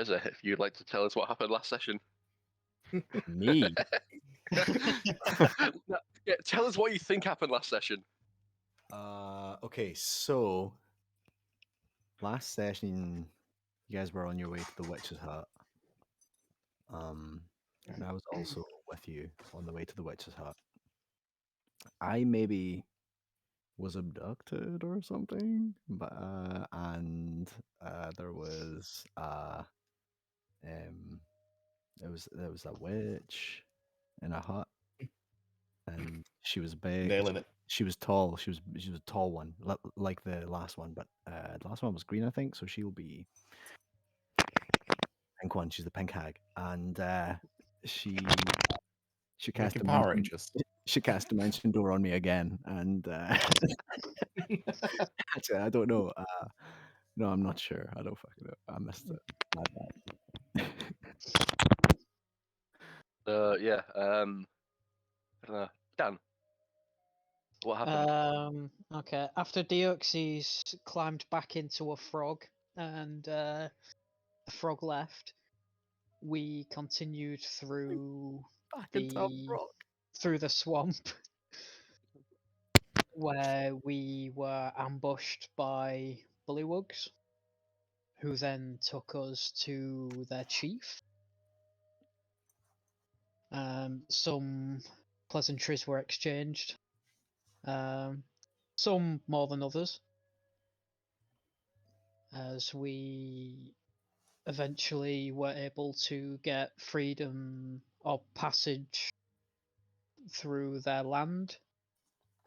Fraser, if you'd like to tell us what happened last session. Me? No, yeah, tell us what you think happened last session. Okay, so last session you guys were on your way to the witch's hut. And I was also with you on the way to the witch's hut. I maybe was abducted or something, but and there was there was a witch in a hut, and she was big. Nailing it. She was tall. She was a tall one, like the last one, but the last one was green, I think. So she'll be pink one. She's the pink hag, and she cast Making a Power dimension. Rangers. She cast dimension door on me again, and actually, I don't know. No, I'm not sure. I don't fucking know. I missed it. My bad. Yeah. I don't know. Dan, what happened? Okay. After Deoxys climbed back into a frog and the frog left, we continued through Back into a rock. through the swamp where we were ambushed by bullywugs, who then took us to their chief. Some pleasantries were exchanged, some more than others, as we eventually were able to get freedom or passage through their land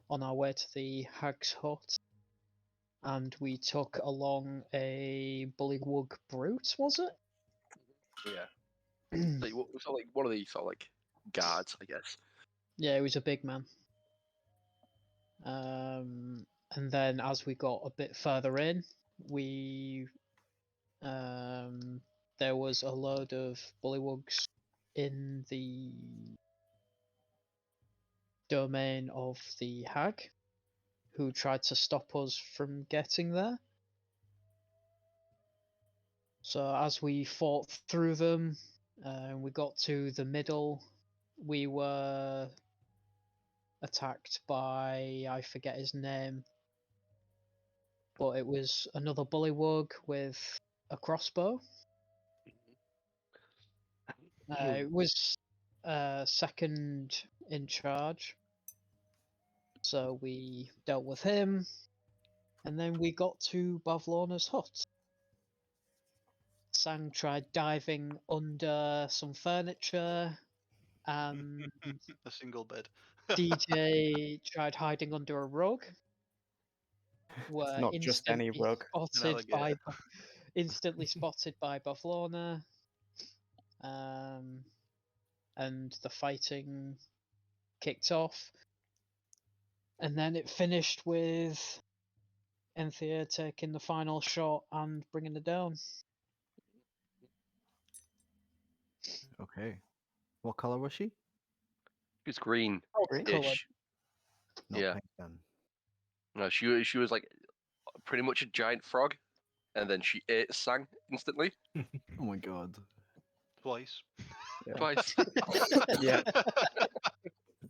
on our way to the Hag's Hut, and we took along a bullywug brute, was it? Yeah. So, like one of these sort of like guards, I guess. Yeah, he was a big man. And then as we got a bit further in, there was a load of bullywugs in the domain of the hag, who tried to stop us from getting there. So as we fought through them, we got to the middle, we were attacked by, I forget his name, but it was another bullywug with a crossbow. It was second in charge, so we dealt with him, and then we got to Bavlorna's hut. Sang tried diving under some furniture, and A single bed. DJ tried hiding under a rug. Were Not just any instantly rug. instantly spotted by Bavlorna. And the fighting kicked off. And then it finished with Enthir taking the final shot and bringing it down. Okay. What color was she? She was green. Coloured. Not Yeah. pink then. No, she was like pretty much a giant frog, and then she ate Sang instantly. Oh my god. Twice. Yeah. Twice. Yeah,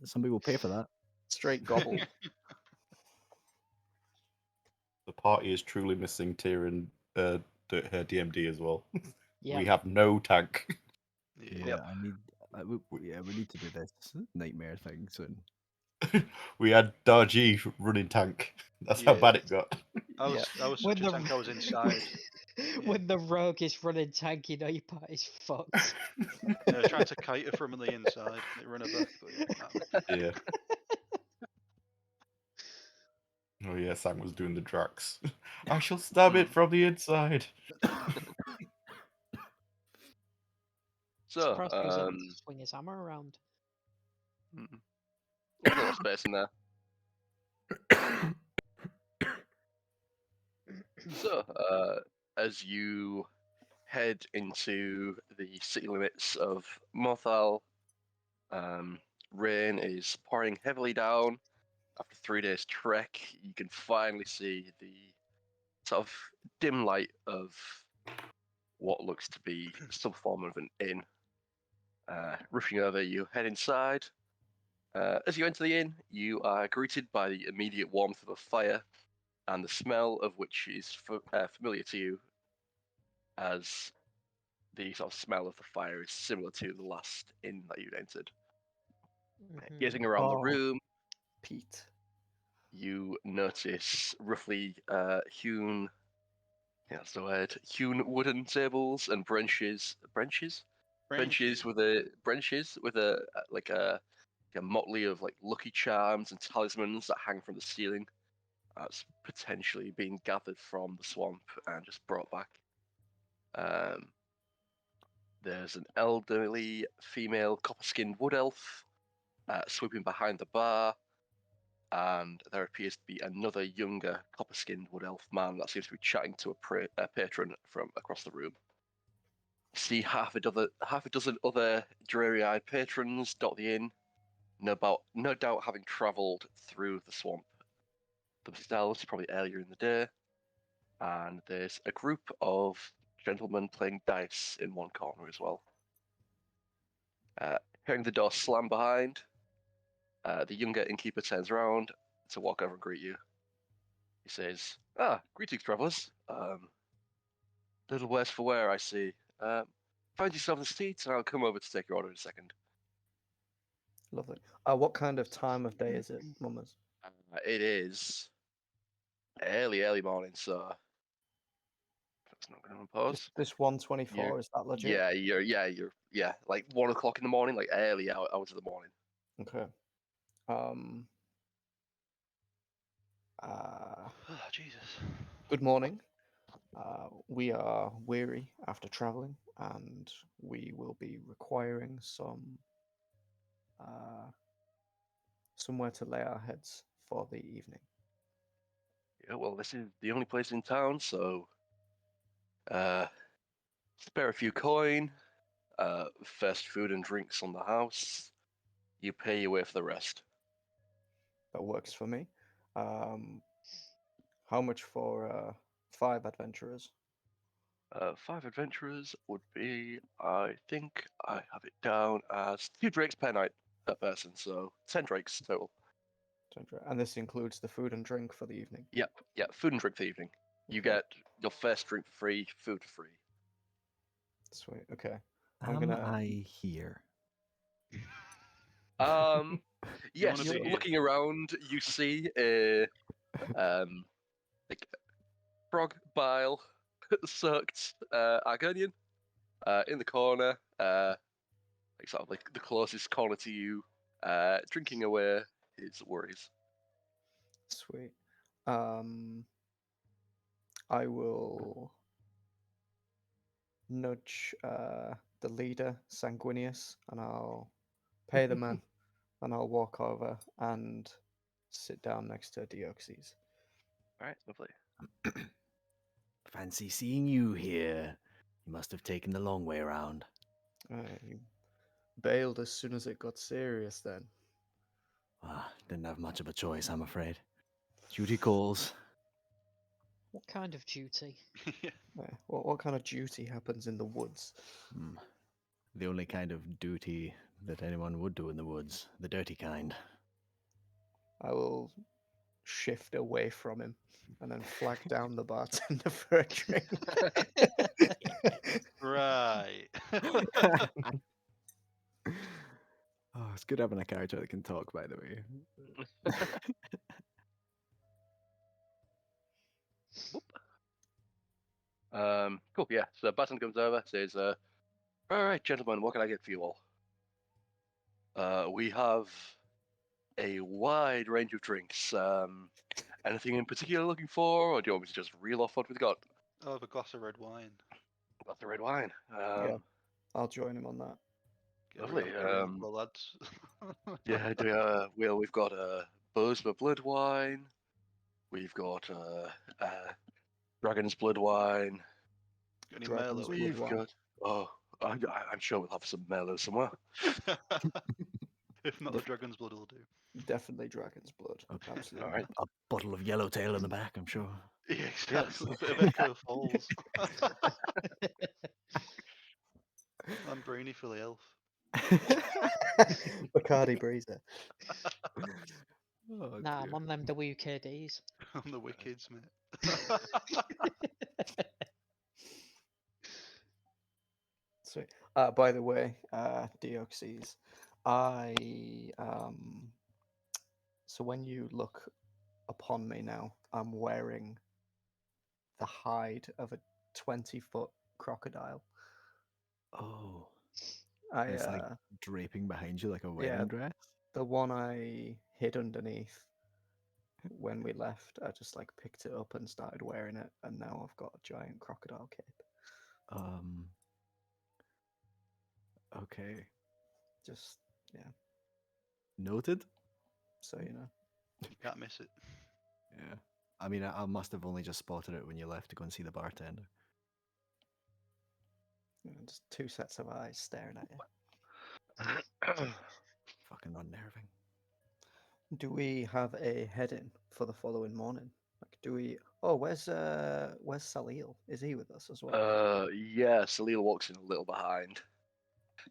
Somebody will pay for that. straight gobble. The party is truly missing Tyr and her DMD as well. Yeah. We have no tank. Yep. We need to do this nightmare thing soon. We had Dar-Jee running tank. That's how Yeah. bad it got. I was When such a tank, I was inside. When the rogue is running tank, you know your party's fucked. I was trying to kite her from the inside. It run her back, but yeah. Yeah. Oh yeah, Sang was doing the Drax. I shall stab it from the inside. So, Surprised he was able to swing his hammer around. there's a lot of space in there. So, as you head into the city limits of Morthal, rain is pouring heavily down. After 3 days trek, you can finally see the sort of dim light of what looks to be some form of an inn. Rushing over, you head inside. As you enter the inn, you are greeted by the immediate warmth of a fire and the smell of which is familiar to you, as the sort of smell of the fire is similar to the last inn that you'd entered. Gazing around the Oh. room, Pete. you notice roughly hewn, yeah, that's the word, hewn wooden tables and benches with a like a motley of like lucky charms and talismans that hang from the ceiling. That's potentially being gathered from the swamp and just brought back. There's an elderly female copper-skinned wood elf swooping behind the bar, and there appears to be another younger copper-skinned wood elf man that seems to be chatting to a patron from across the room. See half a dozen other dreary-eyed patrons dot the inn, no doubt having travelled through the swamp themselves, probably earlier in the day. And there's a group of gentlemen playing dice in one corner as well. Hearing the door slam behind, the younger innkeeper turns around to walk over and greet you. He says, greetings, travellers. Little worse for wear, I see. Find yourself in the seats and I'll come over to take your order in a second. Lovely. What kind of time of day is it, Mummers? It is early morning, so that's not going to impose. This 1:24, is that legit? Yeah, like 1 o'clock in the morning, like early hours of the morning. Okay. Oh, Jesus. Good morning. We are weary after traveling, and we will be requiring somewhere to lay our heads for the evening. Yeah, well, this is the only place in town, so spare a few coin, first food and drinks on the house. You pay your way for the rest. That works for me. How much for 5 adventurers? 5 adventurers would be, I think I have it down as 2 drakes per night per person, so 10 drakes total. And this includes the food and drink for the evening? Yeah, food and drink for the evening. You Okay. get your first drink for free, food for free. Sweet, okay. I here? Yes, wanna be here? looking around, you see a like frog bile soaked Argonian in the corner, like sort of like the closest corner to you, drinking away his worries. Sweet. I will nudge the leader, Sanguinius, and I'll pay the man, and I'll walk over and sit down next to Deoxys. All right, lovely. Fancy seeing you here. You must have taken the long way around. You bailed as soon as it got serious then. Didn't have much of a choice, I'm afraid. Duty calls. What kind of duty? What kind of duty happens in the woods? The only kind of duty that anyone would do in the woods. The dirty kind. I will shift away from him and then flag down the bartender for a drink. Right. Oh, it's good having a character that can talk, by the way. Cool, yeah. So Button comes over, says, all right, gentlemen, what can I get for you all? We have a wide range of drinks. Anything in particular looking for, or do you want me to just reel off what we've got? I'll have a glass of red wine. Got the red wine. Yeah, I'll join him on that. Get Lovely, rid of the couple of lads. Yeah, we've got Bois blood wine. We've got Dragon's blood wine. Got any Dragon's Merlot? blood We've wine. got. I'm sure we'll have some Merlot somewhere. If not, the dragon's blood will do. Definitely dragon's blood. Absolutely. All right. A bottle of yellowtail in the back, I'm sure. Yeah, exactly. A bit of Echo Falls. I'm brainy for the elf. Bacardi Breezer. Oh, Nah, I'm dear. on them WKDs. I'm the wickeds, mate. Sweet. By the way, Deoxys, I so when you look upon me now, I'm wearing the hide of a 20-foot crocodile. Oh, I it's like draping behind you like a wedding yeah, dress. the one I hid underneath when we left, I just like picked it up and started wearing it, and now I've got a giant crocodile cape. Okay. Just Noted. so you know. You can't miss it. Yeah. I mean, I must have only just spotted it when you left to go and see the bartender. Just two sets of eyes staring at you. Fucking unnerving. Do we have a head-in for the following morning? Like, do we? Oh, where's Salil? Is he with us as well? Yeah, Salil walks in a little behind.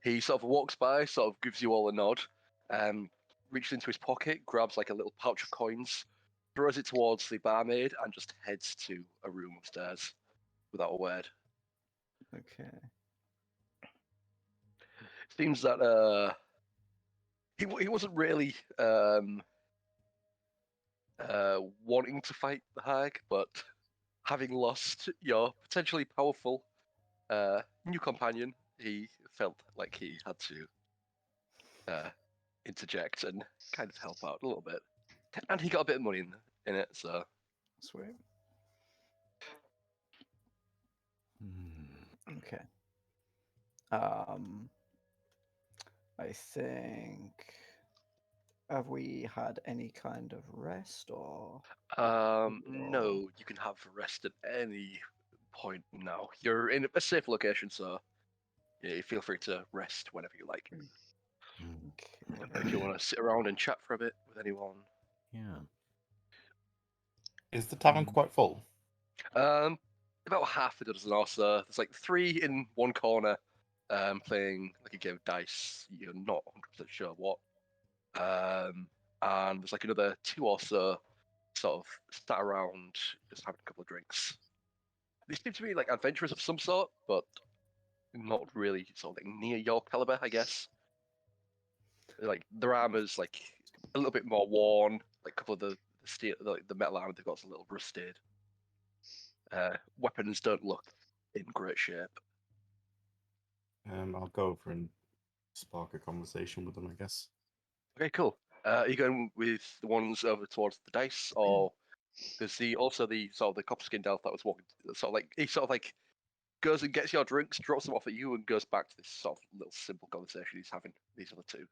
He sort of walks by, sort of gives you all a nod, reaches into his pocket, grabs like a little pouch of coins, throws it towards the barmaid, and just heads to a room upstairs without a word. Okay. Seems that he wasn't really wanting to fight the hag, but having lost your potentially powerful new companion, he felt like he had to interject and kind of help out a little bit. And he got a bit of money in it, so Sweet. Hmm. Okay. I think. Have we had any kind of rest or? no, you can have rest at any point now. You're in a safe location, so yeah, you feel free to rest whenever you like. Okay. If you want to sit around and chat for a bit with anyone. Yeah. Is the tavern quite full? About half a dozen or so. There's like 3 in one corner, playing like a game of dice. You're not 100% sure what. And there's like another 2 or so sort of sat around just having a couple of drinks. They seem to be like adventurers of some sort, but not really sort of like near your caliber, I guess. Like their armor's like a little bit more worn. Like a couple of the steel, like the metal armor they've got's a little rusted. Weapons don't look in great shape. I'll go over and spark a conversation with them, I guess. Okay, cool. Are you going with the ones over towards the dice, or there's also the sort of the copper-skinned elf that was walking, sort of like he sort of like goes and gets your drinks, drops them off at you, and goes back to this sort of little simple conversation he's having. These other 2.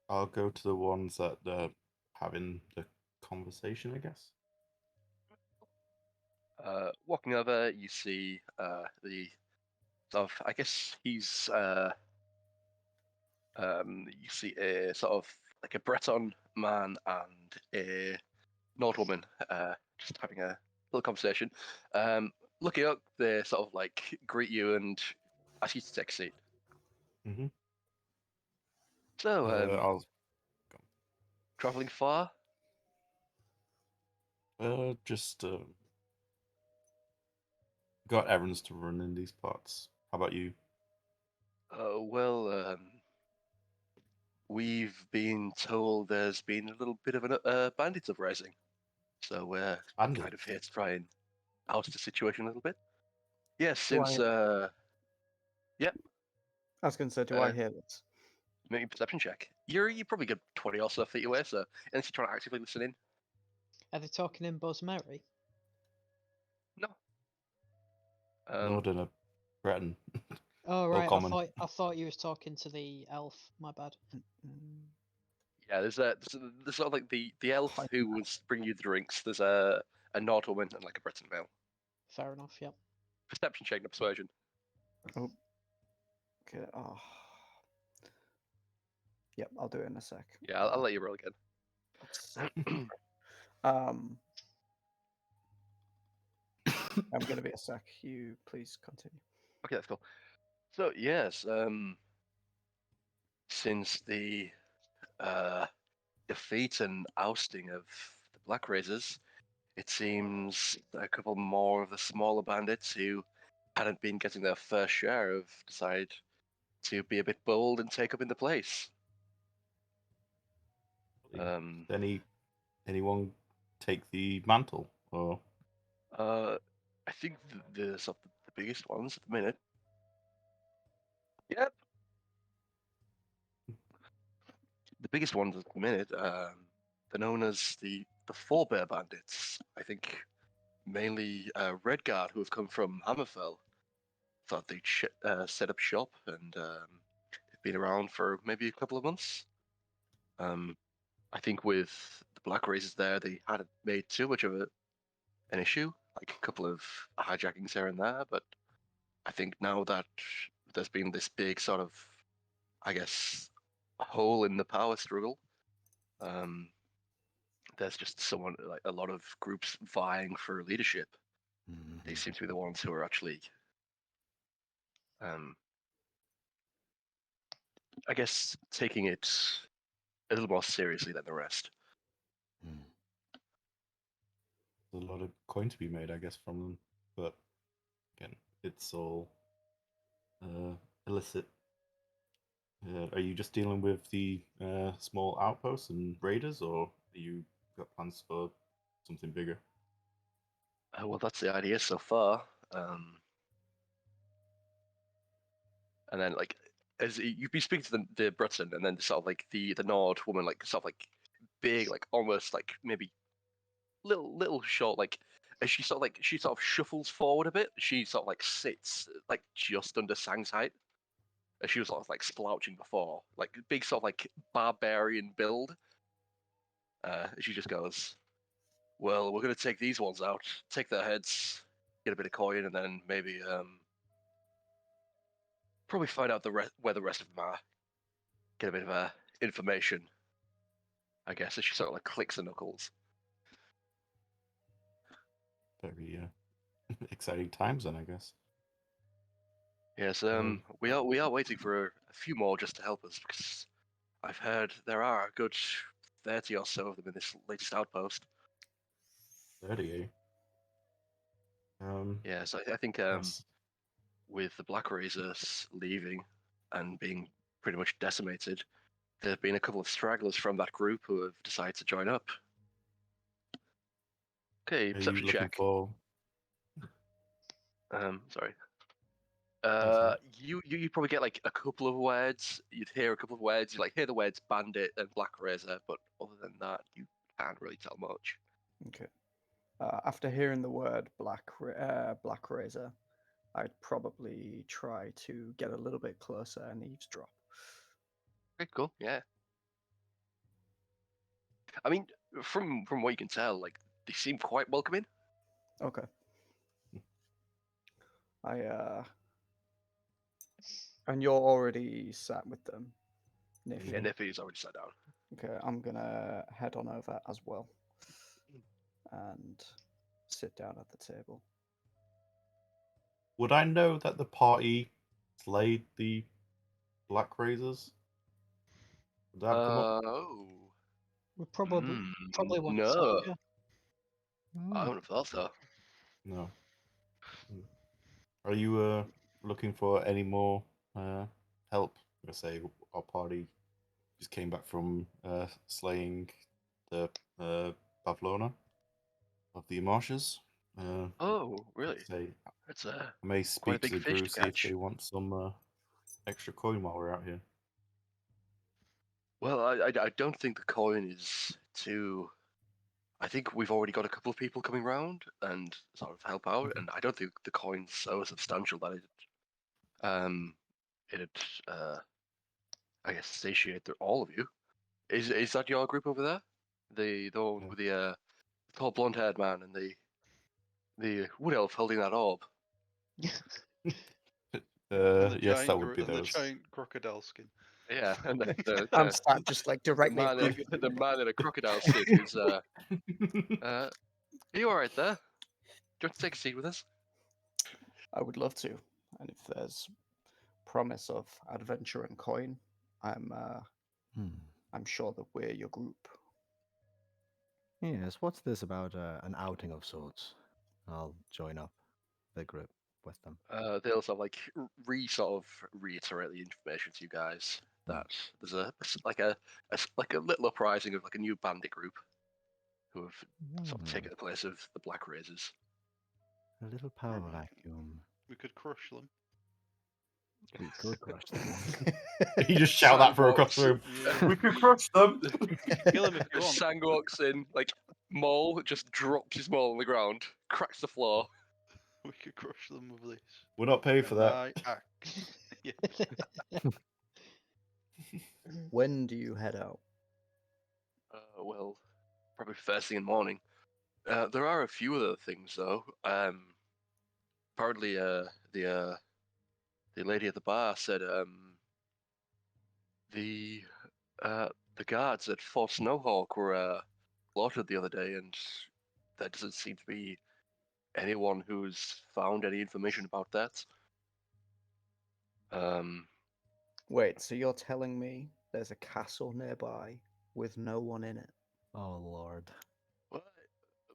I'll go to the ones that are having the conversation, I guess. Walking over, you see the sort of, I guess he's you see a sort of like a Breton man and a Nord woman just having a little conversation. Looking up, they sort of like greet you and ask you to take a seat. Mm-hmm. So, I'll traveling far? just got errands to run in these parts. How about you? Well, we've been told there's been a little bit of a bandits uprising, so we're kind of Bandits? here to try and oust the situation a little bit. Yes, Do since I was going to say, do I uh, hear this? make a perception check. You're probably good 20 or so feet away, so unless you're trying to actively listen in, Are they talking in Mummery? no. Not in a Breton. Oh Or right, common. I thought you was talking to the elf. My bad. Yeah, there's sort of like the elf Pint who was bringing you the drinks. There's a Nord woman and like a Breton male. Fair enough. Yep. Perception check, not persuasion. Oh. Okay. Oh. Yep, I'll do it in a sec. Yeah, I'll let you roll again. Let's see. Um. I'm going to be a sec. You please continue. Okay, that's cool. So yes, since the defeat and ousting of the Black Razors, it seems a couple more of the smaller bandits who hadn't been getting their fair share have decided to be a bit bold and take up in the place. Anyone take the mantle? Or I think the sort of the biggest ones at the minute. Yep. The biggest ones at the minute, they're known as the Forebear Bandits. I think mainly Redguard, who have come from Hammerfell, thought they'd set up shop, and they've been around for maybe a couple of months. I think with the Black Razors there, they hadn't made too much of an issue, like a couple of hijackings here and there, but I think now that there's been this big sort of, I guess, hole in the power struggle, there's just someone, like a lot of groups vying for leadership. They seem to be the ones who are actually, I guess, taking it a little more seriously than the rest. there's a lot of coin to be made, I guess, from them. But again, it's all illicit. Are you just dealing with the small outposts and raiders, or are you got plans for something bigger? Well, that's the idea so far. And then, like, as you've been speaking to the Breton, and then sort of like the Nord woman, like sort of like big, like almost like maybe little short, like as she sort of shuffles forward a bit. She sort of like sits like just under Sang's height. As she was sort of like slouching before, like big sort of like barbarian build. She just goes, "Well, we're gonna take these ones out, take their heads, get a bit of coin, and then maybe probably find out where the rest of them are. Get a bit of information, I guess." As she sort of like clicks her knuckles. Very exciting times, then, I guess. Yes, we are waiting for a few more just to help us, because I've heard there are a good 30 or so of them in this latest outpost. 30, eh? Yeah, so I think Yes. with the Black Razors leaving and being pretty much decimated, there have been a couple of stragglers from that group who have decided to join up. Okay, Are you perception looking check. for? Sorry. Sorry. You probably get like a couple of words. You'd hear a couple of words. You like hear the words bandit and Black Razor, but other than that, you can't really tell much. Okay. After hearing the word Black Razor, I'd probably try to get a little bit closer and eavesdrop. Okay, cool. Yeah. I mean, from what you can tell, like they seem quite welcoming. Okay. And you're already sat with them, Naefir. And Enthir's already sat down. Okay, I'm gonna head on over as well and sit down at the table. Would I know that the party slayed the Black Razors? Would that come up? Oh. We probably want no. to. Yeah. I wouldn't have thought so. No. Are you looking for any more help? I say our party just came back from slaying the Pavlona of the marshes. Oh, really? Say It's I may quite a speak big to the fish crew, to see if catch. they want some extra coin while we're out here. Well, I don't think the coin is too. I think we've already got a couple of people coming round and sort of help out, Okay. and I don't think the coin's so substantial that it'd I guess satiate all of you. Is that your group over there? The one with the tall blonde-haired man and the wood elf holding that orb. And the Yes, giant that would be and the those. giant crocodile skin. Yeah, and the I'm sat just like directly. the man in a crocodile skin is are you alright there? you want to take a seat with us? I would love to. And if there's promise of adventure and coin, I'm sure that we're your group. Yes, what's this about an outing of sorts? I'll join up the group with them. They'll sort of like sort of reiterate the information to you guys that there's a little uprising of like a new bandit group who have sort of taken the place of the Black Razors. A little power Hmm. vacuum. We could crush them. We could crush them. You just shout that from across the room. Yeah. We could crush them. Kill him if you want. Sang walks in, like Maul just drops his maul on the ground, cracks the floor. We could crush them with this. We're not paid for that. My axe. Yeah. When do you head out? Well, probably first thing in the morning. There are a few other things though. Apparently, the lady at the bar said the guards at Fort Snowhawk were slaughtered the other day, and there doesn't seem to be anyone who's found any information about that. Wait, so you're telling me there's a castle nearby with no one in it? Oh Lord.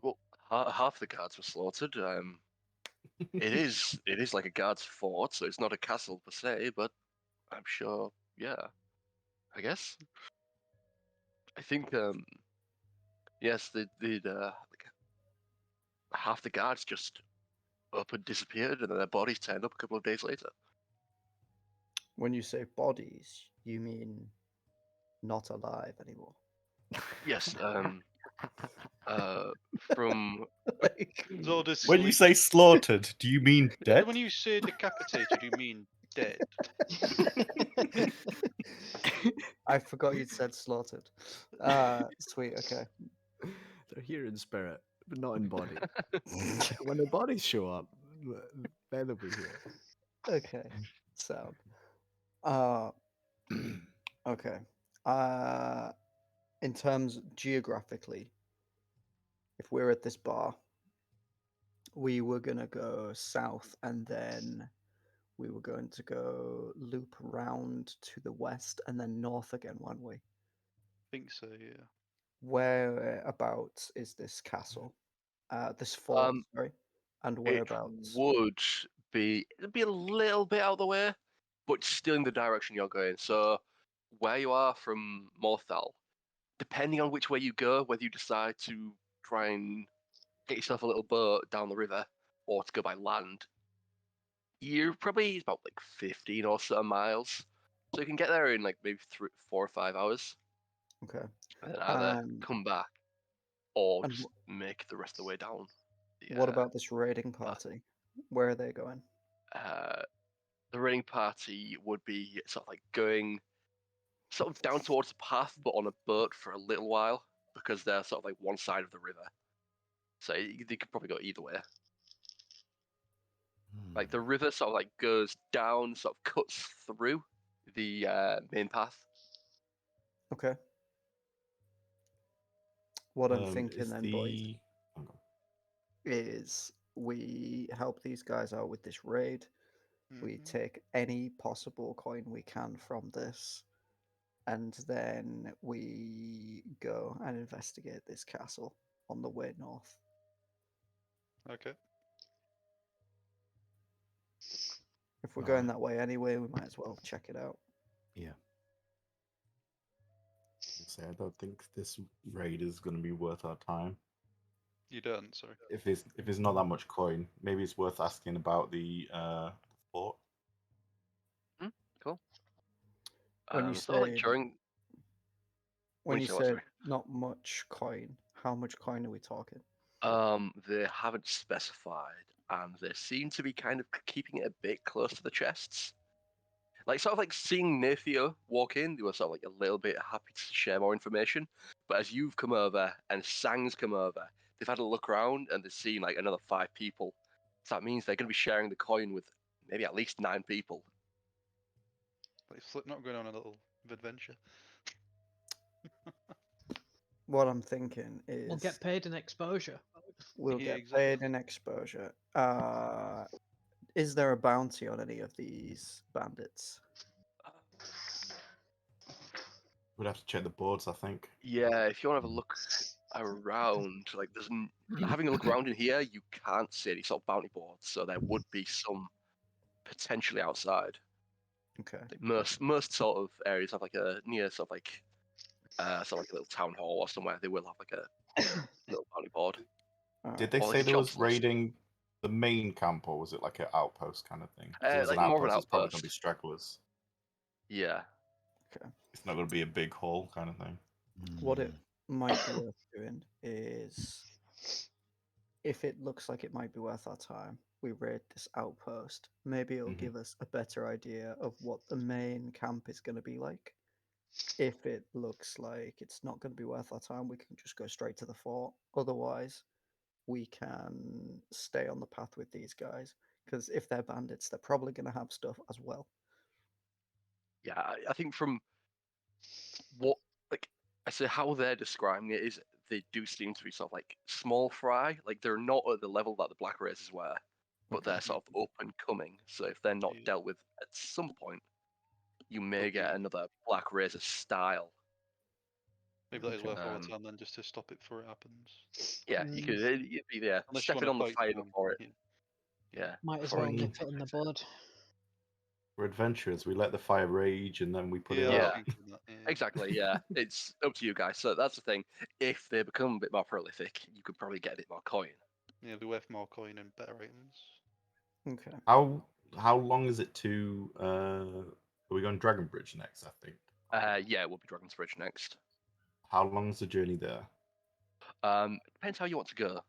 Well, half the guards were slaughtered. It is like a guard's fort, so it's not a castle per se, but I'm sure, yeah, I guess. I think, yes, like half the guards just up and disappeared, and then their bodies turned up a couple of days later. When you say bodies, you mean not alive anymore. Yes, from Like, So does When you sleep- say slaughtered, do you mean dead? When you say decapitated, you mean dead. I forgot you'd said slaughtered. Sweet, okay. They're here in spirit, but not in body. When the bodies show up, then they'll be here. Okay, sound. Okay. In terms geographically, if we're at this bar, we were gonna go south and then we were going to go loop round to the west and then north again, weren't we? Think so, yeah. Whereabouts is this castle? This fort, sorry. And whereabouts? it'd be a little bit out of the way, but still in the direction you're going. So where you are from Morthal, depending on which way you go, whether you decide to try and get yourself a little boat down the river or to go by land, you're probably about like 15 or so miles. So you can get there in like maybe 4 or 5 hours, Okay. and then either come back or and just make the rest of the way down. What about this raiding party? Where are they going? The raiding party would be sort of like going sort of down towards the path, but on a boat for a little while because they're sort of like one side of the river. So they could probably go either way. Like the river sort of like goes down, sort of cuts through the main path. Okay. What I'm Is thinking then, boys, the- is we help these guys out with this raid. We Mhm. take any possible coin we can from this, and then we go and investigate this castle on the way north. Okay. If we're going Alright. that way anyway, we might as well check it out. Yeah. I don't think this raid is going to be worth our time. You don't, sorry. If it's not that much coin, maybe it's worth asking about the fort. Cool. When you sort of like say during when you say what, say sorry? not much coin, how much coin are we talking? They haven't specified, and they seem to be kind of keeping it a bit close to the chests. Like sort of like seeing Naefir walk in, they were sort of like a little bit happy to share more information. But as you've come over and Sang's come over, they've had a look around and they've seen like another 5 people. So that means they're going to be sharing the coin with maybe at least 9 people. Like Slipknot going on a little adventure. What I'm thinking is We'll get paid in exposure. We'll Yeah, get exactly. paid in exposure. Is there a bounty on any of these bandits? We'd have to check the boards, I think. Yeah, if you want to have a look around, like having a look around in here, you can't see any sort of bounty boards, so there would be some potentially outside. Okay. Like most sort of areas have like a near sort of like a little town hall or somewhere. They will have like a little bounty board. Did they Or like say a there was jobs list. raiding the main camp, or was it like an outpost kind of thing? If it was an Like more of an outpost, it's probably going to be outpost. stragglers. Yeah. It's not going to be a big haul kind of thing. What it might be worth doing is, if it looks like it might be worth our time, we raid this outpost. Maybe it'll Mhm. give us a better idea of what the main camp is going to be like. If it looks like it's not going to be worth our time, we can just go straight to the fort. Otherwise, we can stay on the path with these guys. Because if they're bandits, they're probably going to have stuff as well. Yeah, I think from what like I say how they're describing it is they do seem to be sort of like small fry. Like they're not at the level that the black races were, but Okay. they're sort of up and coming. So if they're not Yeah. dealt with at some point, you may Could get be. another black razor style. Maybe that is Okay. worth our Um, time then, just to stop it before it happens. Yeah, you could you'd be there Unless you stepping want on to the fight fire them. before it. Yeah. Yeah, Might as before well it Mm. nip it in the affects bud. We're adventurers. We let the fire rage and then we put Yeah, it I was out. thinking that. Yeah. Exactly, yeah. It's up to you guys. So that's the thing. If they become a bit more prolific, you could probably get a bit more coin. Yeah, it'll be worth more coin and better items. Okay. How long is it to? Are we going Dragon Bridge next? I think. Yeah, it will be Dragon's Bridge next. How long is the journey there? Depends how you want to go.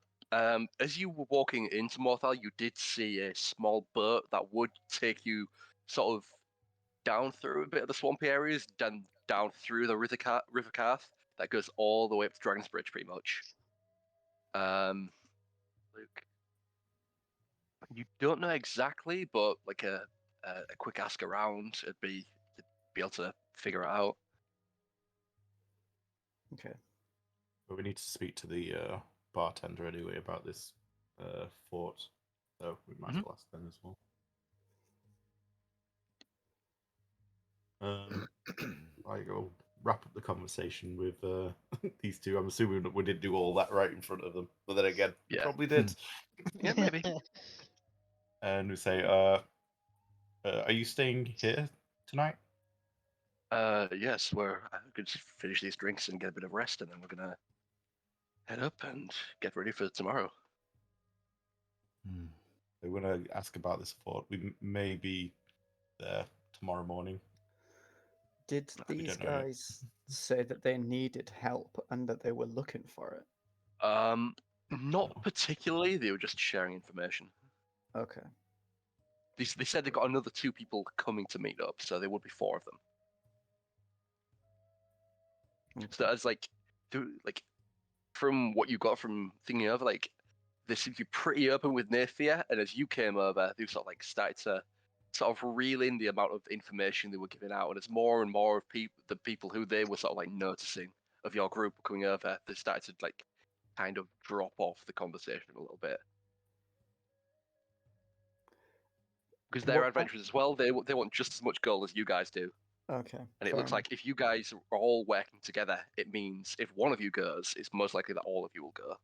As you were walking into Morthal, you did see a small boat that would take you sort of down through a bit of the swampy areas, down through the river path that goes all the way up to Dragon's Bridge, pretty much. Luke, you don't know exactly, but like a quick ask around, you'd be able to figure it out. Okay. But we need to speak to the bartender anyway about this fort, so we might as well ask them as well. I go wrap up the conversation with these two. I'm assuming that we didn't do all that right in front of them, but then again, we Yeah. probably did. Yeah, maybe. And we say, "Are you staying here tonight?" Yes, we're going to finish these drinks and get a bit of rest, and then we're gonna head up and get ready for tomorrow. They want to ask about this fort. We may be there tomorrow morning. Did We these don't know yet. guys say that they needed help and that they were looking for it? Not particularly. They were just sharing information. Okay. They said they got another 2 people coming to meet up, so there would be 4 of them. So Okay. as like from what you got from thinking over, like they seem to be pretty open with Naefir, and as you came over, they sort of like started to sort of reel in the amount of information they were giving out, and as more and more of the people who they were sort of like noticing of your group coming over, they started to like kind of drop off the conversation a little bit. Because they're What- adventurers as well, they want just as much gold as you guys do. Okay. And it fair looks like if you guys are all working together, it means if one of you goes, it's most likely that all of you will go.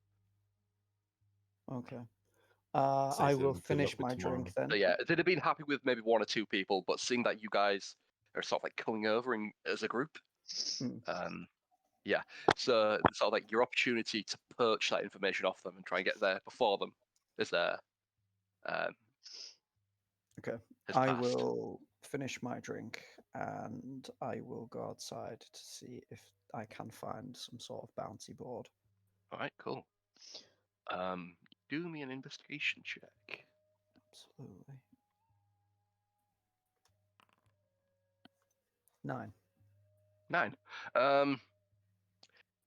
enough. Okay. Say I so will we fill finish up with my tomorrow. drink then. So yeah, they'd have been happy with maybe 1 or 2 people, but seeing that you guys are sort of like coming over as a group, yeah. So sort of like your opportunity to poach that information off them and try and get there before them is there. Okay. Has I passed. will finish my drink and I will go outside to see if I can find some sort of bounty board. All right, cool. Do me an investigation check. Absolutely. 9. 9.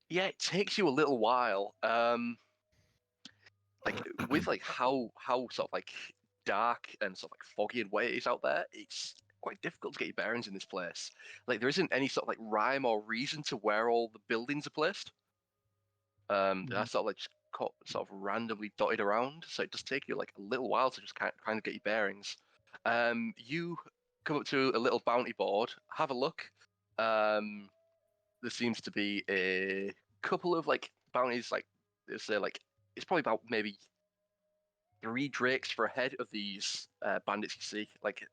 Yeah, it takes you a little while. Like with like how sort of like dark and sort of like foggy and wet it is out there, it's quite difficult to get your bearings in this place. Like there isn't any sort of like rhyme or reason to where all the buildings are placed. They're sort of like just sort of randomly dotted around, so it does take you like a little while to just kind of get your bearings. You come up to a little bounty board, have a look. There seems to be a couple of like bounties, like it's probably about maybe 3 drakes for a head of these bandits you see. Like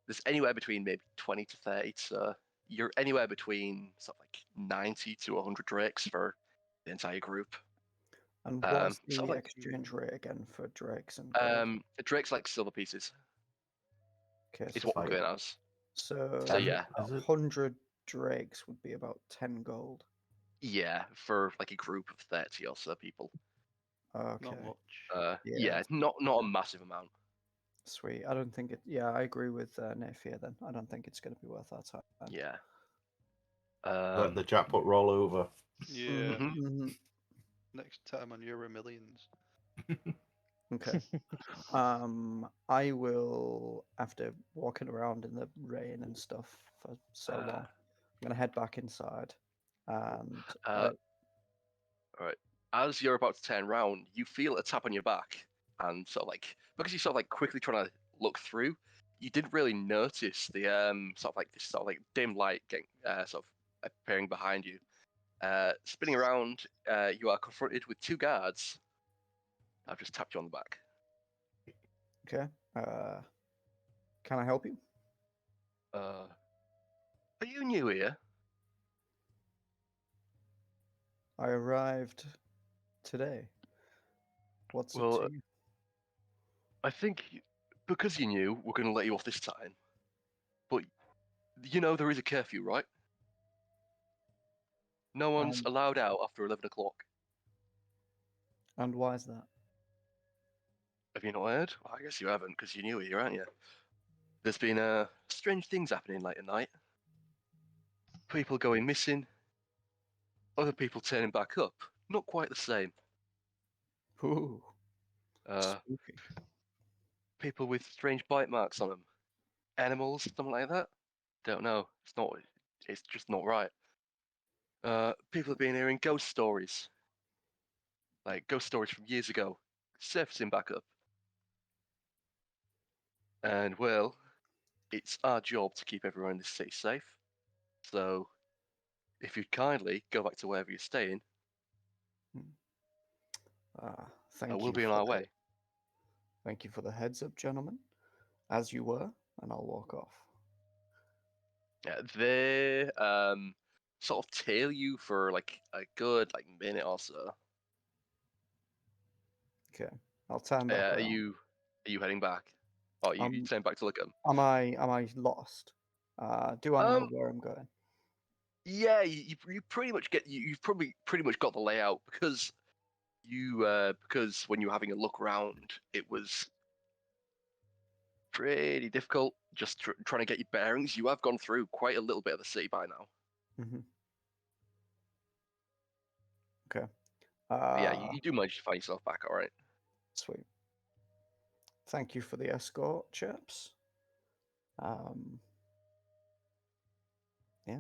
there's anywhere between maybe 20 to 30, so you're anywhere between sort of like 90 to 100 drakes for the entire group. And what's Sort of the like exchange rate again for drakes and gold? drakes like silver pieces Okay, is so what we're like- going as. so So yeah, Is it? 100 drakes would be about 10 gold. yeah, for like a group of 30 or so people. Okay, Not much. Yeah, not a massive amount. sweet. I don't think it. Yeah, I agree with Naefir then. I don't think it's going to be worth our time. Yeah. Let the jackpot roll over. Yeah. Mhm. Next time on Euro Millions. Okay. I will, after walking around in the rain and stuff for so long, I'm gonna head back inside, and All right. As you're about to turn round, you feel a tap on your back, and sort of like because you're sort of like quickly trying to look through, you didn't really notice the sort of like this sort of like dim light getting sort of appearing behind you. Spinning around, you are confronted with 2 guards. I've just tapped you on the back. okay. Can I help you? Are you new here? I arrived today. What's it Well, to you? I think because you're new, we're going to let you off this time. But you know there is a curfew, right? No one's allowed out after 11 o'clock. And why is that? Have you not heard? Well, I guess you haven't, because you're new here, aren't you? There's been strange things happening late at night. People going missing. Other people turning back up. Not quite the same. Ooh, Uh, spooky. people with strange bite marks on them. Animals, something like that. Don't know. It's not. It's just not right. People have been hearing ghost stories. Like ghost stories from years ago, surfacing back up. And well, it's our job to keep everyone in this city safe. So, if you'd kindly go back to wherever you're staying, Thank we'll you be on for our the- way. Thank you for the heads up, gentlemen. As you were, and I'll walk off. Yeah, they sort of tail you for like a good like minute or so. Okay, I'll turn back Are around. you heading back? Oh, you turn back to look at them. Am I lost? Do I know where I'm going? Yeah, you pretty much you've probably pretty much got the layout because because when you were having a look around, it was pretty difficult just trying to get your bearings. You have gone through quite a little bit of the city by now. Mm-hmm. Okay. But yeah, you do manage to find yourself back, all right. Sweet. Thank you for the escort, chaps. Yeah.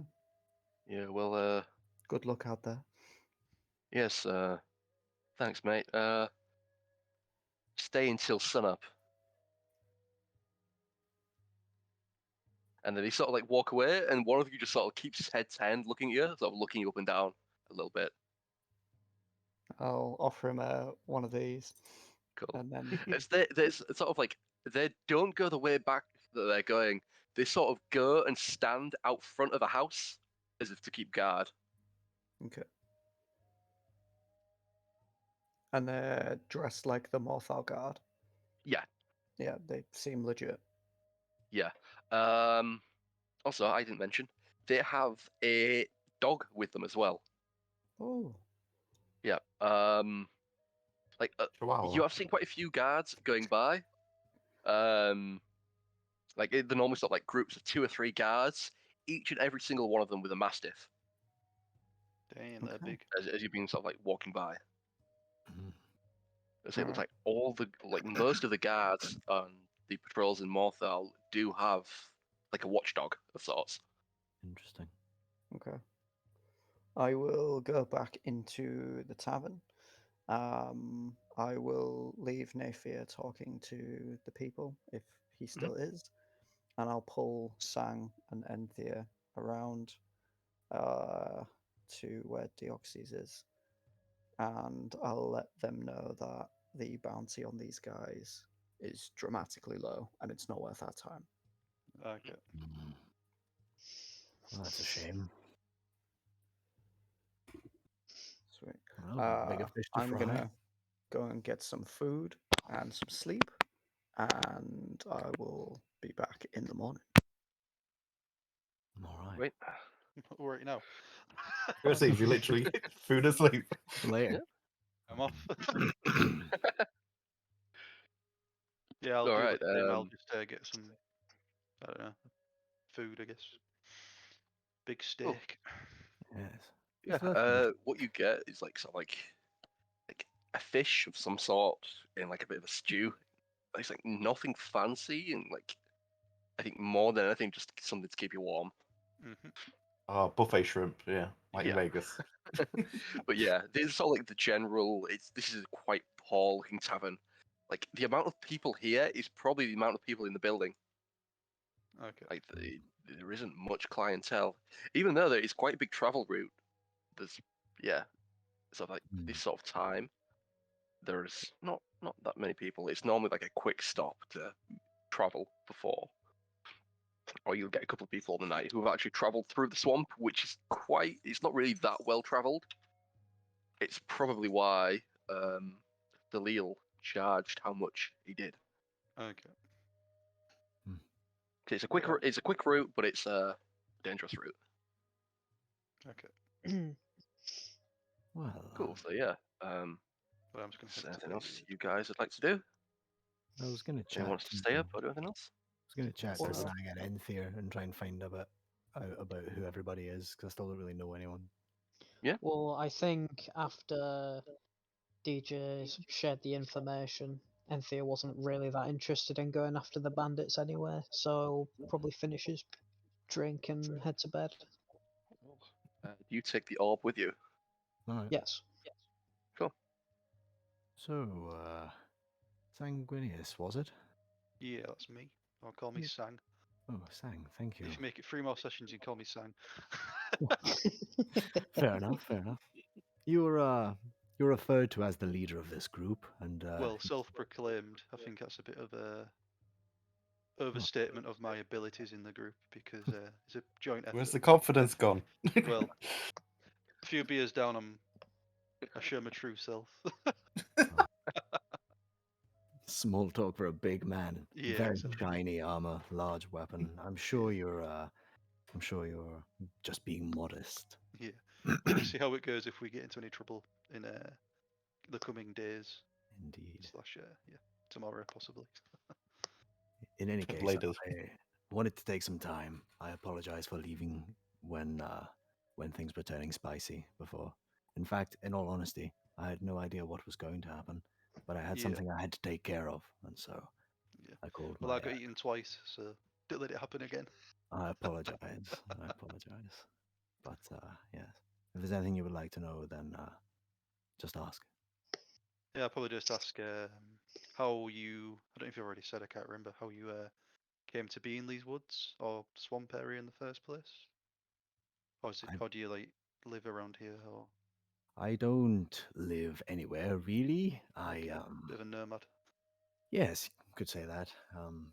Yeah, well, Good luck out there. yes, thanks, mate. Stay until sunup. And then he sort of like walk away, and one of you just sort of keeps his head turned, looking at you, sort of looking you up and down a little bit. I'll offer him one of these, Cool. and then There's sort of like they don't go the way back that they're going. They sort of go and stand out front of a house as if to keep guard. okay. And they're dressed like the Morthal guard. Yeah, Yeah, they seem legit. yeah. Also, I didn't mention they have a dog with them as well. Oh, Yeah. Like you Chihuahua. have seen quite a few guards going by. Like they're normally sort of like groups of 2 or 3 guards, each and every single one of them with a mastiff, Damn, they're Okay. big. as you've been sort of like walking by. Mhm. So it looks like most of the guards on the patrols in Morthal do have like a watchdog of sorts. Interesting. okay. I will go back into the tavern I will leave Naefir talking to the people if he still is, and I'll pull Sang and Enthir around to where Deoxys is, and I'll let them know that the bounty on these guys is dramatically low and it's not worth our time. Okay. Mm. Well, that's a shame. Sweet. Well, bigger fish to I'm fry. gonna go and get some food and some sleep, and I will be back in the morning. All right. Wait. Right now. First thing, you literally food asleep. Later. I'm off. Yeah, I'll All do right, the same. I'll just get some, I don't know, food, I guess. Big Cool. steak. Yes. Yeah. So that's What you get is like sort of like a fish of some sort in like a bit of a stew. It's like nothing fancy and like I think more than anything just something to keep you warm. Hmm. Oh, buffet shrimp, yeah, like in Yeah. Vegas. But yeah, this is sort of like the general. This is a quite poor looking tavern. Like the amount of people here is probably the amount of people in the building. Okay. Like there isn't much clientele, even though there is quite a big travel route. There's yeah, so like this sort of time, there's not that many people. It's normally like a quick stop to travel before, or you'll get a couple of people on the night who have actually travelled through the swamp, which is quite. It's not really that well travelled. It's probably why Dalil charged how much he did. Okay. 'Cause it's a quick route, but it's a dangerous route. Okay. well. Cool. So yeah. Well, I'm just gonna Is head there to anything bed. else you guys would like to do? I was going to chat. Anyone wants to stay up or do anything else? I was going to chat Well, to Sang and Enthir and try and find out about who everybody is because I still don't really know anyone. Well, I think after DJ shared the information, Enthir wasn't really that interested in going after the bandits anyway, so he'll probably finish his drink and head to bed. You take the orb with you. All right. Yes. Cool. So, Sanguinius, was it? Yeah, that's me. Or call me Yeah. Sang. Oh, Sang, thank you. If you make it 3 more sessions, you can call me Sang. Fair enough, fair enough. You're referred to as the leader of this group, and Well, self-proclaimed. I think that's a bit of a overstatement of my abilities in the group because it's a joint effort. Where's the confidence gone? Well, a few beers down, I show my true self. small talk for a big man. Yeah, Very exactly. shiny armor, large weapon. I'm sure you're just being modest. Yeah. We'll just see how it goes if we get into any trouble in the coming days. Indeed. Yeah, tomorrow possibly. In any case, Later. I wanted to take some time. I apologize for leaving when things were turning spicy before. In fact, in all honesty, I had no idea what was going to happen, but I had Yeah. something I had to take care of, and so Yeah. I called Well, my. I got eaten twice, so don't let it happen again. I apologize. I apologize. But yes, if there's anything you would like to know, then just ask. Yeah, I'll probably just ask how you. I don't know if you already said. I can't remember how you came to be in these woods or swamp area in the first place. Or is it? How do you like live around here? Or I don't live anywhere really. okay, bit of a nomad. Yes, you could say that.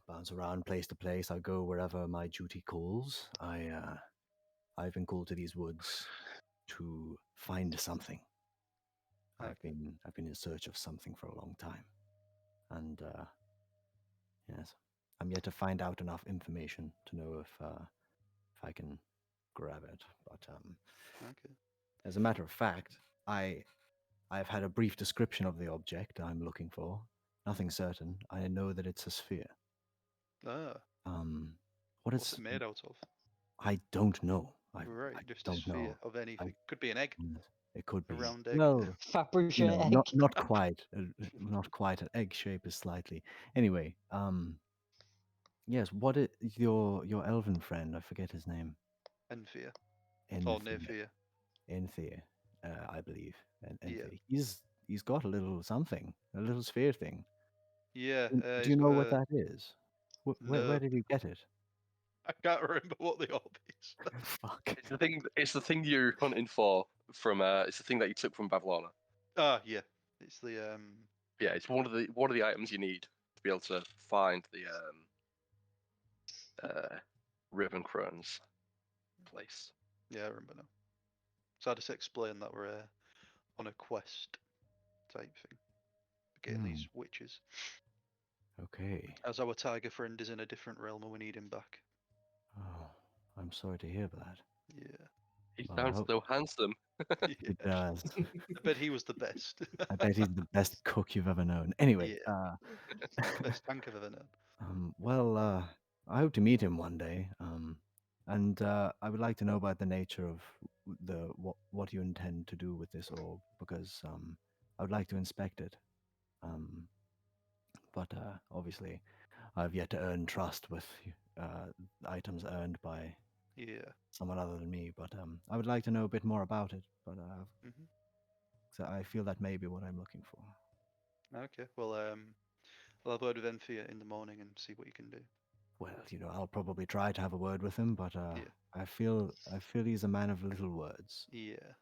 Bounce around place to place. I go wherever my duty calls. I've been called to these woods to find something. I've been in search of something for a long time, and yes, I'm yet to find out enough information to know if I can grab it. But Okay. as a matter of fact, I've had a brief description of the object I'm looking for. Nothing certain. I know that it's a sphere. Ah, What's it made out of? I don't know. I Just a don't sphere know. of anything. Could be an egg, It could a be. round egg. Well, Fabergé egg. not quite. Not quite. An egg shape is slightly. Anyway, yes. What is your elven friend? I forget his name. Enthir. Or Enthir. Naefir. Enthir, I believe. And Yeah. Enthir. he's got a little something, a little sphere thing. Yeah. Do He's you know got what a- that is? Where No. did he get it? I can't remember what the orb is. Fuck. It's the thing. It's the thing you're hunting for from. It's the thing that you took from Bavlana. Ah, yeah. It's the Yeah, it's one of the items you need to be able to find the Riven Crone's place. Yeah, I remember now. So I just explained that we're on a quest type thing. Getting these witches. Okay. As our tiger friend is in a different realm and we need him back. Oh, I'm sorry to hear that. Yeah. He Well, I sounds hope- so handsome. It Yeah. does. I bet he was the best. I bet he's the best cook you've ever known. Anyway, Yeah. Best tank I've ever known. well, I hope to meet him one day. And I would like to know about the nature of what you intend to do with this orb, because I would like to inspect it. But obviously, I've yet to earn trust with items earned by Yeah. someone other than me. But I would like to know a bit more about it. But Mhm. so I feel that may be what I'm looking for. Okay. Well, I'll have a word with Enthir in the morning and see what you can do. Well, I'll probably try to have a word with him, but Yeah. I feel he's a man of little words. Yeah.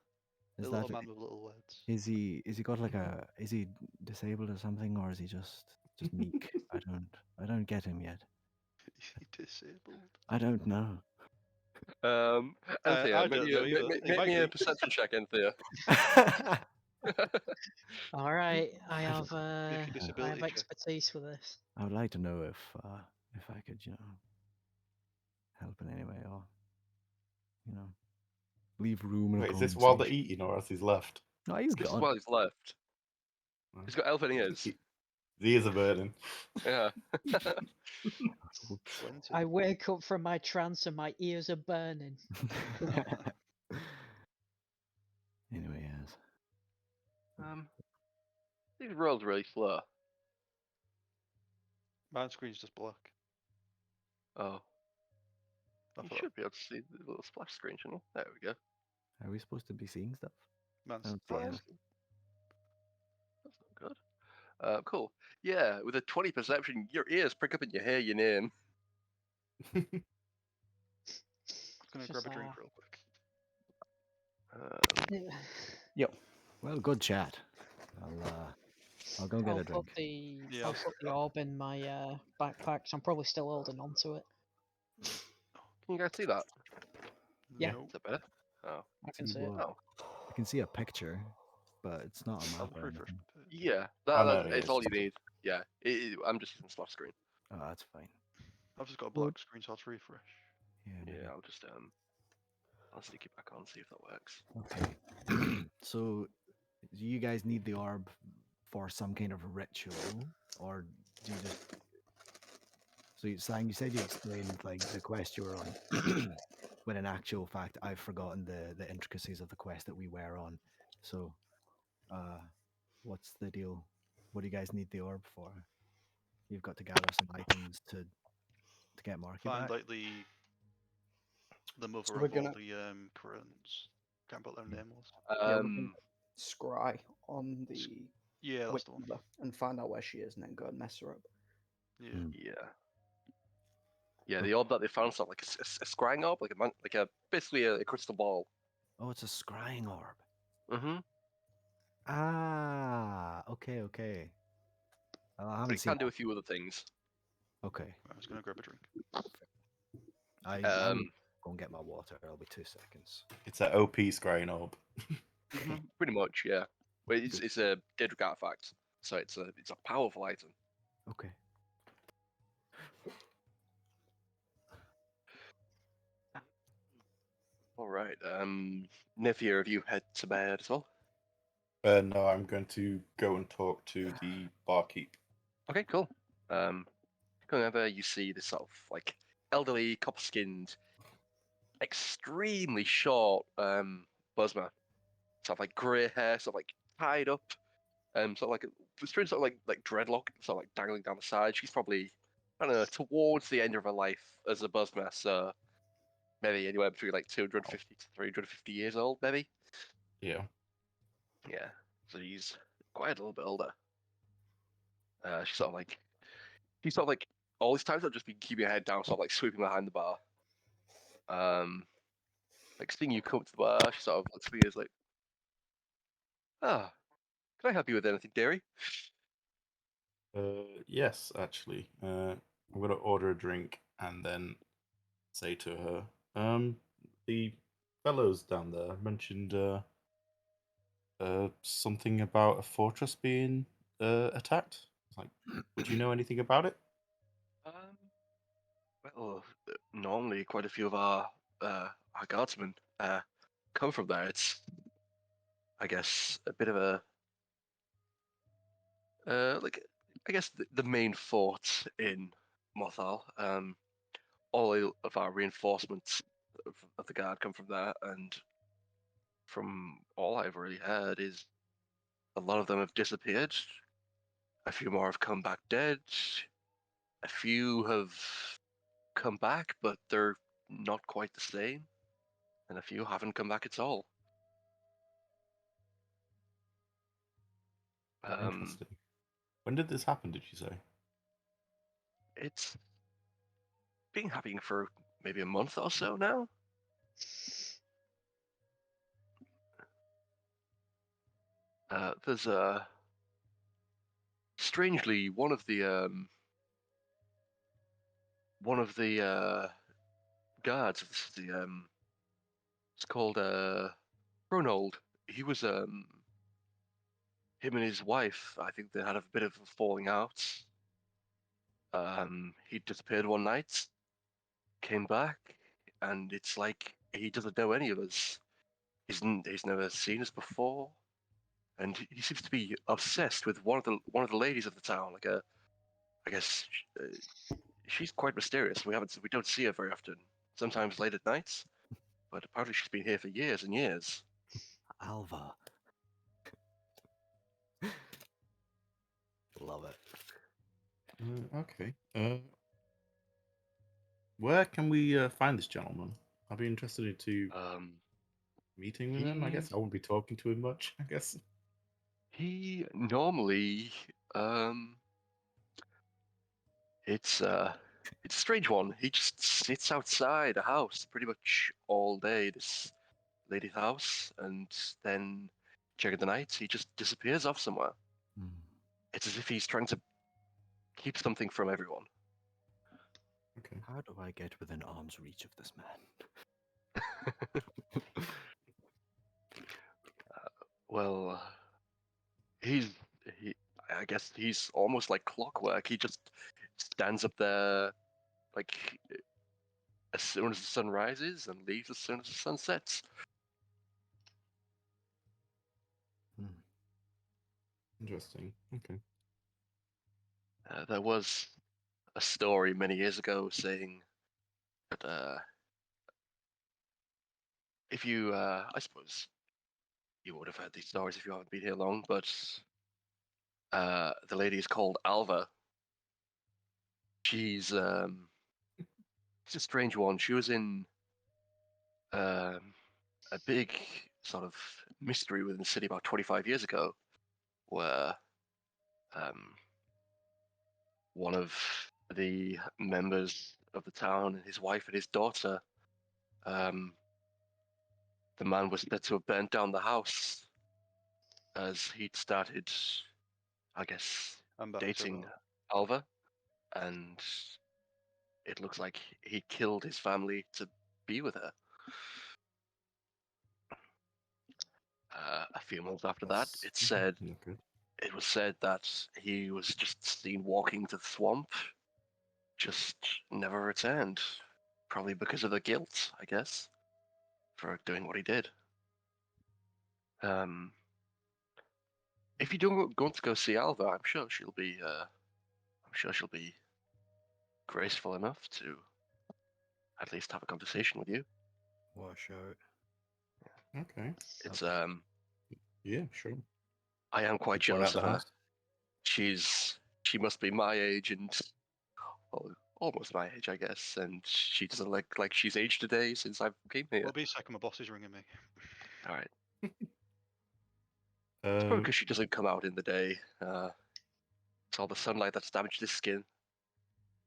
Is A that little man with little words. is he got like is he disabled or something, or is he just meek? I don't get him yet. Disabled. I don't know. Anthea, I don't know either. He make might me a be. perception check, Anthea. All right, I have Make a disability check. expertise for this. I would like to know if I could, help in any way, or leave room in a Wait, is this while they're conversation. eating or as he's left? No, he's This is gone. while he's left. Well, He's got elven ears. The ears are burning. Yeah. Oops. Plenty. I wake up from my trance and my ears are burning. Anyway, yes. These rolls really slow. My screen's just black. Oh, I you thought should be able to see the little splash screen, shouldn't you? There we go. Are we supposed to be seeing stuff? man's I don't see Well, anything. that's not good. Cool. Yeah, with a 20 perception, your ears prick up and you hear your name. I'm gonna Just, grab a drink real quick. Well, good chat. I'll go get a drink. Yeah, I'll put the orb in my backpack. So I'm probably still holding on to it. Can you guys see that? Yeah. Nope. Is that better? Oh. I can see it. what? Oh. I can see a picture, but it's not a I'll map or refresh anything. my page. Yeah, Oh, no, it's it all is. you need. Yeah, I'm just using splash screen. Oh, that's fine. I've just got a black screen, so I'll just refresh. Yeah. Maybe. Yeah, I'll stick it back on, see if that works. Okay. So, do you guys need the orb for some kind of ritual, or do you just? So, you said you explained like the quest you were on, but in actual fact, I've forgotten the intricacies of the quest that we were on. So, what's the deal? What do you guys need the orb for? You've got to gather some items to get Marky Find back. like the mother So of we're all gonna- the crones. Can't put their name was. Yeah, we're gonna scry on the Yeah, that's witch the one. mother and find out where she is, and then go and mess her up. Yeah. Yeah, the orb that they found is like a scrying orb, like basically a crystal ball. Oh, it's a scrying orb. Mm-hmm. Ah, okay. I But haven't it seen. can do a few other things. Okay. I was gonna grab a drink. I'll go and get my water. It'll be 2 seconds. It's an OP scrying orb. Pretty much, yeah. But it's a Daedric artifact, so it's a powerful item. Okay. All right. Naefir, have you head to bed as well? No, I'm going to go and talk to the barkeep. Okay, cool. Whenever you see this sort of like elderly, copper-skinned, extremely short Buzma, sort of like grey hair, sort of like tied up, sort of like sort of like dreadlock, sort of like dangling down the side. She's probably, I don't know, towards the end of her life as a Buzma, so maybe anywhere between like 250 to 350 years old, maybe. Yeah. Yeah. So she's quite a little bit older. She's sort of like all these times I've just been keeping her head down, sort of like sweeping behind the bar. Like seeing you come to the bar, she sort of looks at me and is like, "Ah, can I help you with anything, dearie?" Yes, actually. I'm gonna order a drink and then say to her, the fellows down there mentioned something about a fortress being attacked. It's like, do you know anything about it? Um, well, normally quite a few of our guardsmen come from there. It's, I guess, a bit of a like I guess the main fort in Morthal. All of our reinforcements of the guard come from there, and from all I've really heard is a lot of them have disappeared. A few more have come back dead. A few have come back, but they're not quite the same, and a few haven't come back at all. Interesting. When did this happen, did you say? It's been happening for maybe a month or so now. There's strangely one of the guards. It's called Ronald. He was him and his wife. I think they had a bit of a falling out. He disappeared one night, came back, and it's like he doesn't know any of us. He's never seen us before, and he seems to be obsessed with one of the ladies of the town. Like I guess she's quite mysterious. We don't see her very often. Sometimes late at nights, but apparently she's been here for years and years. Alva. Love it. Okay. Where can we find this gentleman? I'd be interested into meeting with him. I He guess I won't be talking to him much. I guess. he normally it's a strange one. He just sits outside a house pretty much all day. This lady's house, and then during the night he just disappears off somewhere. Hmm. It's as if he's trying to keep something from everyone. Okay. How do I get within arm's reach of this man? Well, he. I guess he's almost like clockwork. He just stands up there, like as soon as the sun rises, and leaves as soon as the sun sets. Hmm. Interesting. Okay. There was a story many years ago saying that if you, I suppose, you would have heard these stories if you haven't been here long, but the lady is called Alva. She's a strange one. She was in a big sort of mystery within the city about 25 years ago, where one of the members of the town, his wife and his daughter, the man was said to have burnt down the house as he'd started, I guess, I'm back. dating So Alva, and it looks like he killed his family to be with her. A few months after that, Not good. it was said that he was just seen walking to the swamp, just never returned. Probably because of the guilt, I guess, for doing what he did. If you don't going to go see Alva, I'm sure she'll be graceful enough to at least have a conversation with you. Wash out. Okay. It's Yeah, sure. I am quite You point out jealous the of her. house. She must be my age and almost my age, I guess, and she doesn't look like she's aged a day since I came here. it'll be a second. My boss is ringing me. All right. It's probably Um, because she doesn't come out in the day. It's all the sunlight that's damaged his skin.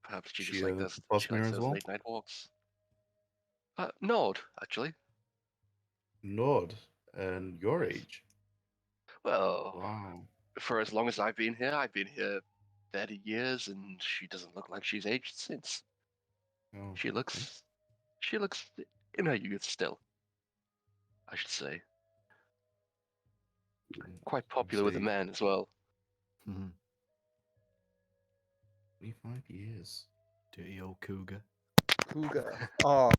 Perhaps she just she like a does. She Bosmere likes as those well? late night walks. Nord, actually. Nord, and your age. Well, Wow. for as long as I've been here 30 years, and she doesn't look like she's aged since. Oh, She okay. looks in her youth still, I should say. Quite popular with the Say men as well. Mhm. 25 years. Dirty old cougar. Cougar. Oh,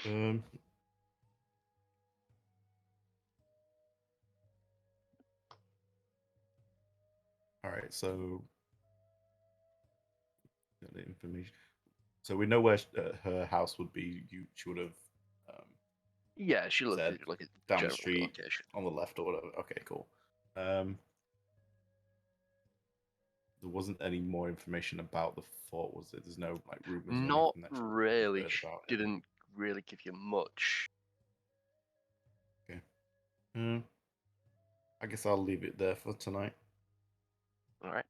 Um, all right, so got the information. So we know where her house would be. She would have Yeah, she looked said like a down the general street location. on the left or whatever. Okay, cool. There wasn't any more information about the fort, was there? There's no like rumors or Not anything that you've really. heard She about it. didn't really give you much. Okay. I guess I'll leave it there for tonight All right.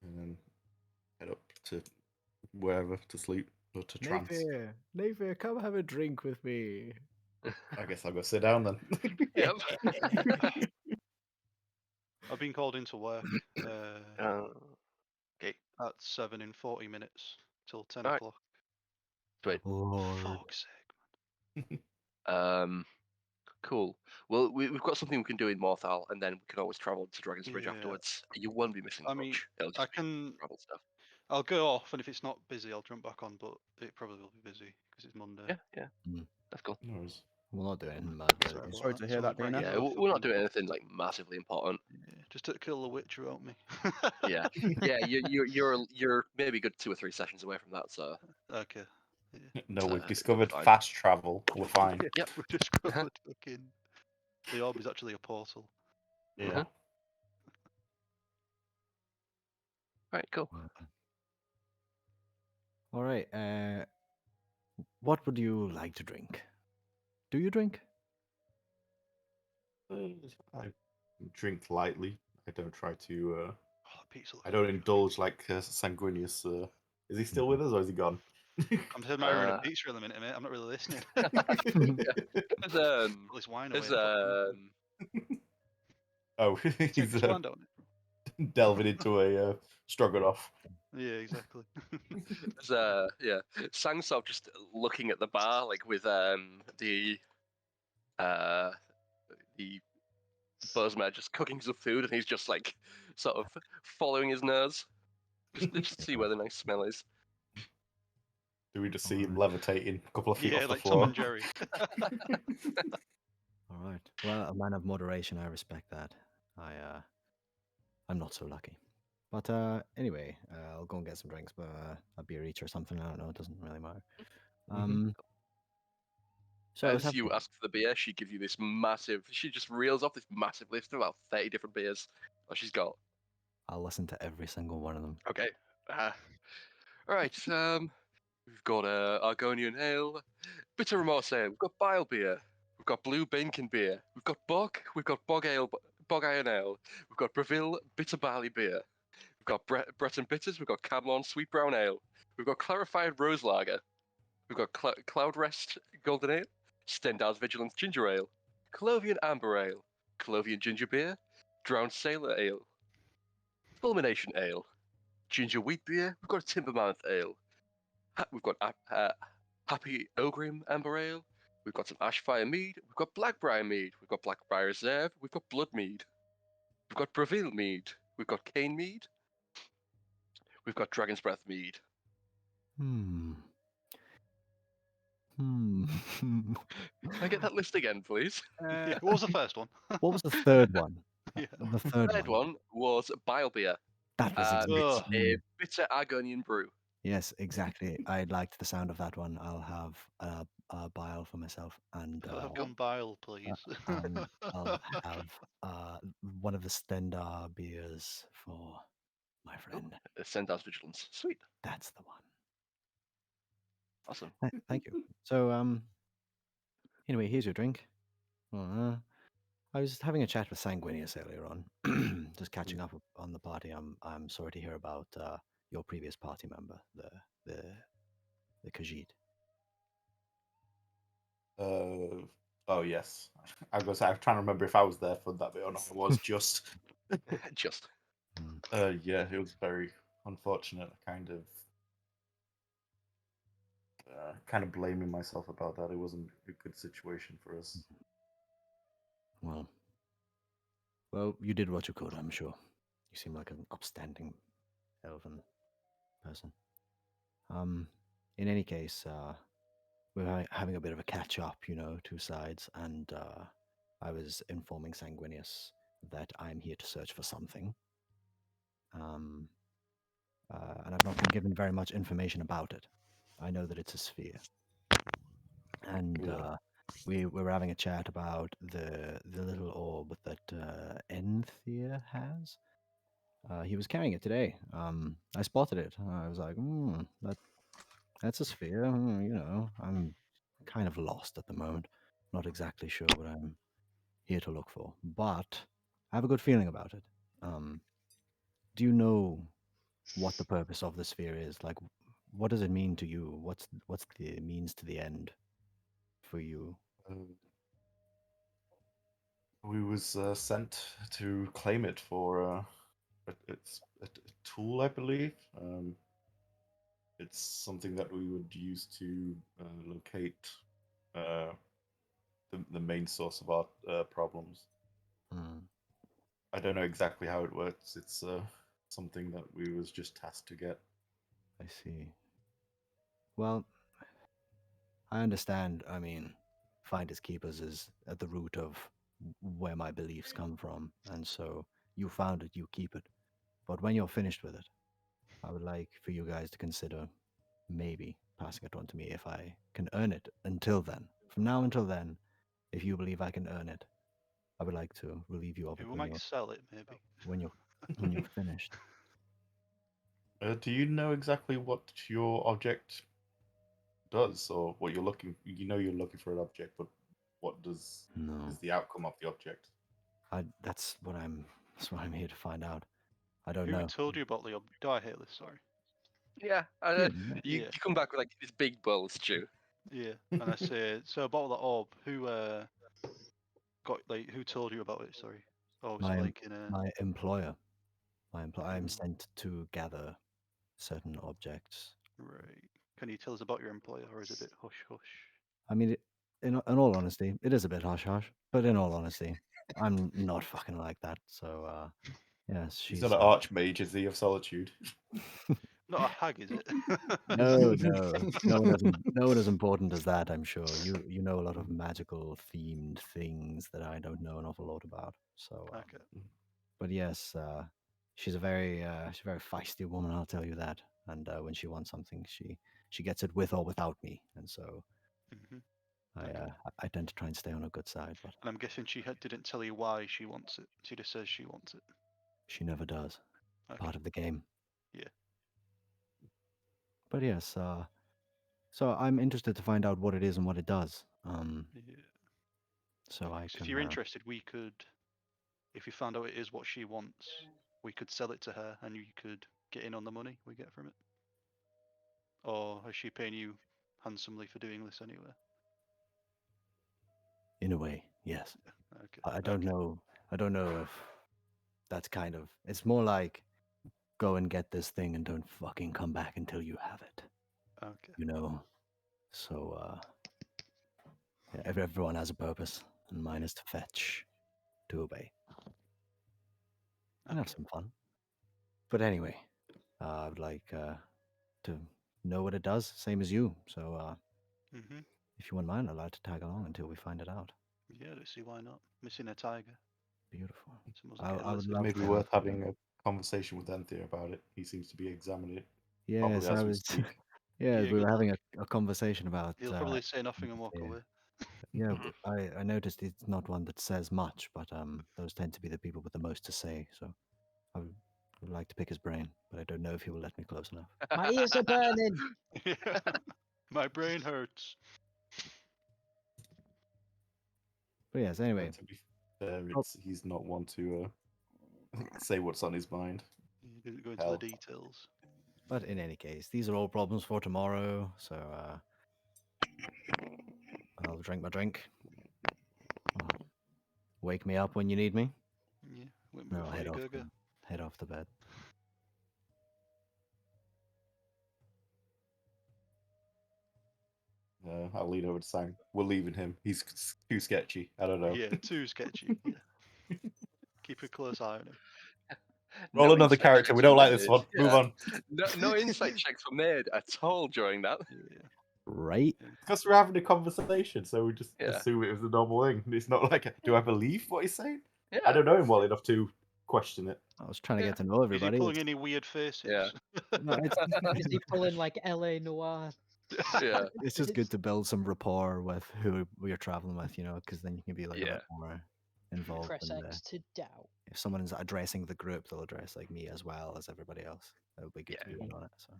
and then head up to wherever to sleep or to trance. Naefir, come have a drink with me. I guess I'll go sit down then. Yep. I've been called into work Okay. at 7 in 40 minutes till 10 Alright. o'clock. Sweet. Lord. Fuck's sake. Cool. Well, we've got something we can do in Morthal, and then we can always travel to Dragon's Bridge Yeah. afterwards. You won't be missing I much. mean, It'll I just be can. travel stuff. I'll go off, and if it's not busy, I'll jump back on. But it probably will be busy because it's Monday. Yeah. Mm. That's cool. No worries. We'll not do anything mad. Sorry Really. about sorry that. to hear that, Someone's Dana. breaking Yeah, the we're not fucking- doing anything like massively important. Yeah, just to kill the Witcher without me. Yeah. Yeah, you're maybe a good 2 or 3 sessions away from that. So Okay. No, we've you'll be discovered fine. fast travel. We're fine. Yep. We discovered fucking. The orb is actually a portal. Yeah. Mhm. All right. Cool. All right. What would you like to drink? Do you drink? I drink lightly. I don't try to. Oh, that pizza looks I don't really indulge like Sanguinius. Is he still with us or is he gone? I'm admiring a Uh, pizza in a minute, mate. I'm not really listening. There's Put this wine away. there's the fuck Oh, Take he's this wine down. delving into a stroganoff. Yeah, exactly. there's yeah. Sangsov just looking at the bar like with the Bosmer just cooking some food, and he's just like sort of following his nose, just to see where the nice smell is. Do we just see him levitating a couple of feet Yeah, off the like floor? Tom and Jerry. All right. Well, a man of moderation. I respect that. I'm not so lucky. But anyway, I'll go and get some drinks, but a beer each or something. I don't know. It doesn't really matter. So I was As you having- ask for the beer, she gives you this massive. She just reels off this massive list of about 30 different beers that she's got. I'll listen to every single one of them. Okay. All right. We've got Argonian ale, bitter remorse ale. We've got bile beer. We've got blue bacon beer. We've got bog. We've got bog ale, bog iron ale. We've got Breville bitter barley beer. We've got Breton bitters. We've got Camelon sweet brown ale. We've got clarified rose lager. We've got Cloud Rest golden ale. Stendar's vigilance ginger ale. Colovian amber ale. Colovian ginger beer. Drowned sailor ale. Fulmination ale. Ginger wheat beer. We've got a Timbermouth ale. We've got Happy Ogrim Amber Ale. We've got some Ashfire Mead. We've got Blackbriar Mead. We've got Blackbriar Reserve. We've got Blood Mead. We've got Breville Mead. We've got Cane Mead. We've got Dragon's Breath Mead. Hmm. Can I get that list again, please? Yeah, what was the first one? What was the third one? Yeah. The third Third one. one was Bile Beer. That was exactly. It's Ugh. a bitter Argonian brew. Yes, exactly. I liked the sound of that one. I'll have a bile for myself, and I'll have one bile, please. and I'll have one of the Stendar beers for my friend. Stendar's Vigilance. Sweet. That's the one. Awesome. Thank you. So, anyway, here's your drink. Uh, I was having a chat with Sanguinius earlier on, just catching up on the party. I'm sorry to hear about your previous party member, the the Khajiit. Oh yes. I was I'm trying to remember if I was there for that bit or not. I was just. Just. Yeah, it was very unfortunate. Kind of blaming myself about that. It wasn't a good situation for us. Well, you did what you could. I'm sure. You seem like an upstanding elven person. In any case, we're having a bit of a catch up, two sides, and I was informing Sanguinius that I'm here to search for something. And I've not been given very much information about it. I know that it's a sphere, and Yeah. we were having a chat about the little orb that Enthir has. He was carrying it today. I spotted it. I was like, that's a sphere. I'm kind of lost at the moment. Not exactly sure what I'm here to look for, but I have a good feeling about it. Do you know what the purpose of the sphere is? Like, what does it mean to you? What's the means to the end for you? Uh, we was sent to claim it for it's a tool, I believe. It's something that we would use to locate uh, the main source of our problems. Hmm, I don't know exactly how it works. It's something that we was just tasked to get. I see. Well, I understand. I mean, finders keepers is at the root of where my beliefs come from, and so you found it, you keep it. But when you're finished with it, I would like for you guys to consider maybe passing it on to me if I can earn it. Until then, from now until then, if you believe I can earn it, I would like to relieve you of it We might sell it, maybe. when you're when you're finished. Do you know exactly what your object does, or what you're looking? You're looking for an object, but what does No, is the outcome of the object? that's what I'm here to find out. I don't Who know. told you about the Do I hear this? Sorry. Yeah. Yeah, You, Yeah. you come back with like this big bowl of stew. Yeah. And I say, so about the orb, who who told you about it? Sorry. Or was it my like in a my employer. I'm Mm, sent to gather certain objects. right? Can you tell us about your employer, or is it a bit hush hush? I mean, in all honesty, it is a bit hush hush. But in all honesty, I'm not fucking like that. So yes, He's not she's an archmage, is he, of solitude? Not a hag, is it? no, no one as important as that. I'm sure you know a lot of magical themed things that I don't know an awful lot about. So, Okay. but yes, she's a very feisty woman. I'll tell you that. And when she wants something, she gets it with or without me. And so hmm I Okay. uh, I tend to try and stay on her good side, but And I'm guessing she didn't tell you why she wants it. She just says she wants it. she never does. Okay. Part of the game. Yeah. But yes, so I'm interested to find out what it is and what it does. Yeah. So I 'Cause if can. you're interested, we could, if you found out it is what she wants, we could sell it to her, and you could get in on the money we get from it. Or is she paying you handsomely for doing this anyway? In a way, yes. Okay. I don't know. I don't know if that's kind of. It's more like go and get this thing and don't fucking come back until you have it. Okay. You know. So yeah, everyone has a purpose, and mine is to fetch, to obey, and have Okay. some fun. But anyway, I would like to know what it does, same as you. So Mhm. if you wouldn't mind, I'd like to tag along until we find it out. Yeah, I don't see why not. Missing a tiger. Beautiful. Someone's getting I would lizard. It love may be to worth have. having a conversation with Enthir about it. He seems to be examining it probably Yes, I as we was. speak. Yes, Yeah, we good were having luck. a conversation about. He'll probably say nothing and walk yeah, away. yeah. I noticed it's not one that says much, but those tend to be the people with the most to say. So would like to pick his brain, but I don't know if he will let me close enough. My ears are burning. Yeah. My brain hurts. But yes, anyway, To be fair, Oh. he's not one to say what's on his mind. He didn't go into Hell. the details. but in any case, these are all problems for tomorrow. So I'll drink my drink. Wake me up when you need me. Yeah, wait No, before head you off. go. Head off to bed. I'll lean over to Sang. We're leaving him. He's too sketchy. I don't know. Yeah, too sketchy. Yeah. Keep a close eye on him. Roll No another insight character. checks We don't were like this made. one. Yeah. Move on. No insight checks were made at all during that. Yeah. Right? Because we're having a conversation, so we just Yeah. assume it was a normal thing. It's not like, do I believe what he's saying? Yeah. I don't know him well enough to question it. I was trying to Yeah. get to know Is he everybody. pulling any weird faces? Yeah. No, Is he pulling like LA Noir? Yeah. it's just good to build some rapport with who we're traveling with, because then you can be like a Yeah. bit more involved. Press And X to doubt. if someone is addressing the group, they'll address like me as well as everybody else. It would be good to Yeah. be in on it. So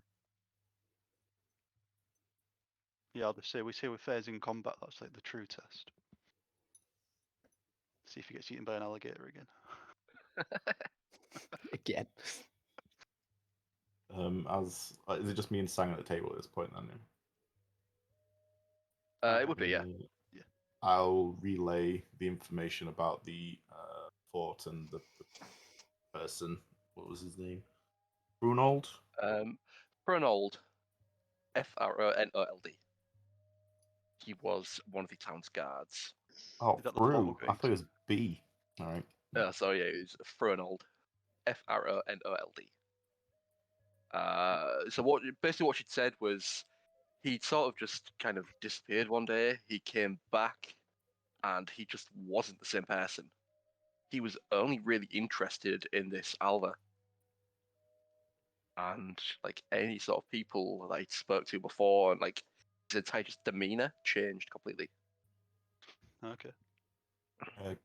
Yeah, I'll just say we say with Fairs in combat, that's like the true test. See if he gets eaten by an alligator again. again, Is it just me and Sang at the table at this point then? It would be, yeah. Yeah. I'll relay the information about the fort and the person. What was his name? Brunold? Fronold. Fronold. He was one of the town's guards. Oh, Is that the fort Bru. we're I going thought it was B. All right. So yeah, it was Fronold. Fronold. So basically what she'd said was he sort of just kind of disappeared one day. He came back and he just wasn't the same person. He was only really interested in this Alva. And like any sort of people that he spoke to before, and like his entire just demeanor changed completely. Okay.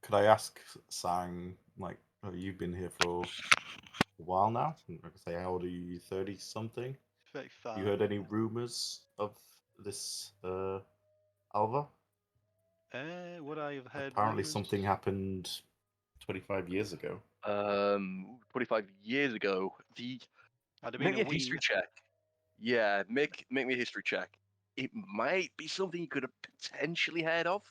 Could I ask Sang, like, you've been here for a while now? Like I say, how old are you? 30 something? 35. You heard any rumors of this Alva? Would I have heard Apparently, rumors? something happened 25 years ago. 25 years ago, I'd have make been me a a history ween. check. Yeah, make me a history check. It might be something you could have potentially heard of,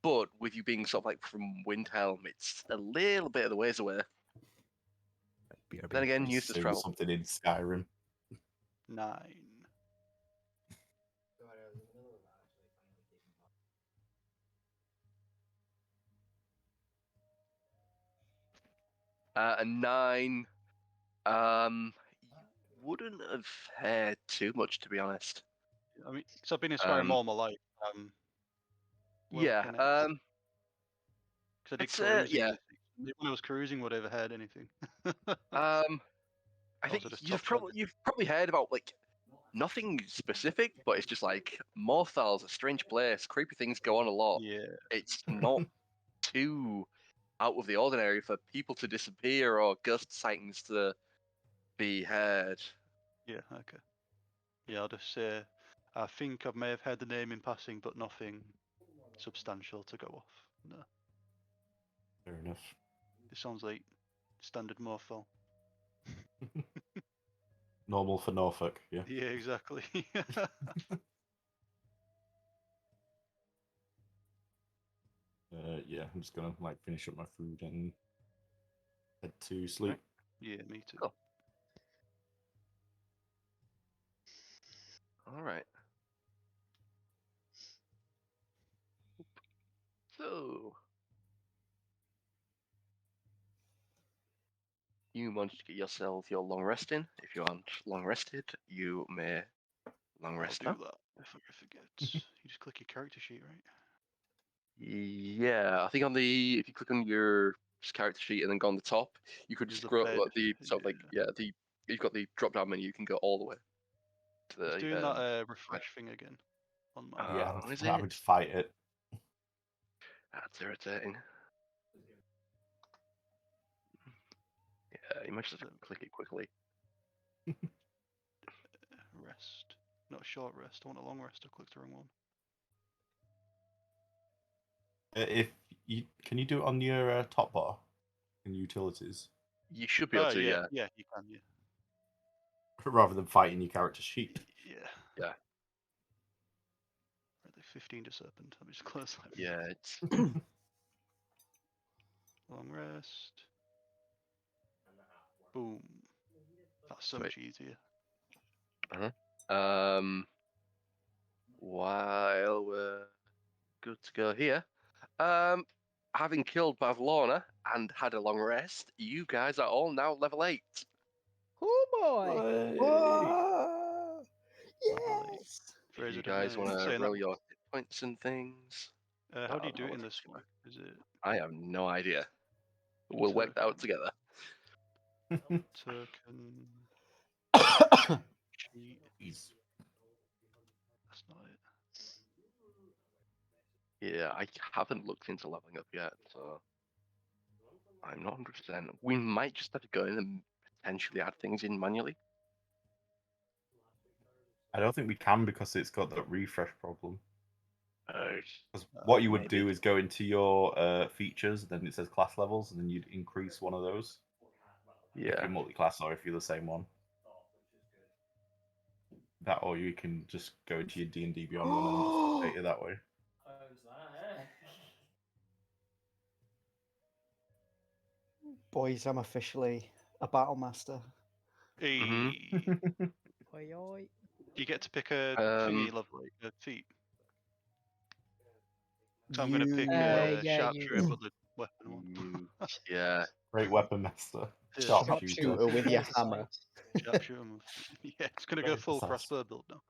but with you being sort of like from Windhelm, it's a little bit of the ways away. BRB. Then again, Just used to assume travel. something in Skyrim. 9. A 9. You wouldn't have heard too much, to be honest. I mean, because I've been in Skyrim all my life. Well Yeah. connected. Because I did It's cruising. yeah. you see. When I was cruising, would I ever heard anything? I Or think was it just you've top probably heard about like nothing specific, but it's just like Morthal's a strange place. Creepy things go on a lot. Yeah. It's not too out of the ordinary for people to disappear or ghost sightings to be heard. Yeah. Okay. Yeah, I'll just say I think I may have heard the name in passing, but nothing substantial to go off. No. Fair enough. It sounds like standard Morthal. Normal for Norfolk, yeah. Yeah, exactly. Yeah, I'm just gonna like finish up my food and head to sleep. Yeah, me too. Cool. All right. So you managed to get yourself your long rest in. If you aren't long rested, you may long I'll rest do now. that if I forget. You just click your character sheet, right? Yeah, I think if you click on your character sheet and then go on the top, you could There's just a grow bed. the sort of like you've got the drop down menu. You can go all the way to It's the doing that refresh thing again on mine. Yeah, is I it? would fight it. That's irritating. Yeah, you might just have to click it quickly. Rest. Not a short rest. I want a long rest. I clicked the wrong one. If you can you do it on your top bar in utilities You should be able to, yeah. Yeah, you can. Yeah. rather than fighting your character sheet? Yeah. Yeah. Really, 15 to serpent. Let me just close that. Yeah, it's Long rest. Boom. That's so Sweet. much easier. while we're good to go here. Having killed Bavlorna and had a long rest, you guys are all now level 8. Oh boy! Whoa! Lovely. Yes! Fraser, You don't guys know. want to Saying roll that, your hit points and things? how do you I do don't it know in what this to one? Is it I have no idea. We'll work that out together. token sheet? Jeez. That's not it. Yeah, I haven't looked into leveling up yet, so I'm not 100%. We might just have to go in and potentially add things in manually. I don't think we can because it's got that refresh problem. Uh, Because what you would maybe. do is go into your features, then it says class levels, and then you'd increase one of those. If Yeah. you're multi-class or if you're the same one. That, or you can just go into your D&D Beyond one and just update it that way. Boys, I'm officially a battle master. Hey. Mhm. Oi, oi. Do you get to pick a Um, thingy level, like a feat? So I'm going to pick yeah, sharpshooter, you- but the weapon one. yeah. Great weapon master. Yeah. Sharpshooter. Sharpshooter with your hammer. Sharpshooter. Yeah, it's going to go Great full assassin. crossbow build now.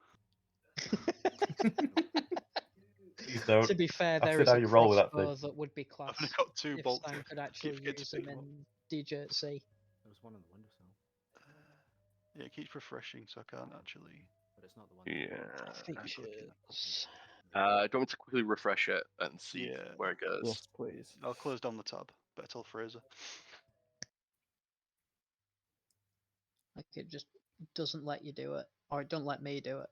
Please don't. To be fair, I've there seen is how a you roll with that crossbow thing. that would be I've class only got 2 if bolts. Stan could Keep actually forgetting to use pick them them up. in DJC. There was one on the windowsill, Yeah, it keeps refreshing, so I can't actually. but it's not the one. Yeah. Features. Do you want me to quickly refresh it and see Yeah. where it goes? Yes, please. I'll close down the tab. Better tell Fraser. Like it just doesn't let you do it, or it don't let me do it.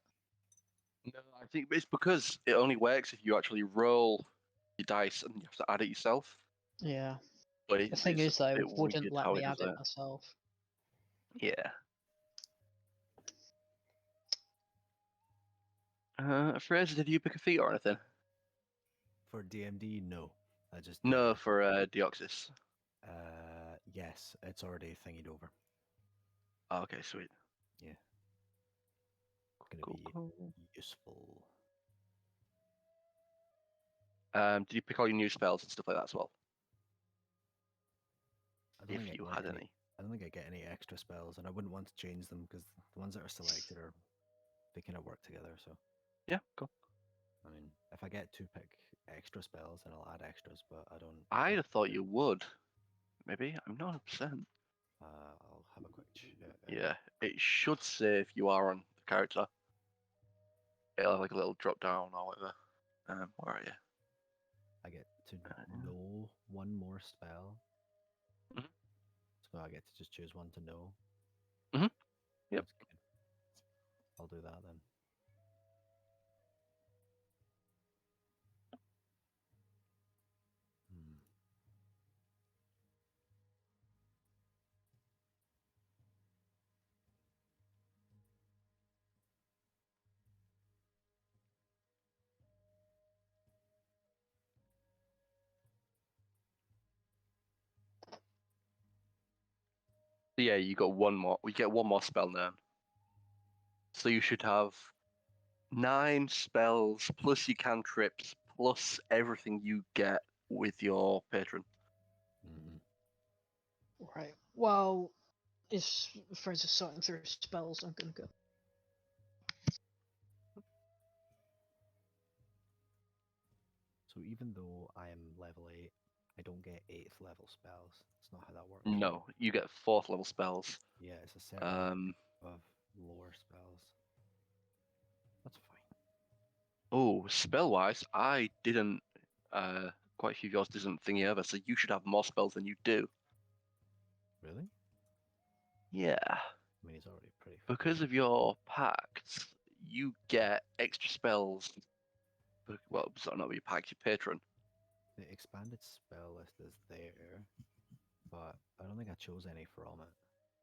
No, I think it's because it only works if you actually roll your dice and you have to add it yourself. Yeah. But The thing it's is, a though, bit it wouldn't weird let how me it add does it it. myself. Yeah. Fraser, did you pick a feat or anything? For DMD, no. I just did. No, for Deoxys. Yes, it's already thingied over. Oh, okay, sweet. Yeah. Gonna Cool, be cool. useful. Did you pick all your new spells and stuff like that as well? I don't If think I you get had any. any. I don't think I get any extra spells, and I wouldn't want to change them because the ones that are selected are they kind of work together. So Yeah, cool. I mean, if I get to pick extra spells, then I'll add extras, but I don't. I'd have thought you would. Maybe. I'm not 100%. I'll have a quick. Yeah, it should say if you are on the character. It'll have like a little drop down or whatever. Where are you? I get to know one more spell. Mhm. So I get to just choose one to know. Mhm. Yep. That's good. I'll do that then. Hmm. So yeah, you got one more. We get one more spell now. So you should have 9 spells plus your cantrips plus everything you get with your patron. Mhm. Right. Well, is Fraser sorting through spells? I'm gonna go. So even though I am level 8, I don't get 8th level spells. That's not how that works. No, you get 4th level spells. Yeah, it's a certain number Um. of lower spells. That's fine. Oh, spell wise, I didn't. Quite a few of yours didn't thingy over, so you should have more spells than you do. Really? Yeah. I mean, he's already pretty. Because of your pact, you get extra spells. Well, sorry, not your pack, your patron. The expanded spell list is there, but I don't think I chose any from it.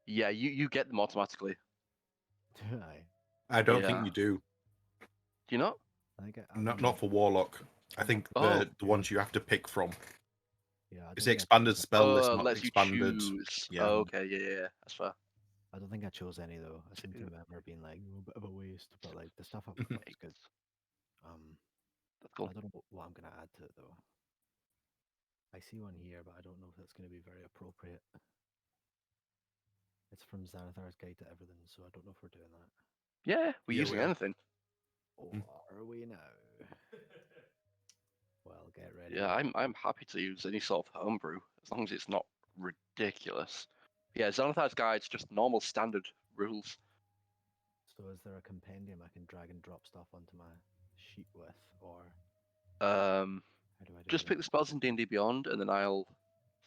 Yeah, you get them automatically. Do I? I don't think Yeah. you do. Do you not? I think Not for Warlock. I think Oh. the ones you have to pick from. Yeah, I It's don't the think I expanded chose spell list, not Lets you expanded. choose. Yeah. Oh, okay, yeah, that's fair. I don't think I chose any though. I seem to Two. remember being like a bit of a waste, but like the stuff I've got is good. That's cool. I don't know what I'm gonna add to it though. I see one here, but I don't know if that's gonna be very appropriate. It's from Xanathar's Guide to Everything, so I don't know if we're doing that. Yeah, we're Yeah, using we are. anything. Or are we now? Well, get ready. Yeah, I'm happy to use any sort of homebrew as long as it's not ridiculous. Yeah, Xanathar's Guide's just normal standard rules. So is there a compendium I can drag and drop stuff onto my sheet with, or how do I do Just that? pick the spells in D&D Beyond, and then I'll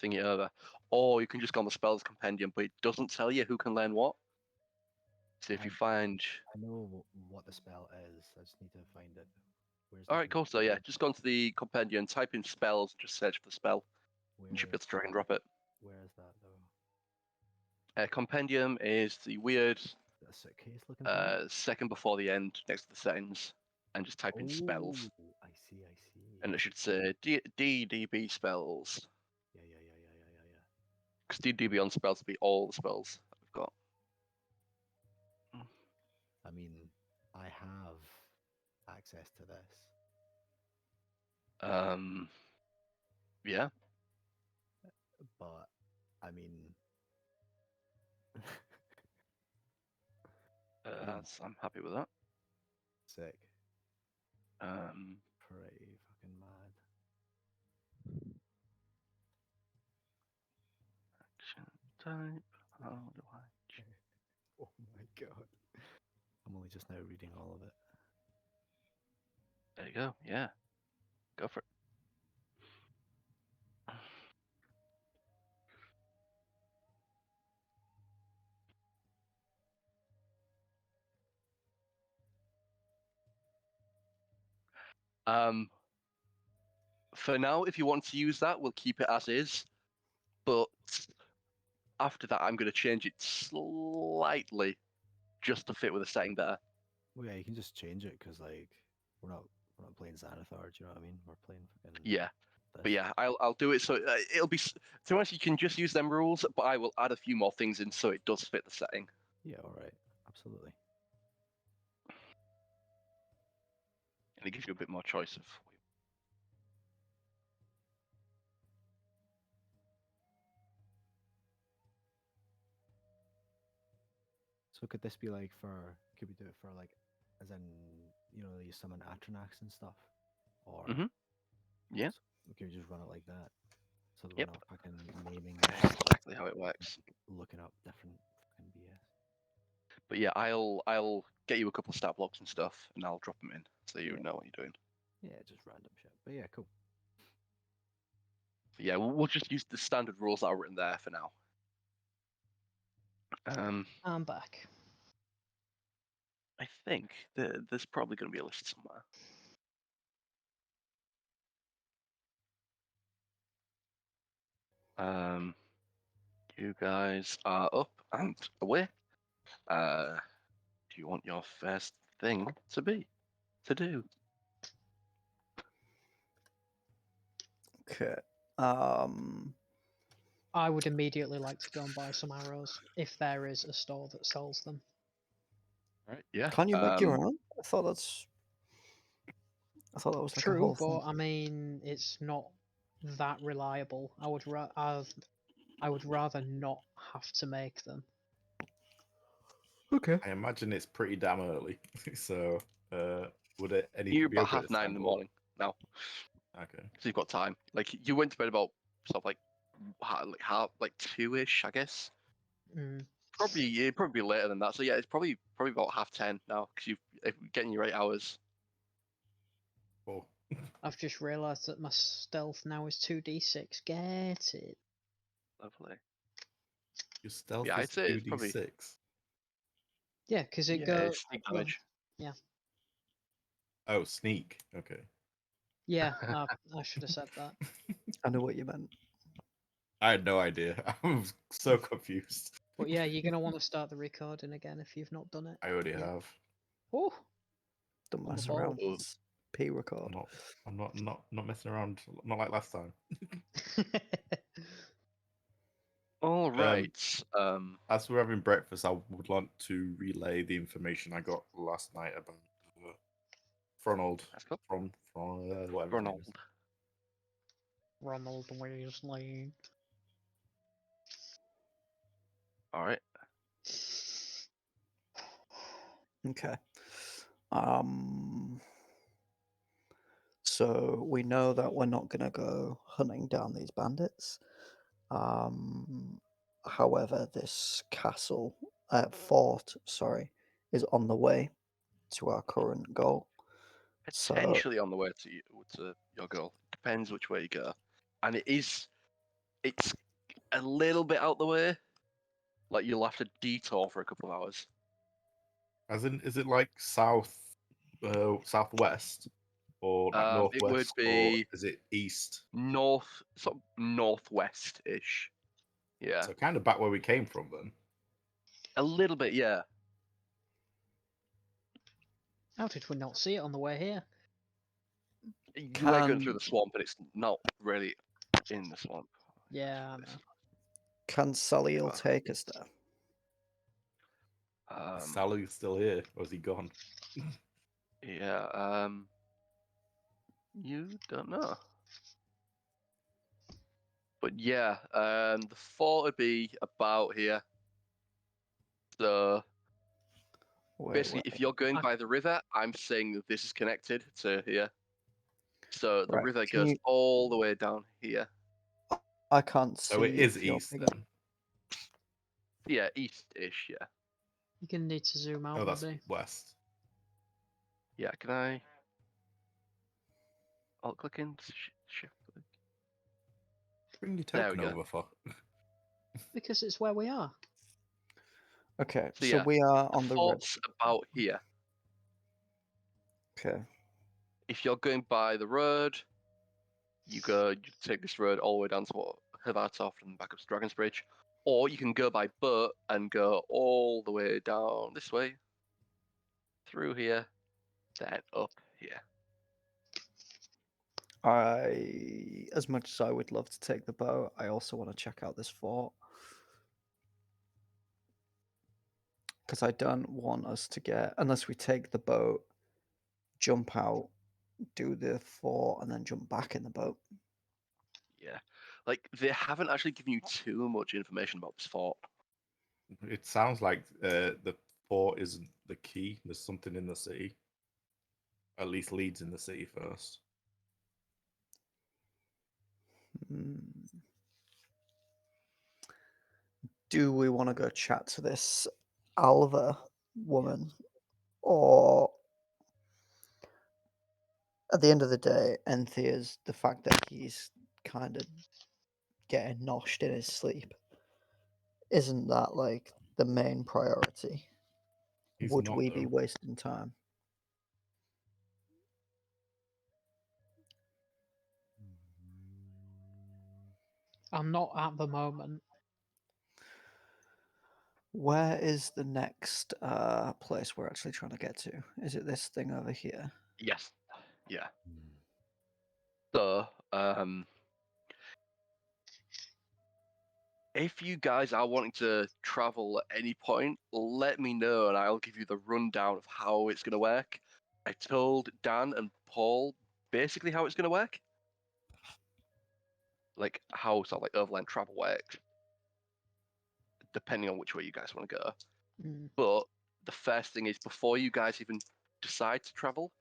thing it over. Or you can just go on the spells compendium, but it doesn't tell you who can learn what. So if you find, I know what the spell is. I just need to find it. Where's all right, cool. So yeah, just go onto the compendium, type in spells, and just search for the spell. You should be able to drag and drop it. Where is that though? Compendium is the weird A suitcase looking thing? second before the end next to the settings, and just type in spells, Oh, I see. and it should say DDB spells. Yeah. Because D&D Beyond spells will be all the spells that we've got. I mean, I have access to this. Yeah. But I mean, I'm happy with that. sick. Pretty fucking mad. Action type. How do I? Oh my god. I'm only just now reading all of it. There you go. Yeah. Go for it. For now, if you want to use that, we'll keep it as is. But after that, I'm going to change it slightly just to fit with the setting better. Well, yeah, you can just change it because like we're not playing Xanathar. Do you know what I mean? We're playing fucking. Yeah. This. But yeah, I'll do it so it'll be. To be honest, you can just use them rules, but I will add a few more things in so it does fit the setting. Yeah. All right. Absolutely. And it gives you a bit more choice of. So could this be like for? Could we do it for like, as in you summon Atronax and stuff, or? Yeah. So could we just run it like that? So that Yep. we're not fucking naming. Exactly how it works. Looking up different fucking BS. But yeah, I'll get you a couple of stat blocks and stuff, and I'll drop them in so you know what you're doing. Yeah, just random shit. But yeah, cool. But yeah, we'll just use the standard rules that are written there for now. I'm back. I think there's probably going to be a list somewhere. You guys are up and away. Do you want your first thing to do? Okay. I would immediately like to go and buy some arrows if there is a store that sells them. Right. Yeah. Can't you make your own? I thought that was like a True, whole but thing. I mean, it's not that reliable. I would rather not have to make them. Okay. I imagine it's pretty damn early. So, would it any You're be about okay to 9:30 in the assemble? morning now, Okay. so you've got time. Like you went to bed about sort of like 2ish, I guess. Probably later than that. So yeah, it's probably about 10:30 now because you're getting your 8 hours. Oh. I've just realised that my stealth now is 2d6. Get it? Lovely. Your stealth Yeah, is I'd say it's probably 2d6. Yeah, because it yeah, goes. it's sneak damage. Oh, sneak. Okay. Yeah, I should have said that. I know what you meant. I had no idea. I was so confused. But yeah, you're gonna want to start the recording again if you've not done it. I already Yeah. have. Oh, Don't On the mess ball. around. Oh. It's P-record. I'm not messing around. Not like last time. All right. As we're having breakfast, I would like to relay the information I got last night about Ronald Let's go. from whatever his name is. Ronald. Ronald Weasley. All right. Okay. So we know that we're not going to go hunting down these bandits. However, this fort, is on the way to our current goal. So Potentially on the way to your goal. Depends which way you go, and it's a little bit out the way. Like you'll have to detour for a couple of hours. As in, is it like southwest, or like It would northwest, or be is it east? sort of northwest-ish. Yeah, So kind of back where we came from then. a little bit. Yeah. How did we not see it on the way here? You were going through can the swamp, and it's not really in the swamp. Yeah, I know. can Saliel Wow. take us there? Is Sally's still here, or is he gone? Yeah. You don't know. But yeah, the fort would be about here. So basically, if you're going I- by the river, I'm saying that this is connected to here. So the Right, river can goes you- all the way down here. I can't see So it is if you're east big then. Yeah, east-ish. Yeah. You're gonna need to zoom out, Oh, that's buddy. west. Yeah. Can I? Alt click in. Shift click. Bring your There we token go. over for. Because it's where we are. Okay, So so yeah, we are the on the river. fort's about here. Okay. If you're going by the road, you take this road all the way down to Hivartov and back up to Dragon's Bridge, or you can go by boat and go all the way down this way, through here, then up here. As much as I would love to take the boat, I also want to check out this fort. Because I don't want us to unless we take the boat, jump out, do the fort, and then jump back in the boat. Yeah, like they haven't actually given you too much information about this fort. It sounds like the fort isn't the key. There's something in the city. At least Leeds in the city first. Do we want to go chat to this Alva woman? Or at the end of the day, Enthir's the fact that he's kind of getting noshed in his sleep. Isn't that like the main priority? He's Would not, we be though. wasting time? I'm not at the moment. Where is the next place we're actually trying to get to? Is it this thing over here? Yes, yeah. So, if you guys are wanting to travel at any point, let me know and I'll give you the rundown of how it's going to work. I told Dan and Paul basically how it's going to work. Like how sort of like overland travel works, depending on which way you guys want to go. But the first thing is before you guys even decide to travel,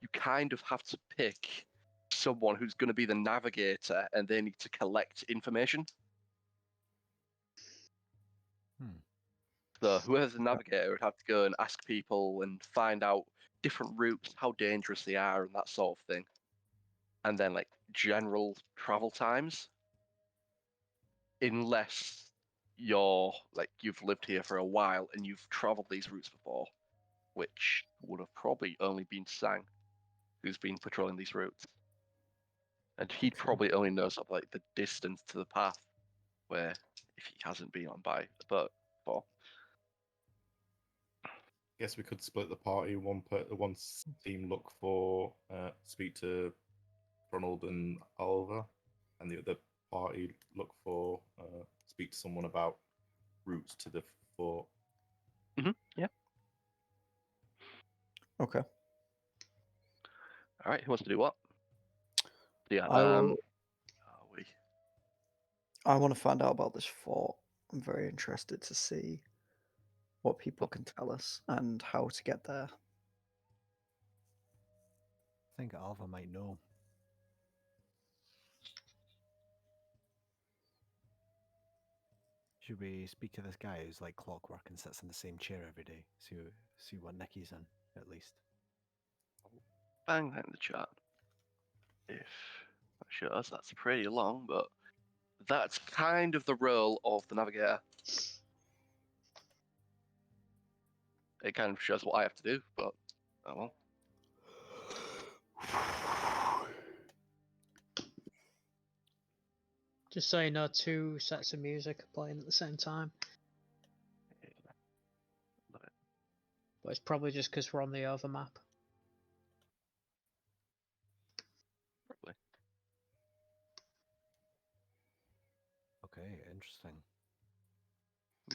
you kind of have to pick someone who's going to be the navigator and they need to collect information. So whoever's the navigator would have to go and ask people and find out different routes, how dangerous they are, and that sort of thing. And then like general travel times, unless you've lived here for a while and you've traveled these routes before, which would have probably only been Sang, who's been patrolling these routes. And he'd Okay. probably only know sort of like the distance to the path, where if he hasn't been on by the boat before. Guess we could split the party. One team look for speak to Ronald and Oliver, and the other party look for speak to someone about routes to the fort. Yeah. Okay. All right. Who wants to do what? Yeah. I will. We I want to find out about this fort. I'm very interested to see what people can tell us and how to get there. I think Alva might know. Should we speak to this guy who's like clockwork and sits in the same chair every day? See what nick he's in, at least. bang that in the chat. If that shows, that's pretty long, but that's kind of the role of the navigator. It kind of shows what I have to do, but oh well. Just so you know, 2 sets of music are playing at the same time. Love it. But it's probably just because we're on the overmap. Probably. Okay, interesting.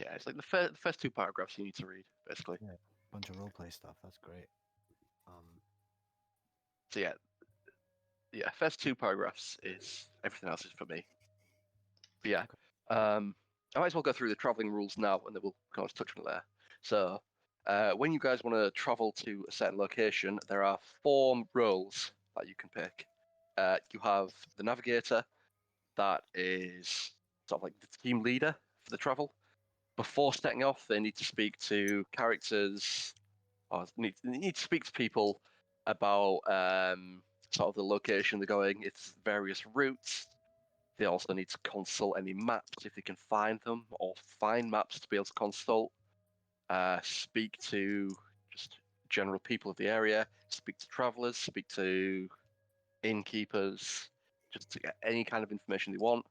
Yeah, it's like the first 2 paragraphs you need to read, basically. Yeah, bunch of roleplay stuff. That's great. So yeah, first 2 paragraphs is everything else is for me. But yeah, I might as well go through the traveling rules now, and then we'll kind of touch on it there. So, when you guys want to travel to a certain location, there are 4 roles that you can pick. You have the navigator, that is sort of like the team leader for the travel. Before setting off, they need to speak to characters, or need to speak to people about sort of the location they're going, its various routes. They also need to consult any maps if they can find them, or find maps to be able to consult. Speak to just general people of the area, speak to travelers, speak to innkeepers, just to get any kind of information they want.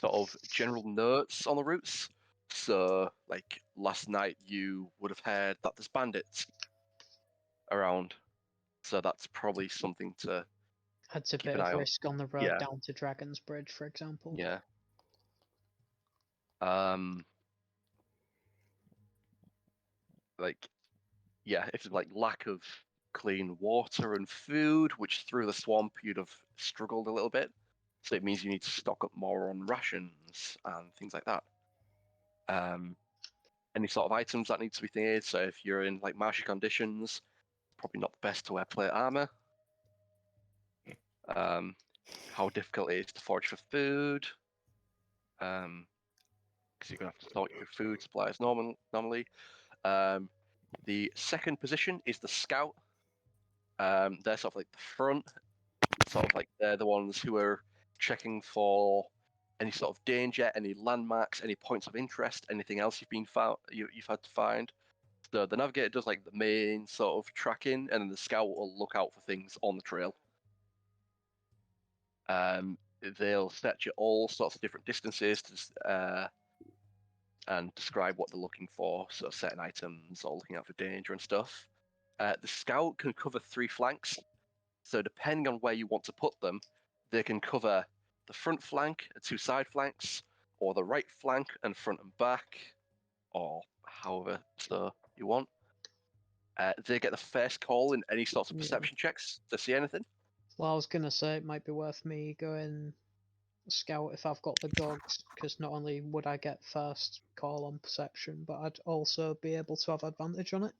Sort of general notes on the routes. So, like last night, you would have heard that there's bandits around. So that's probably something to It's a keep bit an of eye on. risk on the road Yeah. down to Dragon's Bridge, for example. Yeah. Like, yeah, if it's like lack of clean water and food, which through the swamp you'd have struggled a little bit. So it means you need to stock up more on rations and things like that. Any sort of items that need to be thingied. So if you're in like marshy conditions, probably not the best to wear plate armor. How difficult it is to forage for food. Because you're gonna have to sort your food supplies normally. The second position is the scout. They're sort of like the front, sort of like they're the ones who are checking for any sort of danger, any landmarks, any points of interest, anything else you've had to find. So the navigator does like the main sort of tracking, and then the scout will look out for things on the trail. They'll set you all sorts of different distances to, and describe what they're looking for, so certain items or looking out for danger and stuff. The scout can cover 3 flanks, so depending on where you want to put them, they can cover the front flank and 2 side flanks, or the right flank and front and back, or however so you want. They get the first call in any sorts of Yeah. perception checks to see anything. Well, I was going to say it might be worth me going scout if I've got the dogs, because not only would I get first call on perception, but I'd also be able to have advantage on it.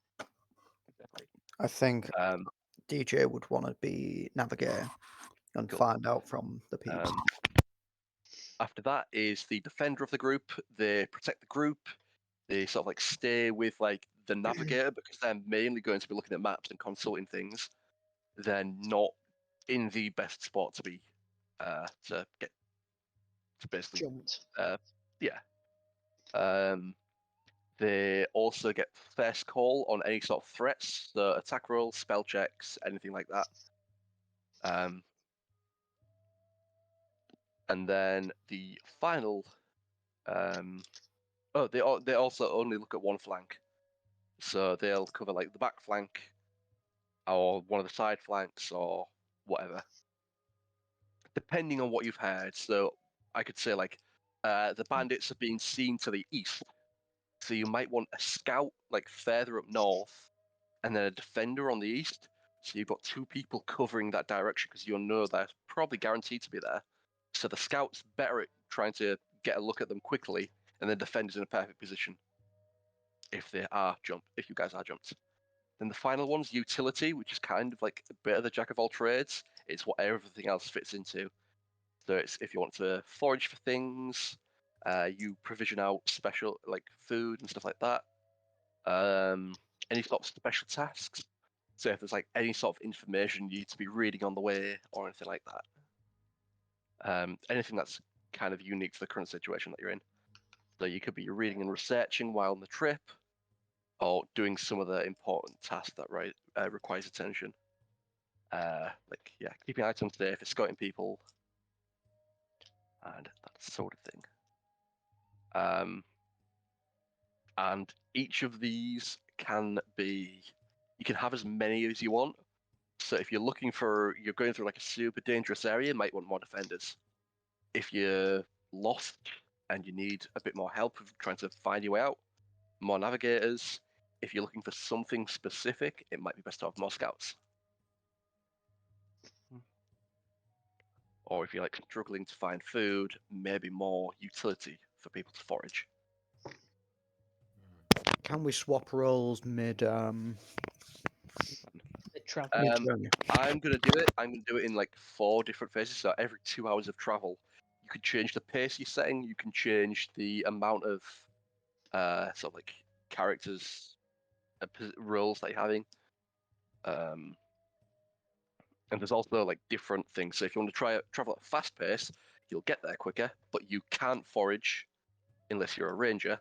I think Um, DJ would want to be navigator and Cool. find out from the peeps. After that is the defender of the group. They protect the group. They sort of like stay with like the navigator because they're mainly going to be looking at maps and consulting things. They're not in the best spot to be to get to basically Jumped. yeah. They also get first call on any sort of threats, so attack rolls, spell checks, anything like that. And then the final, they also only look at one flank, so they'll cover like the back flank, or one of the side flanks, or whatever, depending on what you've heard. So I could say like, the bandits are being seen to the east, so you might want a scout like further up north, and then a defender on the east. So you've got two people covering that direction because you'll know they're probably guaranteed to be there. So the scout's better at trying to get a look at them quickly, and the defender's in a perfect position if you guys are jumped. Then the final one's utility, which is kind of like a bit of the jack of all trades. It's what everything else fits into. So it's if you want to forage for things, you provision out special like food and stuff like that. Any sort of special tasks. So if there's like any sort of information you need to be reading on the way or anything like that. Anything that's kind of unique to the current situation that you're in. So you could be reading and researching while on the trip, or doing some of the important tasks that requires attention. Keeping items safe, escorting people, and that sort of thing. And each of these you can have as many as you want. So if you're going through like a super dangerous area, you might want more defenders. If you're lost and you need a bit more help with trying to find your way out, more navigators. If you're looking for something specific, it might be best to have more scouts. Or if you're like struggling to find food, maybe more utility for people to forage. Can we swap roles mid The travel. mid-journey? I'm gonna do it. I'm gonna do it in like 4 different phases. So every 2 hours of travel, you can change the pace you're setting. You can change the amount of sort of like characters, roles that you're having. And there's also like different things. So if you want to travel at a fast pace, you'll get there quicker, but you can't forage unless you're a ranger,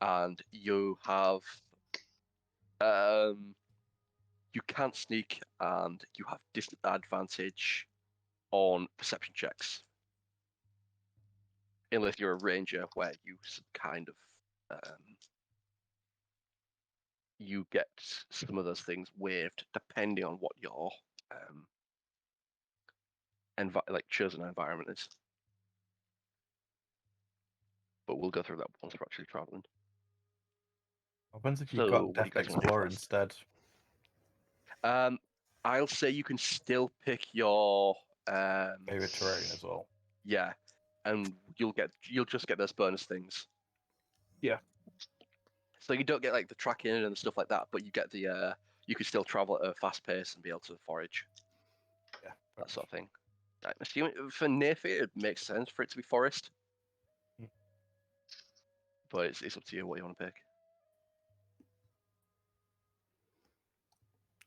and you have you can't sneak, and you have disadvantage on perception checks unless you're a ranger, where you kind of you get some of those things waived depending on what your chosen environment is. But we'll go through that once we're actually traveling. Happens if So, you've got what do you Death guys wanna do Explorer first? instead. I'll say you can still pick your Favorite terrain as well. yeah, and you'll just get those bonus things. Yeah. So you don't get like the tracking and stuff like that, but you get the you can still travel at a fast pace and be able to forage. Yeah. That sort of thing. I'm assuming for Naefir it makes sense for it to be forest. Hmm. But it's up to you what you want to pick.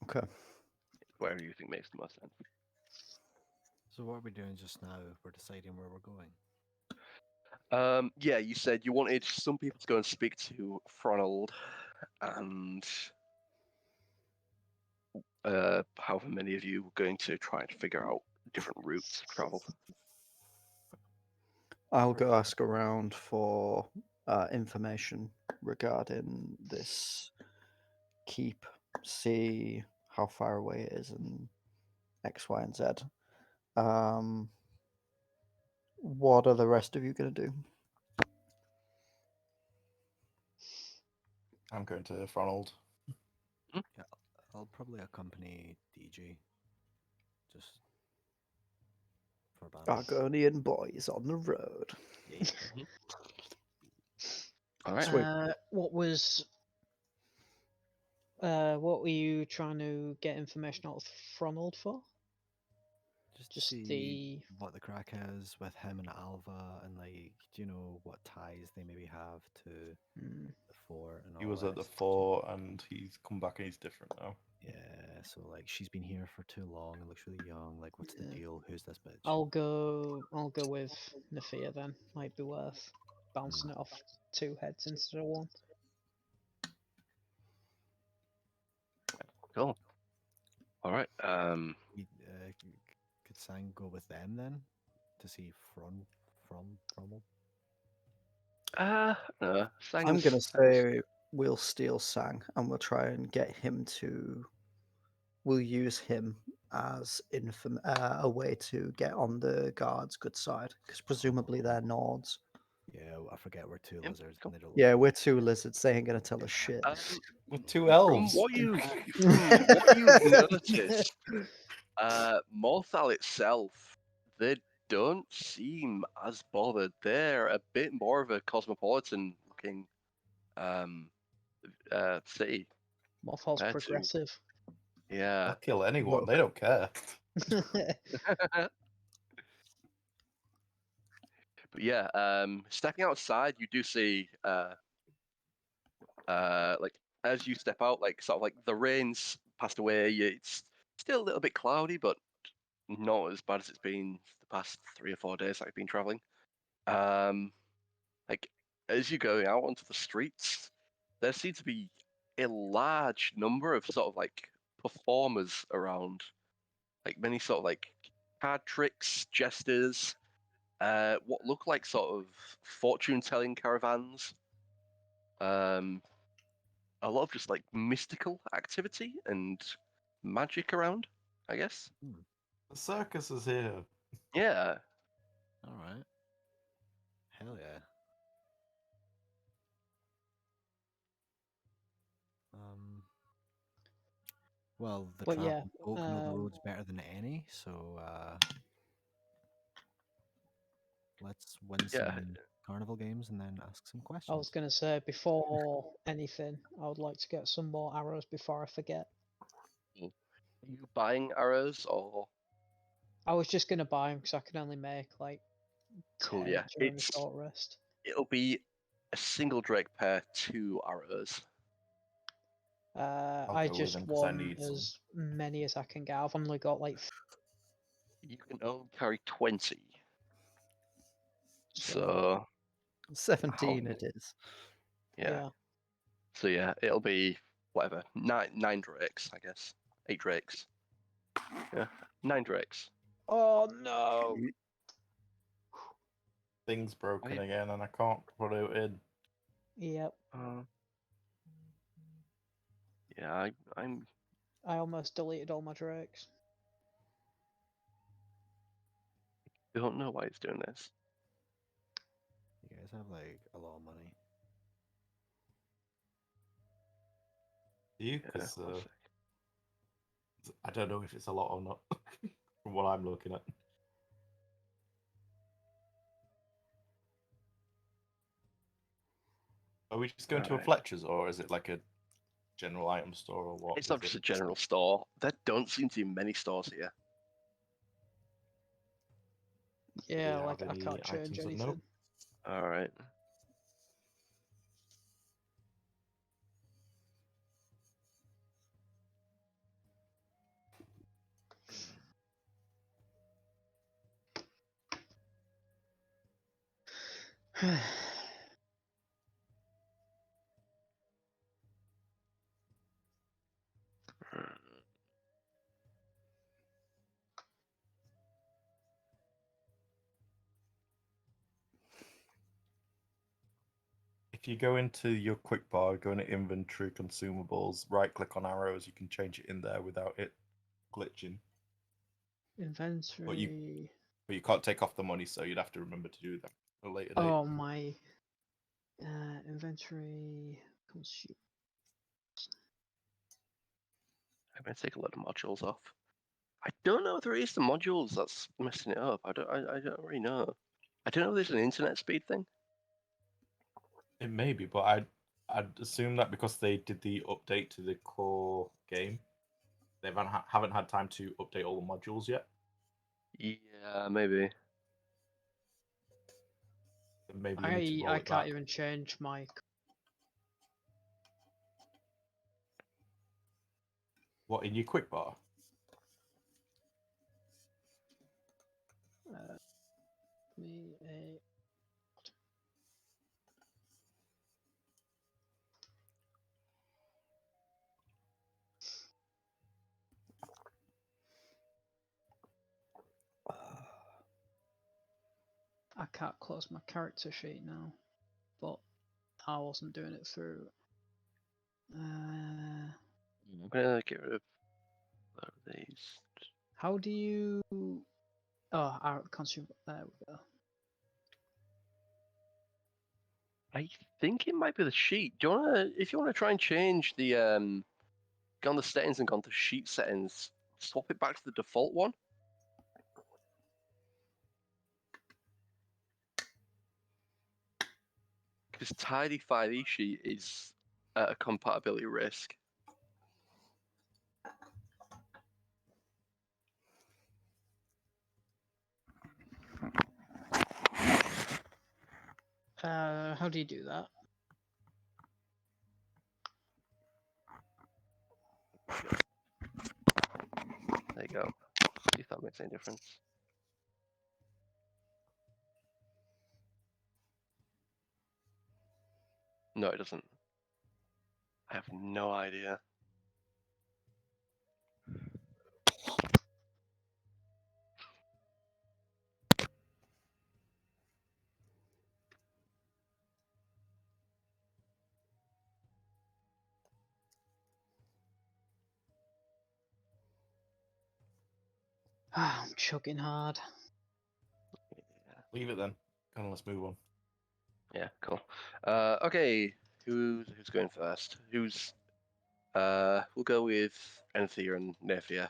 Okay. Whatever you think makes the most sense. So what are we doing just now? We're deciding where we're going. Yeah, you said you wanted some people to go and speak to Fronald, and however many of you were going to try and figure out different routes to travel. I'll go ask around for information regarding this keep, see how far away it is, and X, Y, and Z. What are the rest of you going to do? I'm going to Ronald. Yeah, I'll probably accompany DG. Just for balance. Argonian boys on the road. Yeah. All right. Sweet. What were you trying to get information out of Fronald for? Just Just see what the crack is with him and Alva, and like, do you know what ties they maybe have to the fort and all He was at the rest, do you- fort and he's come back and he's different now. Yeah, so like she's been here for too long and looks really young. Like, what's the Yeah. deal? Who's this bitch? I'll go with Naefir then. Might be worth bouncing it off 2 heads instead of 1. Cool. All right. Could Sang go with them then to see from Frommel? No. I'm gonna Sang's- say we'll steal Sang and we'll try and get him to. We'll use him as a way to get on the guard's good side, because presumably they're Nords. Yeah, I forget we're two Yep, lizards. cool. And they don't Yeah, we're two lizards. They ain't gonna tell us shit. With two From elves. what you've noticed, Morthal itself, they don't seem as bothered. They're a bit more of a cosmopolitan-looking city. Morthal's compared to- progressive. Yeah. They'll kill anyone. Look. They don't care. But yeah, stepping outside, you do see, like as you step out, like sort of like the rain's passed away. It's still a little bit cloudy, but not as bad as it's been the past 3 or 4 days that I've been traveling. Like as you go out onto the streets, there seems to be a large number of sort of like performers around, like many sort of like card tricks, jesters, what look like sort of fortune-telling caravans. A lot of just like mystical activity and magic around, I guess. The circus is here. Yeah. All right. Hell yeah. Well, the But yeah, traveling folk know the roads better than any, so let's win Yeah. some carnival games and then ask some I questions. was going to say, before anything, I would like to get some more arrows before I forget. Are you buying arrows or? I was just going to buy them because I can only make like 10 Cool, yeah. during the short rest. It'll be a single drake pair, 2 arrows. I go with just them 'cause I want need some. as many as I can get. I've only got like You can only carry 20. so So 17 it is. yeah. So yeah, it'll be whatever. 9 drakes, I guess. 8 drakes. Yeah. 9 drakes. Oh no! Thing's broken Wait. again, and I can't put it in. Yep. Yeah, I'm I almost deleted all my drakes. don't know why it's doing this. You guys have like a lot of money. Do you? Yeah, Because one sec. I don't know if it's a lot or not from what I'm looking at. Are we just going to a Alright. Fletcher's, or is it like a general item store, or what? It's not is just it? a general store. There don't seem to be many stores here. Do Yeah, they like have I any can't change items of anything. note? Alright. If you go into your quick bar, go into inventory, consumables, right click on arrows, you can change it in there without it glitching. Inventory. But you can't take off the money, so you'd have to remember to do that at a later date. Oh my. Inventory. Consume. I'm gonna take a lot of modules off. I don't know if there is the modules that's messing it up. I don't really know. I don't know if there's an internet speed thing. It may be, but I'd assume that because they did the update to the core game, they haven't had time to update all the modules yet. Yeah, maybe. Maybe you need to roll I it can't back. even change my. What, in your quick bar? Me a. I can't close my character sheet now, but I wasn't doing it through. I'm gonna get rid of these. How do you? Oh, our consume. There we go. I think it might be the sheet. Do you wanna, if you wanna try and change the go on the settings and go on to sheet settings, swap it back to the default one. Because Tidy 5e sheet is at a compatibility risk. How do you do that? There you go. See if that makes any difference. No, it doesn't. I have no idea. I'm chugging hard. Leave it then. Come on, let's move on. Yeah, cool. Okay, who's going first? We'll go with Enthir and Naefir.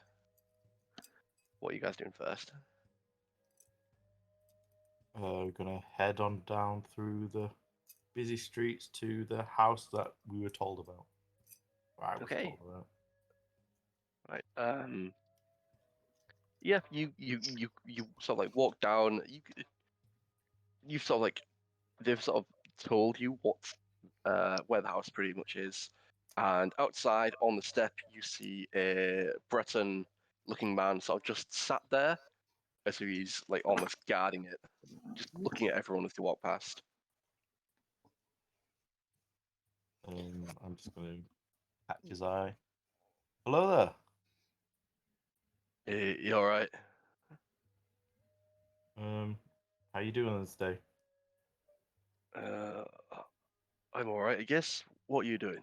What are you guys doing first? We're gonna head on down through the busy streets to the house that we were told about. I was Okay. told about. Right. Yeah, you sort of like walk down. You sort of like they've sort of told you what where the house pretty much is, and outside on the step you see a Breton-looking man sort of just sat there, as if he's like almost guarding it, just looking at everyone as they walk past. I'm just gonna catch his eye. Hello there. You all right? How you doing this day? Uh, I'm all right, I guess. What are you doing?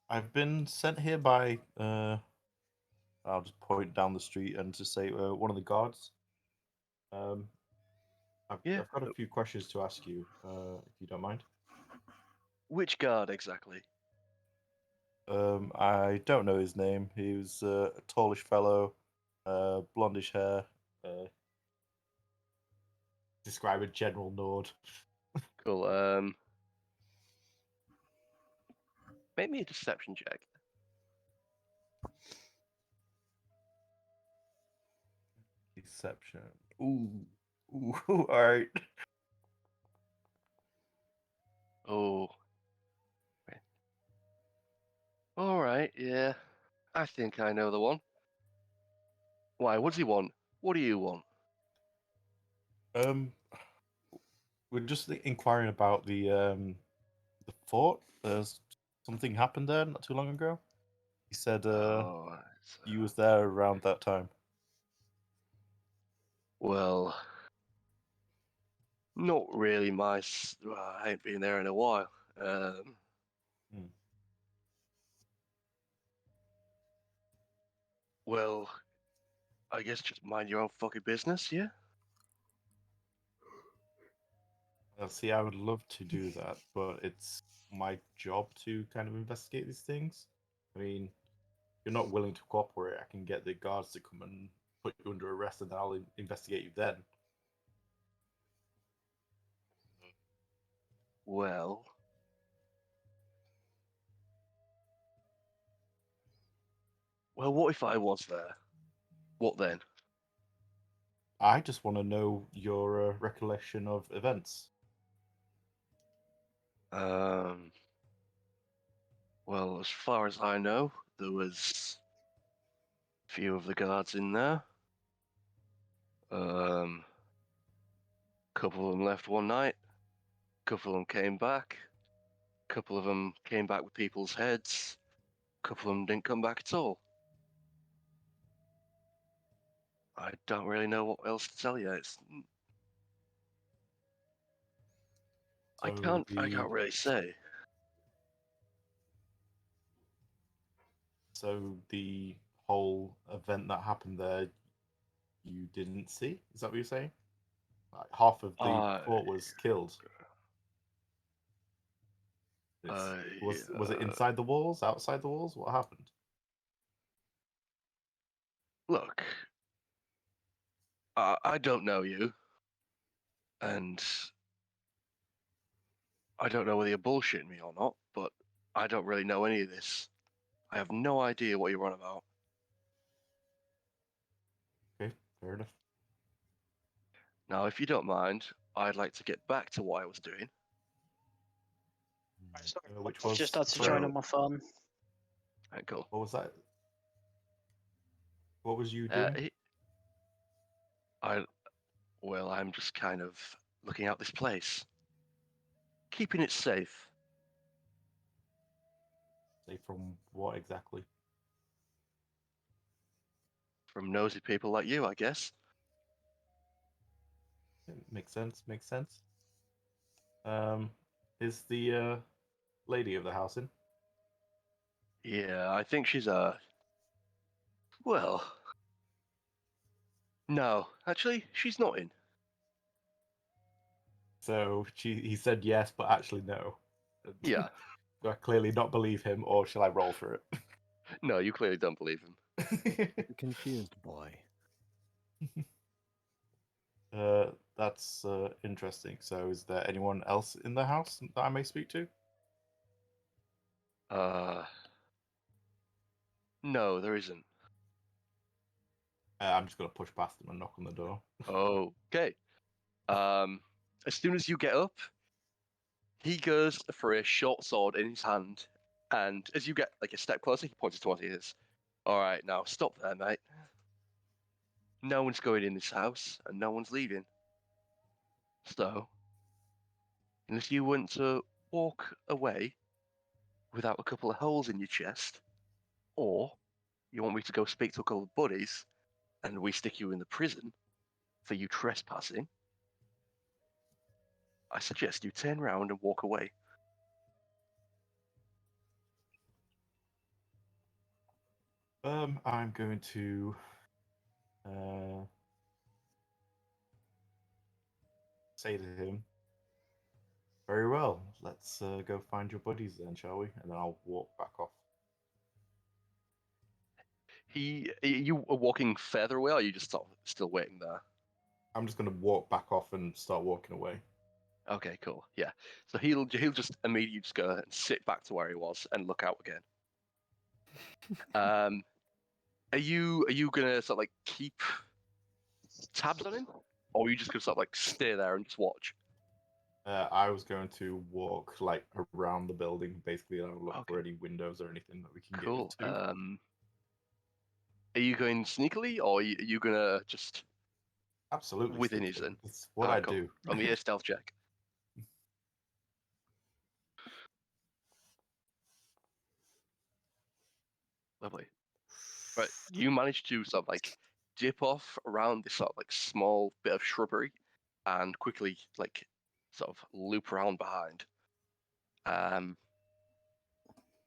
I've been sent here by I'll just point down the street and just say one of the guards. Yeah. I've got a few questions to ask you, if you don't mind. Which guard exactly? I don't know his name. He was a tallish fellow, blondish hair. Describe a general nod. Cool. Make me a deception check. Deception. Ooh. All right. Oh. Okay. All right. Yeah. I think I know the one. Why? What does he want? What do you want? We're just inquiring about the fort. There's something happened there not too long ago. He said Oh, you was there around that time. well, not really. I ain't been there in a while. Hmm. Well, I guess just mind your own fucking business, yeah? See, I would love to do that, but it's my job to kind of investigate these things. I mean, if you're not willing to cooperate, I can get the guards to come and put you under arrest, and I'll investigate you then. Well, what if I was there? What then? I just want to know your recollection of events. Well, as far as I know, there was a few of the guards in there. Couple of them left one night. Couple of them came back. Couple of them came back with people's heads. Couple of them didn't come back at all. I don't really know what else to tell you. I So can't really say. So the whole event that happened there, you didn't see? Is that what you're saying? Like half of the court was killed. Was it inside the walls, outside the walls? What happened? Look, I don't know you, and I don't know whether you're bullshitting me or not, but I don't really know any of this. I have no idea what you're on about. Okay, fair enough. Now, if you don't mind, I'd like to get back to what I was doing. Which I've was just had to join so- on my phone. Right, cool. What was that? What was you doing? Well, I'm just kind of looking out this place, keeping it safe. Say from what exactly? From nosy people like you, I guess. Makes sense. Makes sense. Is the lady of the house in? Yeah, I think she's well, no, actually, she's not in. So he said yes, but actually no. Yeah, Do I clearly not believe him, or shall I roll for it? no, you clearly don't believe him. The confused boy. That's interesting. So, is there anyone else in the house that I may speak to? No, there isn't. I'm just gonna push past them and knock on the door. Okay. As soon as you get up, he goes for a short sword in his hand, and as you get like a step closer, he points towards his. All right, now stop there, mate. No one's going in this house, and no one's leaving. So, unless you want to walk away without a couple of holes in your chest, or you want me to go speak to a couple of buddies, and we stick you in the prison for you trespassing, I suggest you turn around and walk away. I'm going to say to him, very well, let's go find your buddies then, shall we? And then I'll walk back off. You are walking further away, or are you just sort of still waiting there? I'm just going to walk back off and start walking away. Okay, cool. Yeah. So he'll just immediately just go and sit back to where he was and look out again. Are you gonna sort of like keep tabs on him, or are you just gonna sort of like stay there and just watch? I was going to walk like around the building, basically, and I'll look for Okay. any windows or anything that we can Cool. get into. Are you going sneakily, or are you gonna just Absolutely. within his sneakily. in? It's what I Cool. do. On the stealth check. Lovely. Right, you managed to sort of like dip off around this sort of like small bit of shrubbery, and quickly like sort of loop around behind.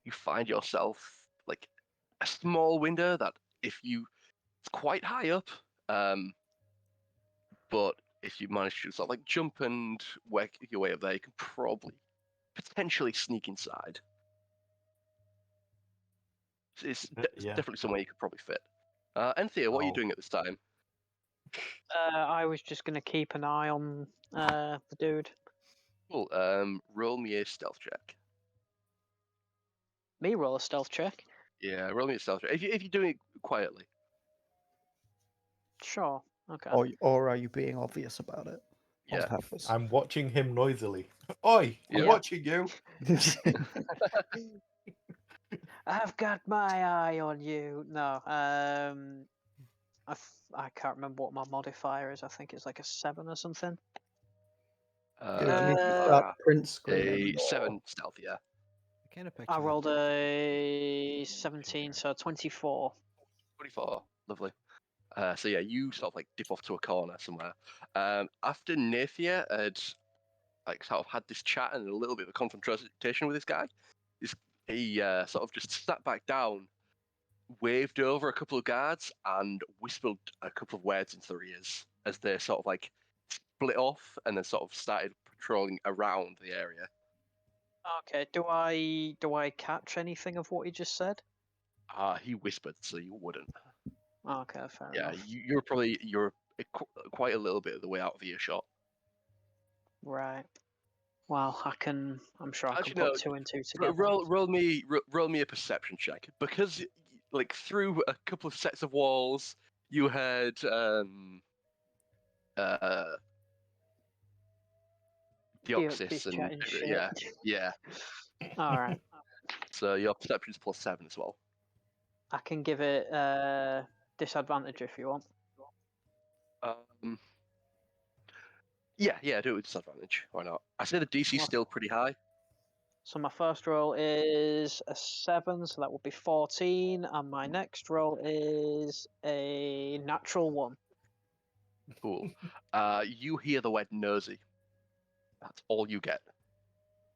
You find yourself like a small window that it's quite high up, but if you manage to sort of like jump and work your way up there, you can probably potentially sneak inside. It's Yeah. definitely somewhere you could probably fit. Enthir, what are you I'll- doing at this time? I was just going to keep an eye on the dude. Cool. Roll me a stealth check. Me roll a stealth check. Yeah, roll me a stealth check. If you're doing it quietly. Sure. Okay. Or are you being obvious about it? Yeah. On purpose. I'm watching him noisily. Oi! I'm Yeah. watching you. I've got my eye on you. No. I can't remember what my modifier is. I think it's like a 7 or something. Do you need to start print screening? A 7 stealth, yeah. I kind of picture I rolled a 17, so 24. 24. Lovely. So yeah, you sort of like dip off to a corner somewhere. After Naefir had like sort of had this chat and a little bit of a confrontation with this guy, he sort of just sat back down, waved over a couple of guards, and whispered a couple of words into their ears as they sort of like split off and then sort of started patrolling around the area. Okay. Do I catch anything of what he just said? He whispered, so you wouldn't. Okay, fair Yeah, enough. you're quite a little bit of the way out of earshot. Right. Well, I'm sure I can Actually, no. put two and two together. Roll me a perception check, because like through a couple of sets of walls you had Deoxys and chatting shit. yeah. All right. So your perception's +7 as well. I can give it disadvantage if you want. Yeah, do it with disadvantage. Why not? I say the DC's still pretty high. So my first roll is a 7, so that would be 14, and my next roll is a natural 1. Cool. You hear the word nosy. That's all you get.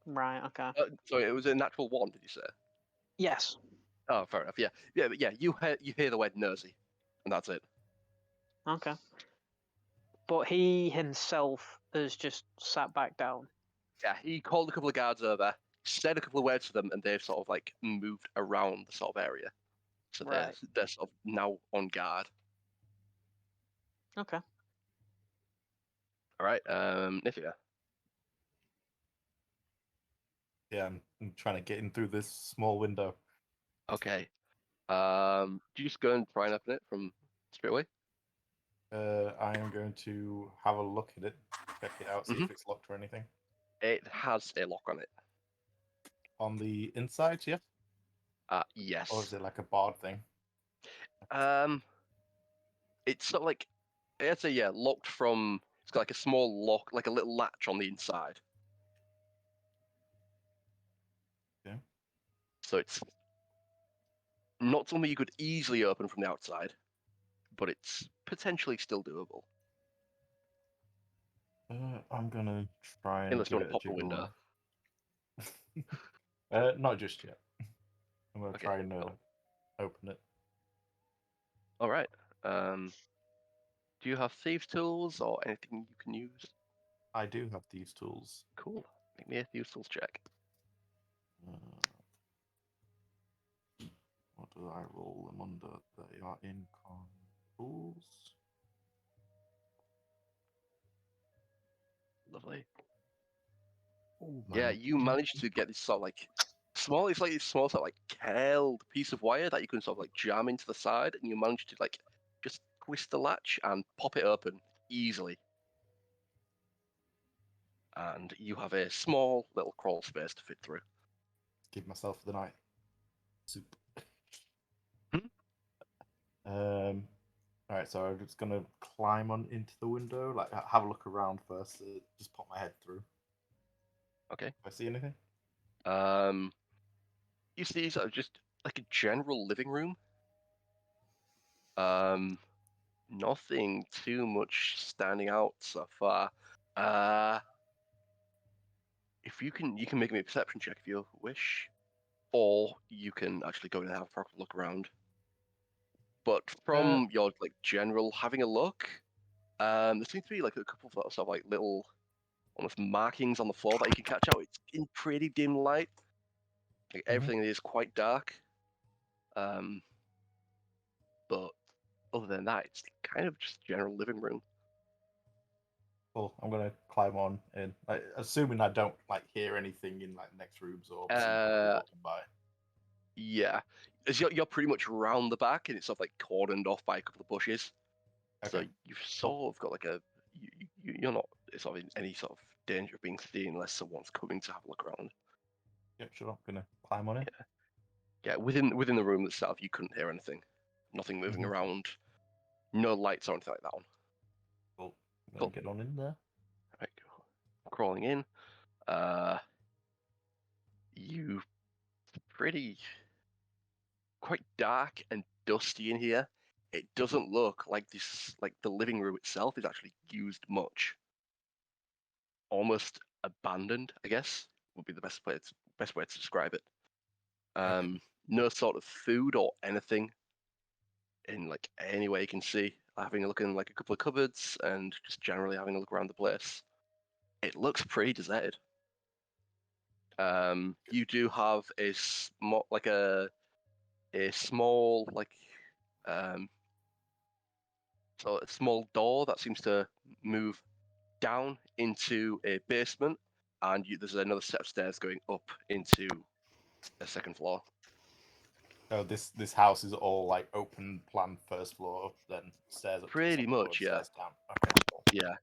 Right. Okay. Sorry, it was a natural 1. Did you say? Yes. Oh, fair enough. But you hear the word nosy, and that's it. Okay. But he himself has just sat back down. Yeah, he called a couple of guards over, said a couple of words to them, and they've sort of like moved around the sort of area. So Right. they're sort of now on guard. Okay. All right, Naefir. Yeah, I'm trying to get in through this small window. Okay. Do you just go and try and open it from straight away? I am going to have a look at it, check it out, see if it's locked or anything. It has a lock on it. On the inside, yeah? Yes. Or is it like a barred thing? It's sort of like, it's locked from. It's got like a small lock, like a little latch on the inside. Okay. So it's not something you could easily open from the outside, but it's potentially still doable. I'm gonna try and Unless you give want it to a pop the window. jiggle. Not just yet. I'm gonna Okay, try and cool. open it. All right. Do you have thieves' tools or anything you can use? I do have these tools. Cool. Make me a thieves' tools check. What do I roll them under? They are in tools. Lovely. Oh, Yeah, man. you managed to get this sort of like small. It's like this small sort of like curled piece of wire that you can sort of like jam into the side, and you managed to like just twist the latch and pop it open easily. And you have a small little crawl space to fit through. Give myself the night. Soup. Alright, so I'm just gonna climb on into the window, like have a look around first, just pop my head through. Okay. Do I see anything? You see sort of just like a general living room. Nothing too much standing out so far. If you can make me a perception check if you wish, or you can actually go and have a proper look around. But from your like general having a look, there seems to be like a couple of sort of like little almost markings on the floor that you can catch out. It's in pretty dim light. Like everything is quite dark. But other than that, it's kind of just general living room. Cool. I'm gonna climb on in, like, assuming I don't like hear anything in like next rooms or see people walking by. Yeah, as you're pretty much round the back, and it's sort of like cordoned off by a couple of bushes. Okay. So you've sort of got like you're not sort of in any sort of danger of being seen unless someone's coming to have a look around. Yep, sure. I'm gonna climb on it. Yeah, within the room itself, you couldn't hear anything. Nothing moving around. No lights or anything like that on. Cool. I'm gonna get on in there. Right, cool. Crawling in. You pretty quite dark and dusty in here. it doesn't look like this. Like the living room itself is actually used much. Almost abandoned, I guess, would be the best way to describe it. No sort of food or anything in like any way you can see. Having a look in like a couple of cupboards and just generally having a look around the place, it looks pretty deserted. You do have a small so a small door that seems to move down into a basement, and there's another set of stairs going up into a second floor. Oh, this house is all like open plan first floor, then stairs up. Pretty to the second much, floor, yeah. Stairs down. Okay. Cool. Yeah.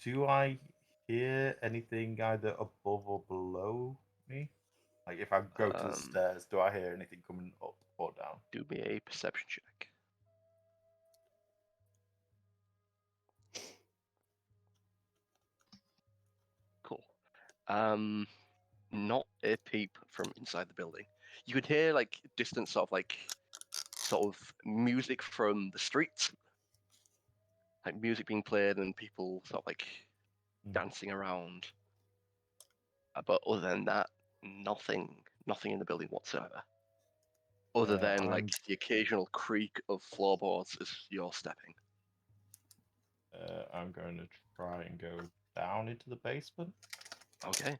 Do I hear anything either above or below me? Like if I go to the stairs, do I hear anything coming up or down? Do me a perception check. Cool. Not a peep from inside the building. You could hear like distant sort of music from the streets, like music being played and people sort of like dancing around. But other than that, nothing in the building whatsoever. Other than like the occasional creak of floorboards as you're stepping. I'm going to try and go down into the basement. Okay.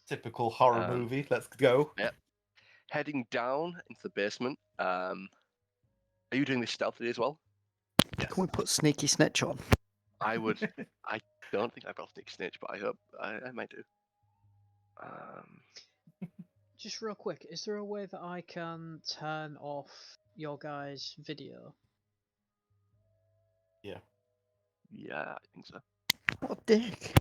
Typical horror movie. Let's go. Yep. Heading down into the basement. Are you doing this stealthily as well? Yes. Can we put sneaky snitch on? I would. I don't think I've got sneaky snitch, but I hope I might do. Just real quick, is there a way that I can turn off your guys' video? Yeah. Yeah, I think so. What a dick.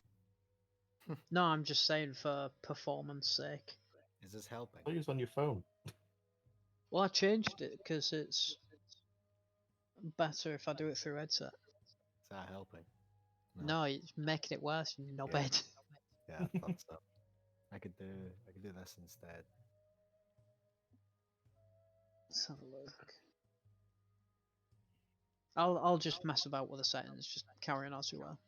No, I'm just saying for performance sake. Is this helping? I thought it was on your phone. Well, I changed it because it's better if I do it through headset. Is that helping? No, it's making it worse when you're not bed. Yeah, I thought so. I could do this instead. Let's have a look. I'll just mess about with the settings, just carry on as we were.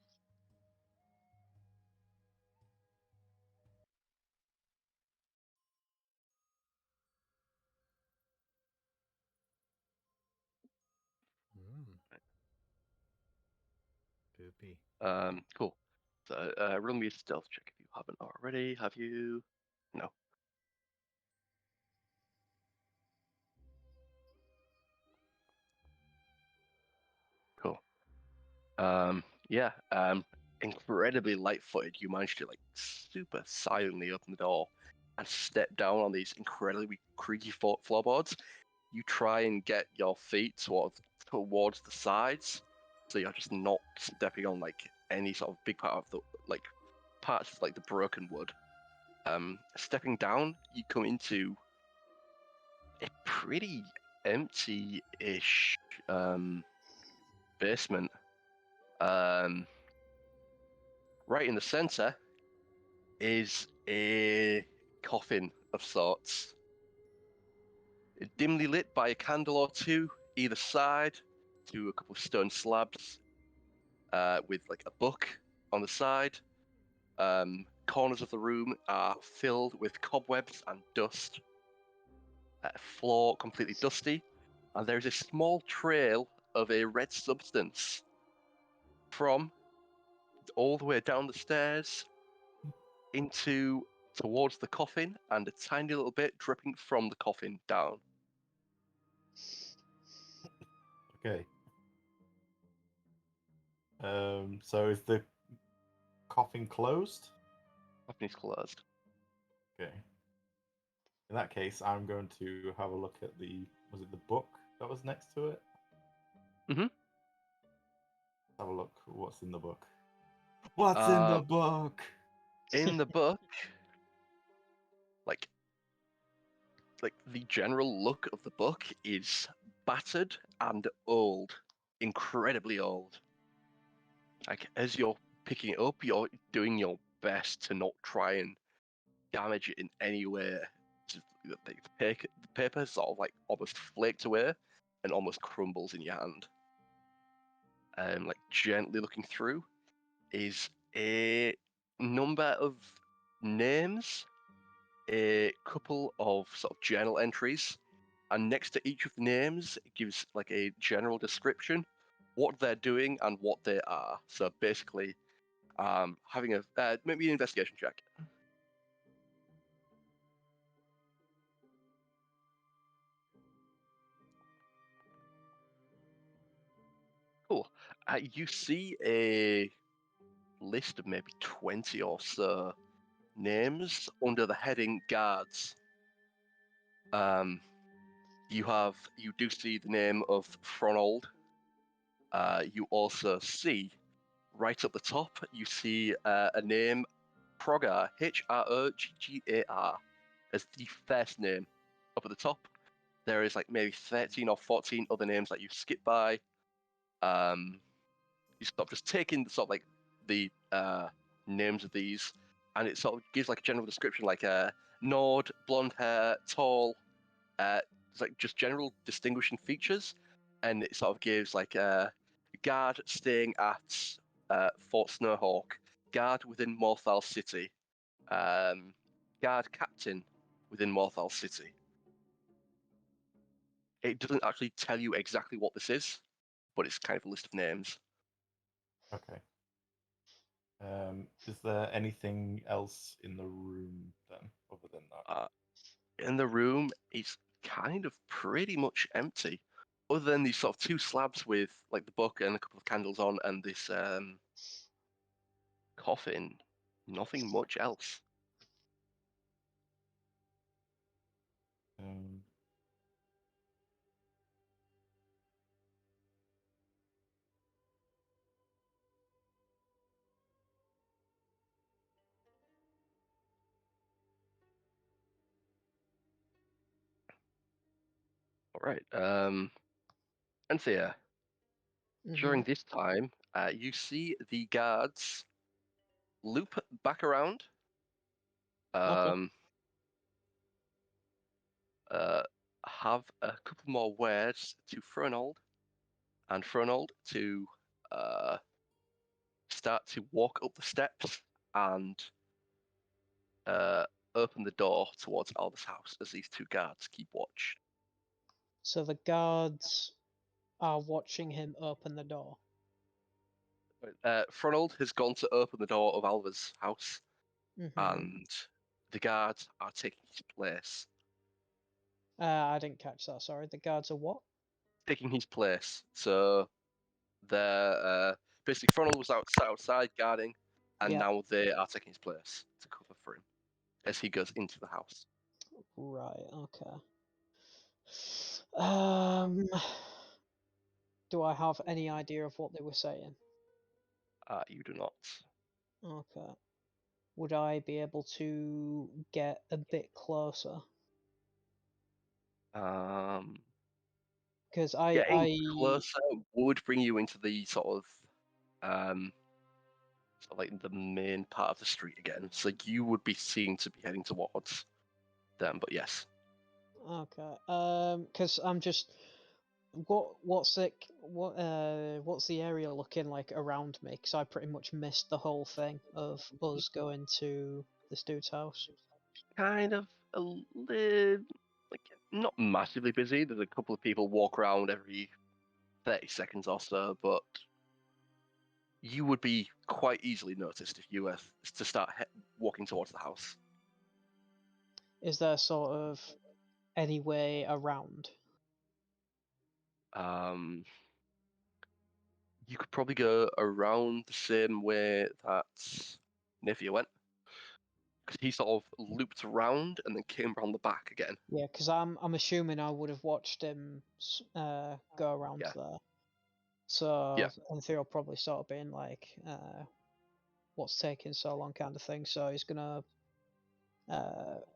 Poopy. Cool. So roll me a stealth check if you haven't already. Have you? No. Cool. Yeah. Incredibly light-footed. You managed to like super silently open the door and step down on these incredibly creaky floorboards. You try and get your feet towards the sides, so you're just not stepping on like any sort of big part of the like parts of like the broken wood. Stepping down, you come into a pretty empty-ish basement. Right in the center is a coffin of sorts, dimly lit by a candle or two either side, to a couple of stone slabs, with like a book on the side. Corners of the room are filled with cobwebs and dust. Floor completely dusty, and there is a small trail of a red substance from all the way down the stairs towards the coffin, and a tiny little bit dripping from the coffin down. Okay. So is the coffin closed? Coffin is closed. Okay. In that case, I'm going to have a look at was it the book that was next to it? Mhm. Have a look. What's in the book? What's in the book? In the book, like the general look of the book is battered and old, incredibly old. Like as you're picking it up, you're doing your best to not try and damage it in any way, to the paper sort of like almost flaked away and almost crumbles in your hand. Like gently looking through is a number of names, a couple of sort of journal entries, and next to each of the names it gives like a general description, what they're doing and what they are. So basically, having a maybe an investigation check. Cool. You see a list of maybe 20 or so names under the heading guards. You do see the name of Fronold. You also see right up the top, you see a name, Progar, Hroggar, as the first name up at the top. There is like maybe 13 or 14 other names that you skip by. You sort of just take in the sort of like the names of these, and it sort of gives like a general description, like Nord, blonde hair, tall, it's like just general distinguishing features, and it sort of gives like a guard staying at Fort Snowhawk, guard within Morthal City, guard captain within Morthal City. It doesn't actually tell you exactly what this is, but it's kind of a list of names. Okay. Is there anything else in the room then, other than that? In the room, it's kind of pretty much empty, other than these sort of two slabs with like the book and a couple of candles on, and this coffin. Nothing much else. Um, All right. Enthir, during this time, you see the guards loop back around. Okay. Have a couple more words to Fronold, and Fronold to start to walk up the steps and open the door towards Alva's house as these two guards keep watch. So the guards are watching him open the door. Fronold has gone to open the door of Alva's house, Mm-hmm. and the guards are taking his place. I didn't catch that. Sorry. The guards are what? Taking his place. So they're basically Fronold was outside guarding, and Yeah. now they are taking his place to cover for him as he goes into the house. Right. Okay. Do I have any idea of what they were saying? You do not. Okay. Would I be able to get a bit closer? Because Getting closer would bring you into the sort of like the main part of the street again. So you would be seen to be heading towards them, but yes. Okay. Because I'm just what's the area looking like around me? Because I pretty much missed the whole thing of us going to this dude's house. Kind of a little, like, not massively busy. There's a couple of people walk around every 30 seconds or so, but you would be quite easily noticed if you were to start walking towards the house. Is there sort of any way around? You could probably go around the same way that Naefir went, because he sort of looped around and then came around the back again. Yeah, because I'm assuming I would have watched him go around Yeah. there. So Yeah. Enthir will probably sort of been like, what's taking so long kind of thing. So he's gonna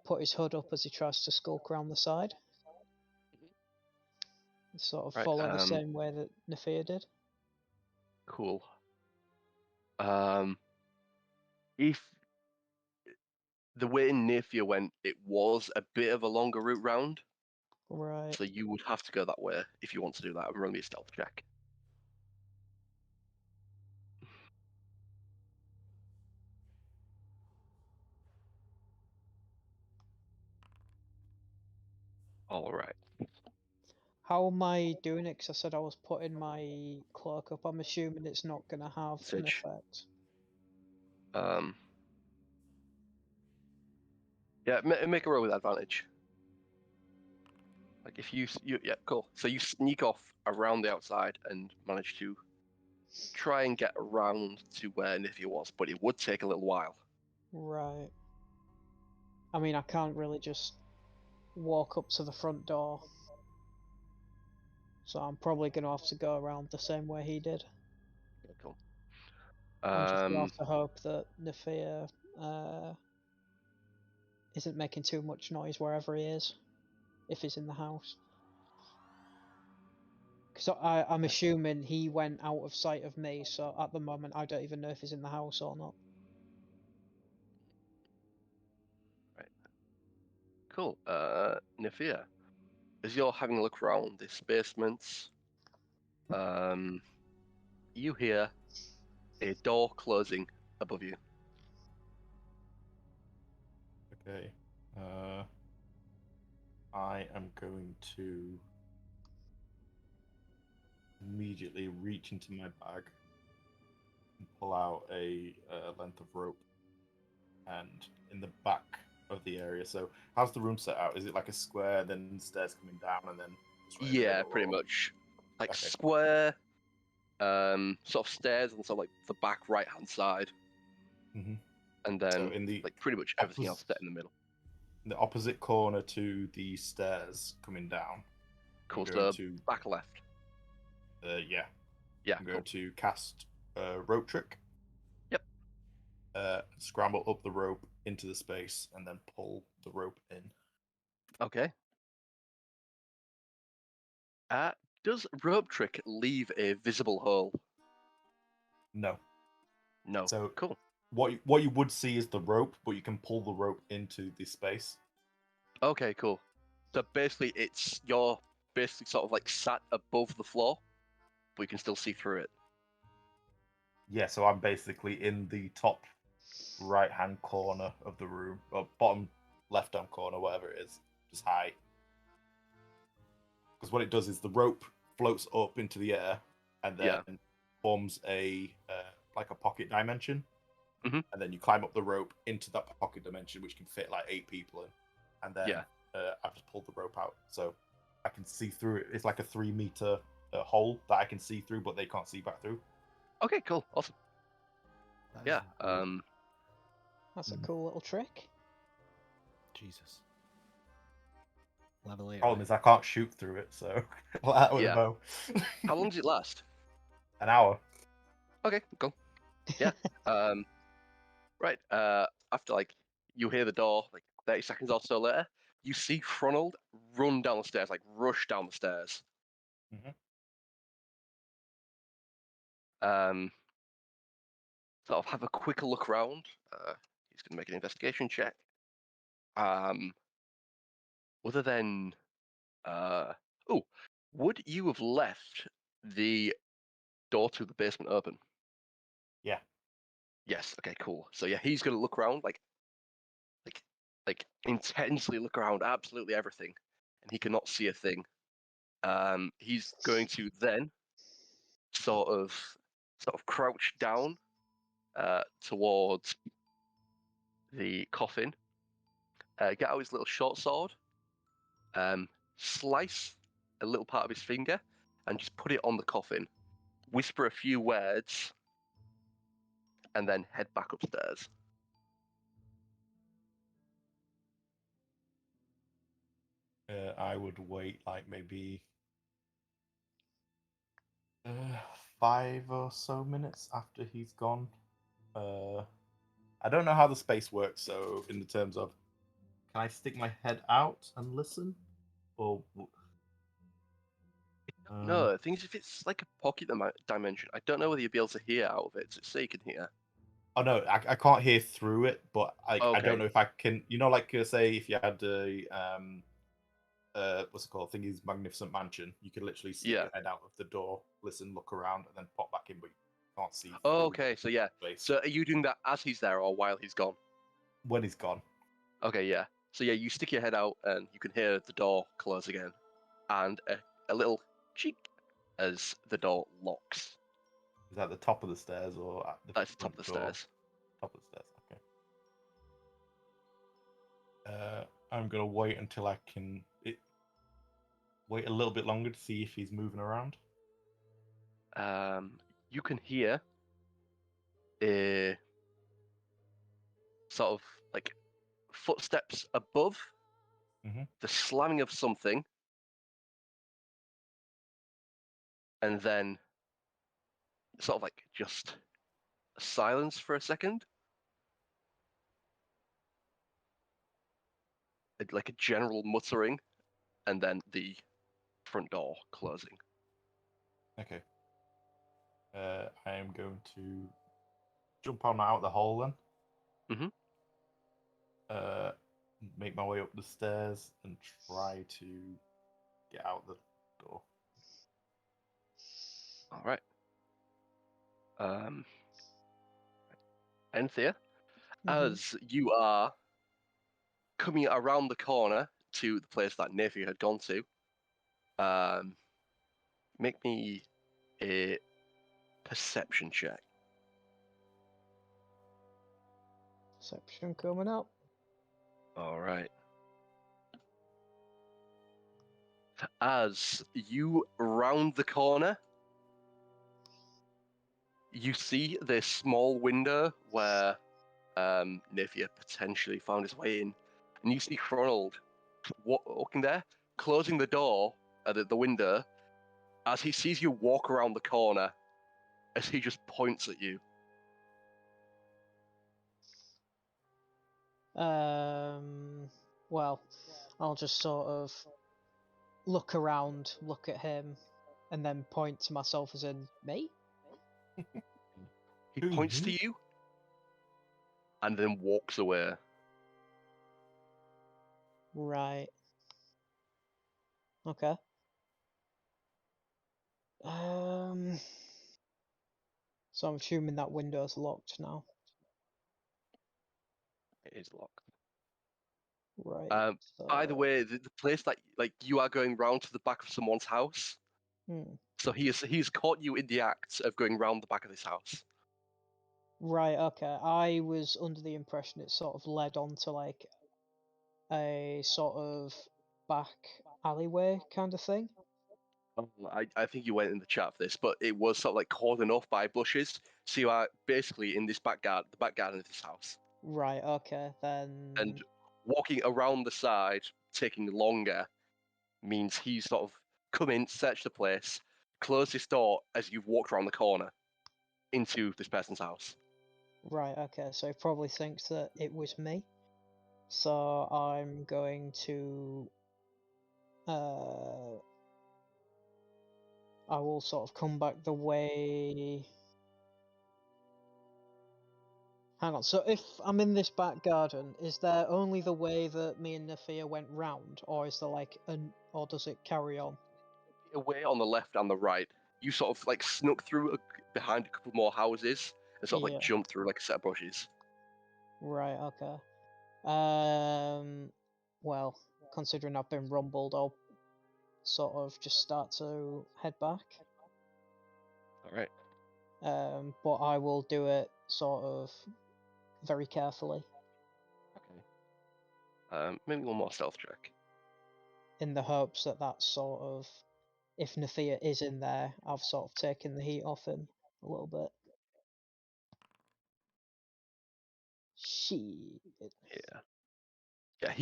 put his hood up as he tries to skulk around the side. Sort of Right, follow the same way that Naefir did. Cool. If the way Naefir went, it was a bit of a longer route round, Right. so you would have to go that way if you want to do that. And run me a stealth check. All right. How am I doing it? 'Cause I said I was putting my cloak up. I'm assuming it's not going to have an Sage. effect. Yeah, make a roll with advantage. Like if you yeah, cool. So you sneak off around the outside and manage to try and get around to where Naefir was, but it would take a little while. Right. I mean, I can't really just walk up to the front door. So I'm probably going to have to go around the same way he did. Yeah, cool. I'm just going to have to hope that Naefir isn't making too much noise wherever he is, if he's in the house. Because I'm assuming he went out of sight of me, so at the moment I don't even know if he's in the house or not. Right. Cool. Naefir, as you're having a look around this basement, you hear a door closing above you. Okay. I am going to immediately reach into my bag and pull out a length of rope, and in the back of the area. So, how's the room set out? Is it like a square, then stairs coming down, and then just right in the Yeah, middle, pretty or- much. Like Okay. square, sort of stairs on sort of like the back right hand side, Mhm. and then So in the like pretty much everything else set in the middle. the opposite corner to the stairs coming down. Cool. I'm going So to back left. yeah. Yeah. I'm Cool. going to cast a rope trick. Yep. Scramble up the rope into the space and then pull the rope in. Okay. Does rope trick leave a visible hole? No. No. So Cool. what you would see is the rope, but you can pull the rope into the space. Okay. Cool. So basically, you're basically sort of like sat above the floor, but you can still see through it. Yeah, so I'm basically in the top right hand corner of the room, or bottom left hand corner, whatever it is, just high. Because what it does is the rope floats up into the air and then Yeah. forms a like a pocket dimension, Mhm. and then you climb up the rope into that pocket dimension, which can fit like 8 people in, and then Yeah. I've just pulled the rope out, so I can see through it. It's like a 3 meter hole that I can see through, but they can't see back through. Okay. Cool. Awesome. That is Yeah. weird. That's a Mhm. cool little trick. Jesus. Level 8. Problem right? is I can't shoot through it, so like that with Yeah. a bow. How long does it last? An hour. Okay. Cool. Yeah. Right. After like you hear the door, like 30 seconds or so later, you see Fronald run down the stairs, like rush down the stairs. Mhm. Um, sort of have a quick look around. He's going to make an investigation check. Other than, oh, would you have left the door to the basement open? Yeah. Yes. Okay. Cool. So yeah, he's going to look around, like intensely look around absolutely everything, and he cannot see a thing. He's going to then sort of crouch down towards the coffin, get out his little short sword, slice a little part of his finger, and just put it on the coffin, whisper a few words, and then head back upstairs. I would wait like maybe 5 or so minutes after he's gone. I don't know how the space works, so in the terms of, can I stick my head out and listen, or No, the thing is, if it's like a pocket dimension, I don't know whether you'll be able to hear out of it. So say you can hear. Oh no, I can't hear through it, but I Okay. don't know if I can. You know, like say if you had a what's it called? Thingy's magnificent mansion. You could literally stick Yeah. your head out of the door, listen, look around, and then pop back in, but you can't see. Oh, through okay. the So yeah. space So are you doing that as he's there or while he's gone? when he's gone. Okay, yeah. So yeah, you stick your head out and you can hear the door close again, and a little cheek as the door locks. Is that the top of the stairs or at the That's the top front of the door? stairs. Top of the stairs. Okay. I'm gonna wait until I can wait a little bit longer to see if he's moving around. You can hear a sort of like footsteps above, Mhm. the slamming of something, and then sort of like just silence for a second. Like a general muttering, and then the front door closing. Okay. I am going to jump on out the hole then. Mhm. Make my way up the stairs and try to get out the door. All right. Enthir, as you are coming around the corner to the place that Naefir had gone to, make me a perception check. Perception coming up. All right. As you round the corner, you see this small window where Naefir potentially found his way in, and you see Ronald walking there, closing the door at the window, as he sees you walk around the corner, as he just points at you. Well, I'll just sort of look around, look at him, and then point to myself as in me. He points to you, and then walks away. Right. Okay. So I'm assuming that window's locked now. It is locked. Right. By the way, the place that like you are going round to the back of someone's house. So he's caught you in the act of going round the back of this house. Right, okay. I was under the impression it sort of led on to like a sort of back alleyway kind of thing. I think you went in the chat for this, but it was sort of like cordoned off by bushes. So you are basically in this the back garden of this house. Right, okay, then. And walking around the side, taking longer, means he's sort of come in, searched the place, closed his door as you've walked around the corner into this person's house. Right, okay, so he probably thinks that it was me. So I'm going to I will sort of come back the way. Hang on, so if I'm in this back garden, is there only the way that me and Naefir went round, or is there like or does it carry on? Away on the left and the right, you sort of like snuck through behind a couple more houses and sort of like jumped through like a set of bushes. Right, okay. Well, considering I've been rumbled, I'll sort of just start to head back. All right. But I will do it sort of very carefully. Okay. Maybe one more stealth check. In the hopes that that's sort of, if Naefir is in there, I've sort of taken the heat off him a little bit. Shit. Yeah. Yeah.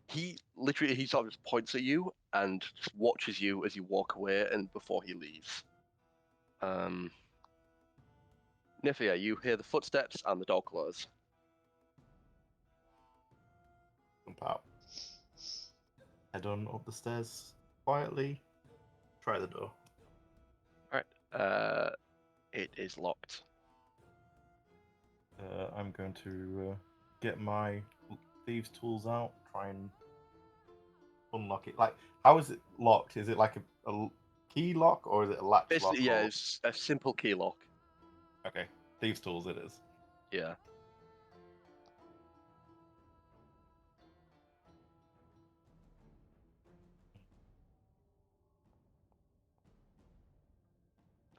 He literally he sort of just points at you and just watches you as you walk away and before he leaves. Naefir, you hear the footsteps and the door close. Jump out. Head on up the stairs quietly. Try the door. All right. It is locked. I'm going to get my thieves' tools out, try and unlock it. Like, how is it locked? Is it like a key lock or is it a latch lock? Basically, yeah, or- it's a simple key lock. Okay, thieves' tools it is. Yeah.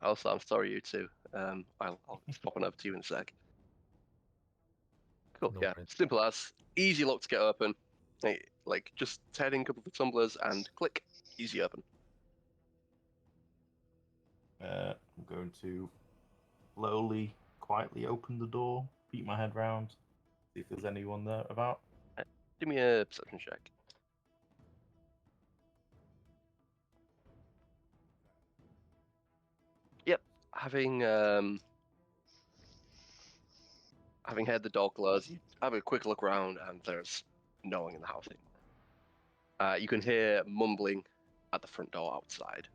Also, I'm sorry, you two. I'll swap on over to you in a sec. Cool. No Yeah. worries. Simple as. Easy lock to get open. Like just turning a couple of the tumblers and click. Easy open. I'm going to slowly, quietly open the door, peek my head round, see if there's anyone there about. Give me a perception check. Yep. Having heard the door close, you have a quick look around, and there's no one in the house anymore. You can hear mumbling at the front door outside.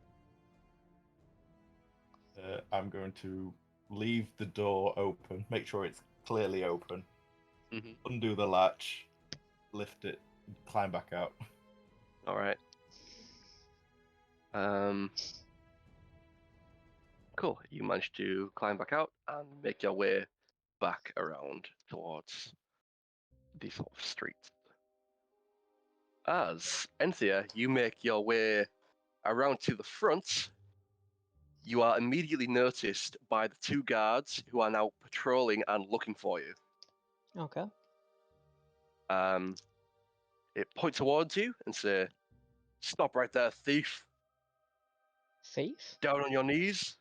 I'm going to leave the door open, make sure it's clearly open, Mhm. undo the latch, lift it, climb back out. All right. Cool. You managed to climb back out and make your way back around towards the sort of street. As Enthir, you make your way around to the front. You are immediately noticed by the two guards who are now patrolling and looking for you. Okay. It point towards you and say, "Stop right there, thief! Thief? Down on your knees."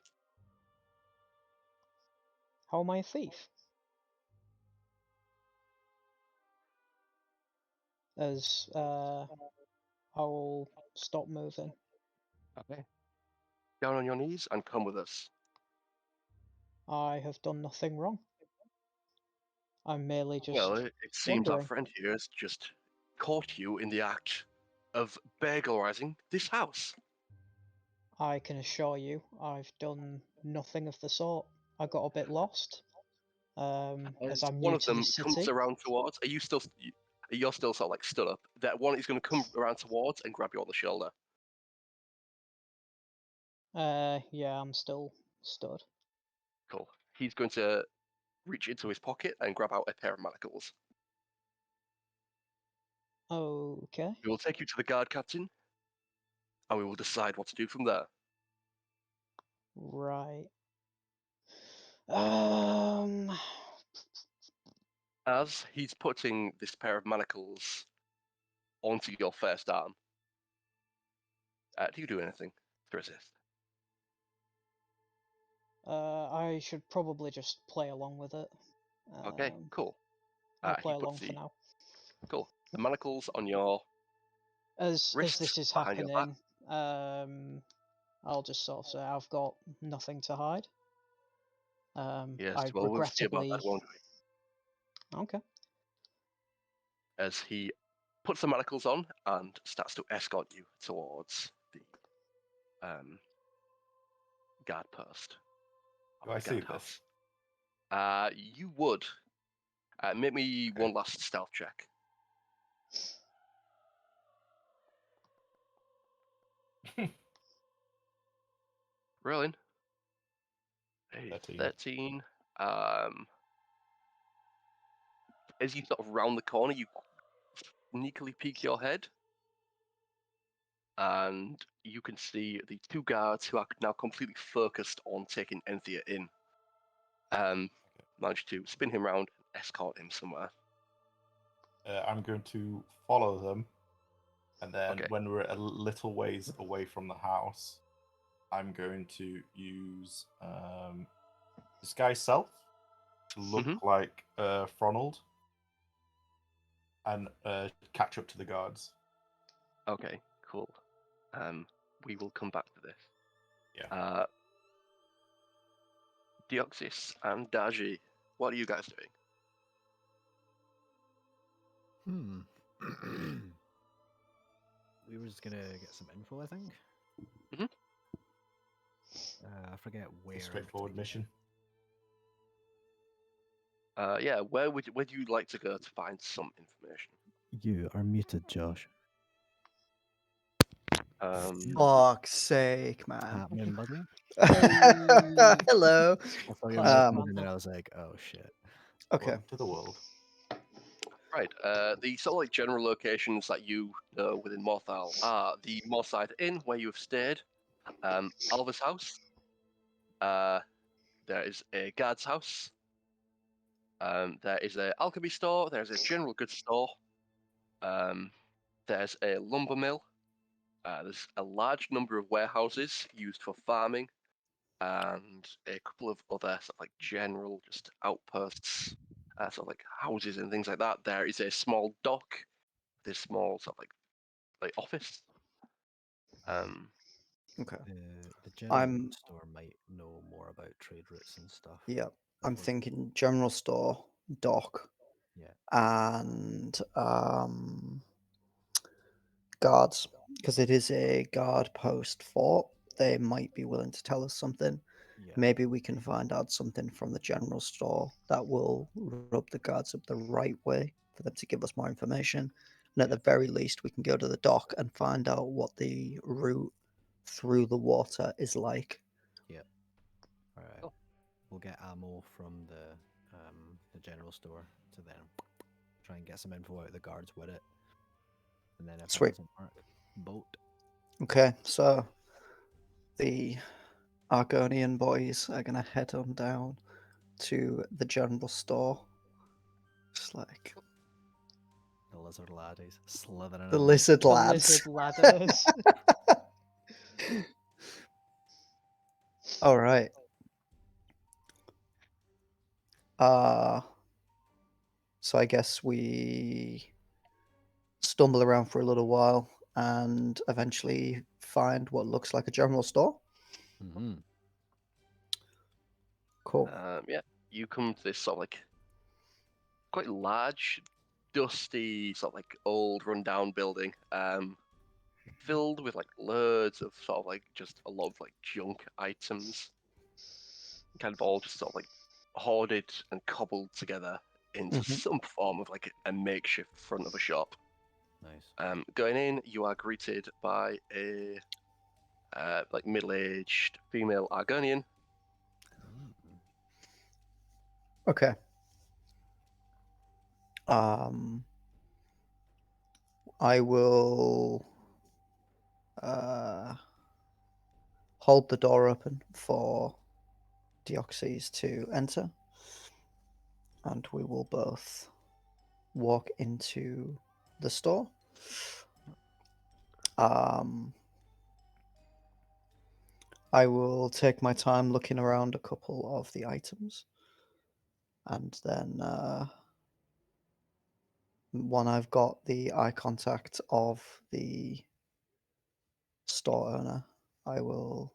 How am I a thief? As I'll stop moving. Okay. Down on your knees and come with us. I have done nothing wrong. I'm merely just Well, it seems our wondering. friend here has just caught you in the act of burglarizing this house. I can assure you, I've done nothing of the sort. I got a bit lost. As I'm one new of to the them comes city. around towards, you're still sort of like stood up. That one is going to come around towards and grab you on the shoulder. Yeah, I'm still stood. Cool. He's going to reach into his pocket and grab out a pair of manacles. Okay. We will take you to the guard captain, and we will decide what to do from there. Right. As he's putting this pair of manacles onto your first arm, do you do anything to resist? I should probably just play along with it. Okay, cool. I'll He play along puts for now. Cool. The manacles on your As wrists this is behind your back. happening, I'll just sort of say I've got nothing to hide. Yes, I well, we'll see about regrettably. that, won't we? Okay. As he puts the manacles on and starts to escort you towards the guard post. Do I see this? You would. Make me Okay. one last stealth check. Rolling. 13. 13. As you sort of round the corner, you sneakily peek your head, and you can see the two guards who are now completely focused on taking Enthir in. Managed to spin him round, escort him somewhere. I'm going to follow them, and then Okay. when we're a little ways away from the house, I'm going to use disguise self to look like Fronald and catch up to the guards. Okay, cool. We will come back to this. Yeah. Deoxys and Dar-Jee, what are you guys doing? We were just gonna get some info, I think. Mhm. I forget where. A straightforward mission. Yeah, where do you like to go to find some information? You are muted, Josh. Fuck's sake, man. Happening, buddy? Hello. I saw your Classic mic moving Morthal. and I was like, oh shit. Okay. Welcome to the world. Right. The sort of like general locations that you know within Morthal are the Moorside Inn, where you have stayed, Alva's house. There is a guard's house. There is a alchemy store. There's a general goods store. There's a lumber mill. There's a large number of warehouses used for farming, and a couple of other sort of like general just outposts, sort of like houses and things like that. There is a small dock, this small sort of like office. Okay. The general I'm- goods store might know more about trade routes and stuff. Yeah. I'm Or- thinking general store, dock, Yeah. and guards, because it is a guard post fort. They might be willing to tell us something. Yeah. Maybe we can find out something from the general store that will rub the guards up the right way for them to give us more information. And at Yeah. the very least, we can go to the dock and find out what the route through the water is like. All right. Cool. We'll get ammo from the general store to then try and get some info out of the guards with it. And then if Sweet. it doesn't work, boat. Okay, so the Argonian boys are gonna head on down to the general store. Just like The lizard laddies slithering the in. lizard The lads. lizard ladders. All right. So I guess we stumble around for a little while and eventually find what looks like a general store. Mm-hmm. Cool. Yeah, you come to this sort of like quite large, dusty, sort of like old, rundown building, filled with like loads of sort of like just a lot of like junk items, kind of all just sort of like hoarded and cobbled together into Mhm. some form of like a makeshift front of a shop. Nice. Going in, you are greeted by a like middle-aged female Argonian. Mm. Okay. I will hold the door open for Deoxys to enter, and we will both walk into the store. I will take my time looking around a couple of the items, and then when I've got the eye contact of the store owner, I will.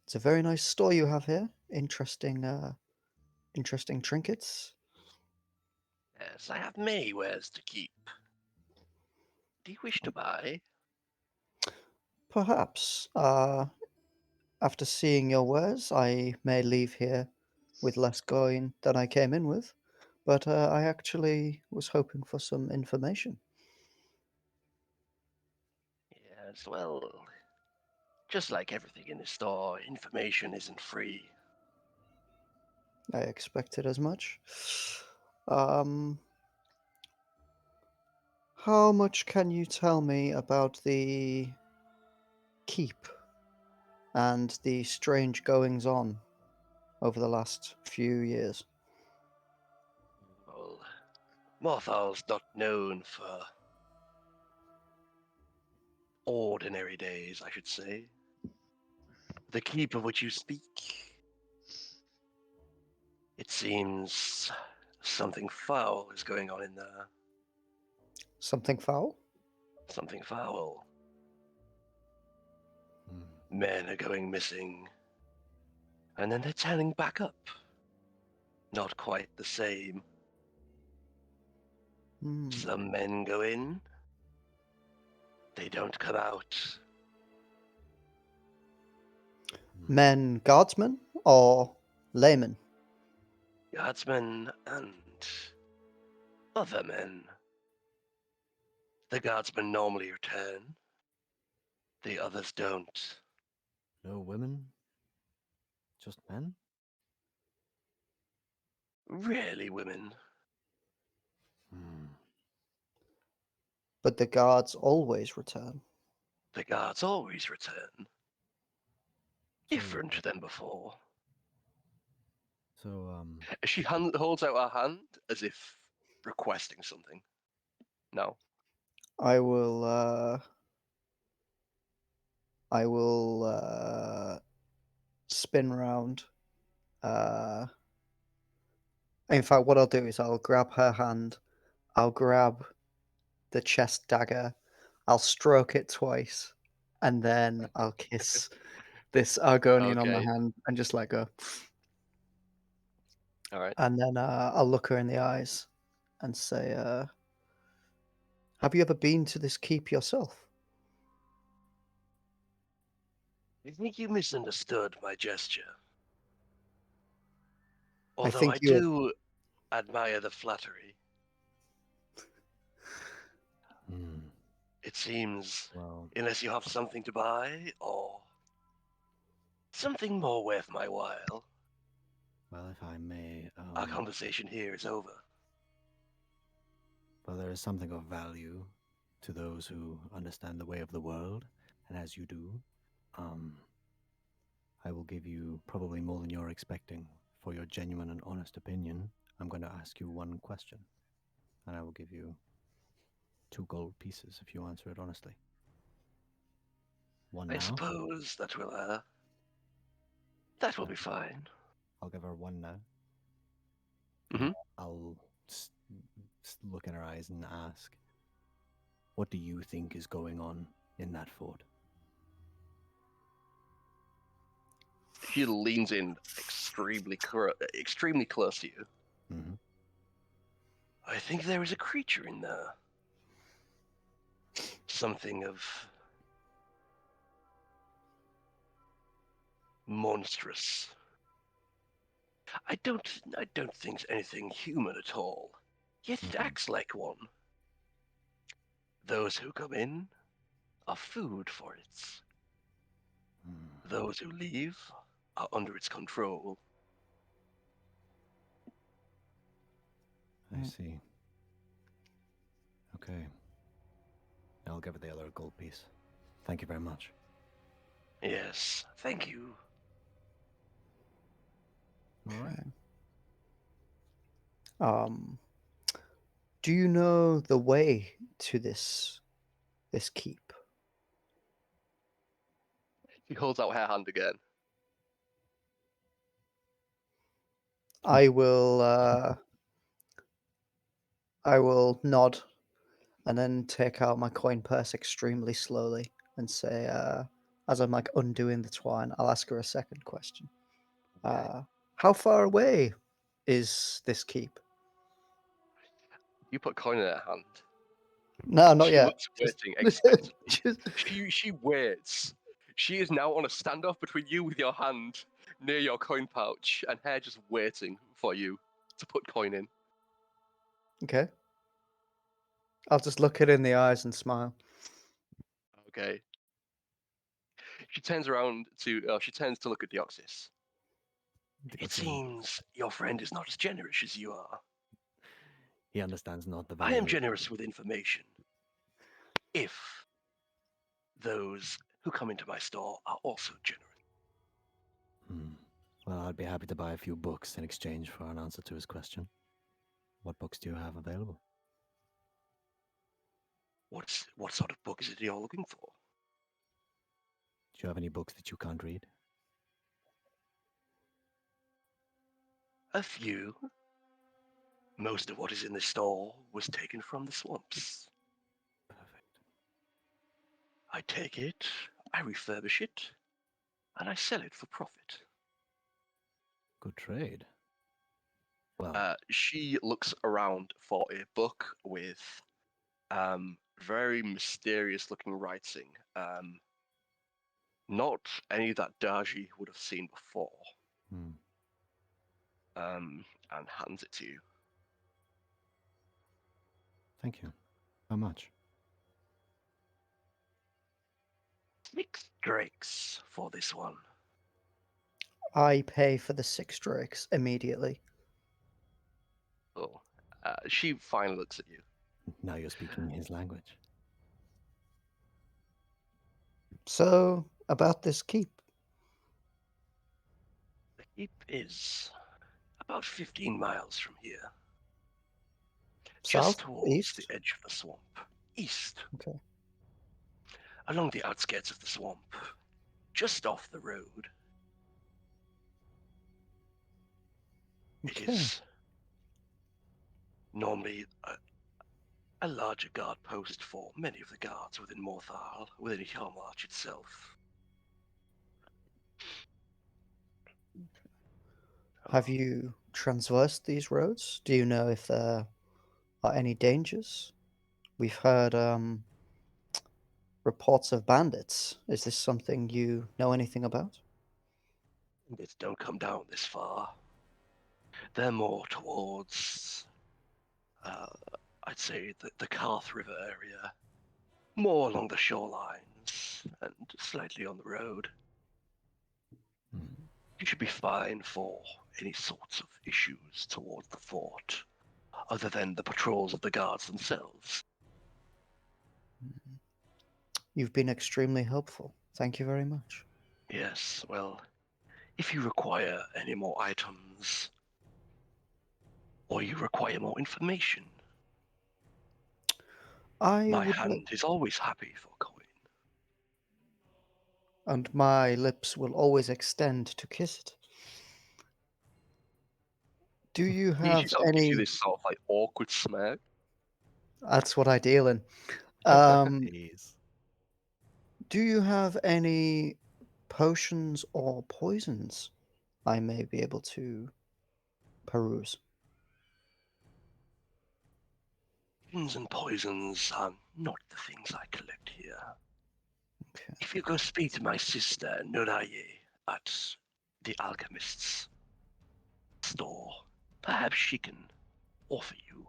It's a very nice store you have here. Interesting trinkets. Yes, I have many wares to keep. Do you wish to buy? Perhaps. After seeing your wares, I may leave here with less coin than I came in with, but I actually was hoping for some information. Yes, well, just like everything in the store, information isn't free. I expected as much. Um, how much can you tell me about the keep and the strange goings on over the last few years? Well, Morthal's not known for ordinary days, I should say. The keep of which you speak, it seems something foul is going on in there. Something foul? Something foul. Mm. Men are going missing, and then they're turning back up. Not quite the same. Hmm. Some men go in, they don't come out. Men guardsmen or laymen. Guardsmen and other men. The guardsmen normally return. The others don't. No women? Just men? Rarely women. Hmm. But the guards always return. The guards always return. So, Different than before. So, She holds out her hand as if requesting something. No. I will spin round. In fact, what I'll do is I'll grab her hand. I'll grab the chest dagger. I'll stroke it twice, and then I'll kiss this Argonian on the Okay. hand and just let go. All right. And then I'll look her in the eyes and say, "Have you ever been to this keep yourself?" I think you misunderstood my gesture. I Although think I you have. do admire the flattery. hmm. It seems, Well, unless you have something to buy or something more worth my while, if I may, our conversation here is over. well, there is something of value to those who understand the way of the world, and as you do, I will give you probably more than you're expecting for your genuine and honest opinion. I'm going to ask you one question, and I will give you 2 gold pieces if you answer it honestly. One I now. suppose that will be fine. I'll give her 1 now. Mhm. I'll look in her eyes and ask, what do you think is going on in that fort? She leans in extremely close to you. Mm-hmm. I think there is a creature in there. Something of monstrous. I don't think it's anything human at all. Yet it acts like one. Those who come in are food for it. Those who leave are under its control. I see. Okay. I'll give her the other gold piece. Thank you very much. Yes, thank you. All right. Do you know the way to this keep? She holds out her hand again. I will nod and then take out my coin purse extremely slowly and say, as I'm like undoing the twine, I'll ask her a second question. How far away is this keep? You put coin in her hand. No, not She yet. looks waiting expectantly. Just- She waits. She is now on a standoff between you with your hand near your coin pouch, and her just waiting for you to put coin in. Okay. I'll just look her in the eyes and smile. Okay. She turns around to. She turns to look at Deoxys. It seems your friend is not as generous as you are. He understands not the I value. am generous with information. If those who come into my store are also generous. Well, I'd be happy to buy a few books in exchange for an answer to his question. What books do you have available? What sort of book is it you're looking for? Do you have any books that you can't read? A few. Most of what is in the store was taken from the swamps. Perfect. I take it, I refurbish it, and I sell it for profit. Good trade. Well, She looks around for a book with very mysterious looking writing. Not any that Dar-Jee would have seen before. and hands it to you. Thank you. How much? 6 drakes for this one. I pay for the 6 drakes immediately. Oh, she finally looks at you. Now you're speaking his language. So, about this keep. The keep is about 15 miles from here, just South? towards East? the edge of the swamp. East, Okay. along the outskirts of the swamp, just off the road. It Okay. is normally a larger guard post for many of the guards within Morthal, within Helmarch itself. Have you transversed these roads? Do you know if there are any dangers? We've heard reports of bandits. Is this something you know anything about? Bandits don't come down this far. They're more towards, I'd say, the Karth River area. More along the shorelines and slightly on the road. Hmm. You should be fine for any sorts of issues towards the fort, other than the patrols of the guards themselves. You've been extremely helpful. Thank you very much. Yes, well, if you require any more items, or you require more information, I my would hand is always happy for coin. and my lips will always extend to kiss it. Do you He have sort of gives you any? this sort of like awkward smirk. That's what I deal in. Um, Please. do you have any potions or poisons I may be able to peruse? Potions and poisons are not the things I collect here. Okay. If you go speak to my sister Noraye at the alchemist's store, perhaps she can offer you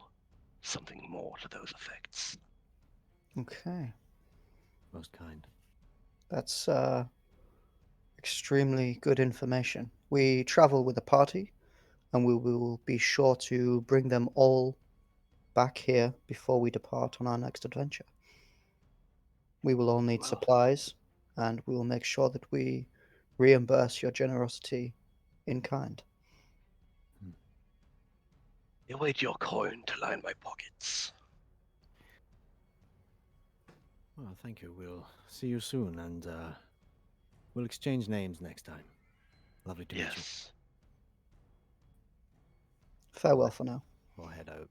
something more to those effects. Okay. Most kind. That's extremely good information. We travel with a party, and we will be sure to bring them all back here before we depart on our next adventure. We will all need Well, supplies, and we will make sure that we reimburse your generosity in kind. await your coin to line my pockets. Well, thank you. We'll see you soon, and we'll exchange names next time. Lovely to meet you. Yes. Farewell for now. We'll head out.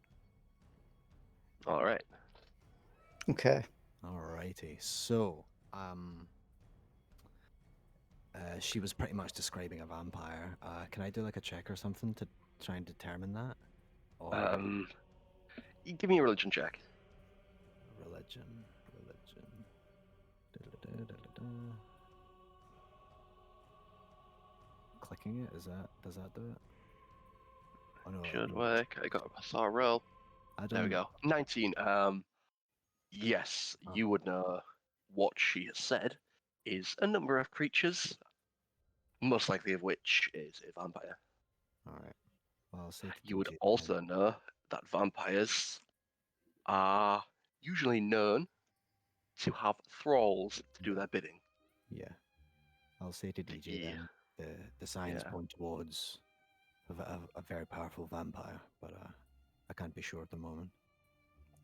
All right. Okay. Alrighty. So, she was pretty much describing a vampire. Can I do like a check or something to try and determine that? Or You give me a religion check. religion. Da-da-da-da-da-da. Clicking it, does that do it? Oh no, Should no, work. I got a star roll. I There we don't. go. 19. Yes, Oh. you would know what she has said is a number of creatures, most likely of which is a vampire. Alright. Well, I'll say to You would TJ also know that vampires are usually known to have thralls to do their bidding. yeah. I'll say to DJ Yeah. then the signs Yeah. point towards a very powerful vampire, but I can't be sure at the moment.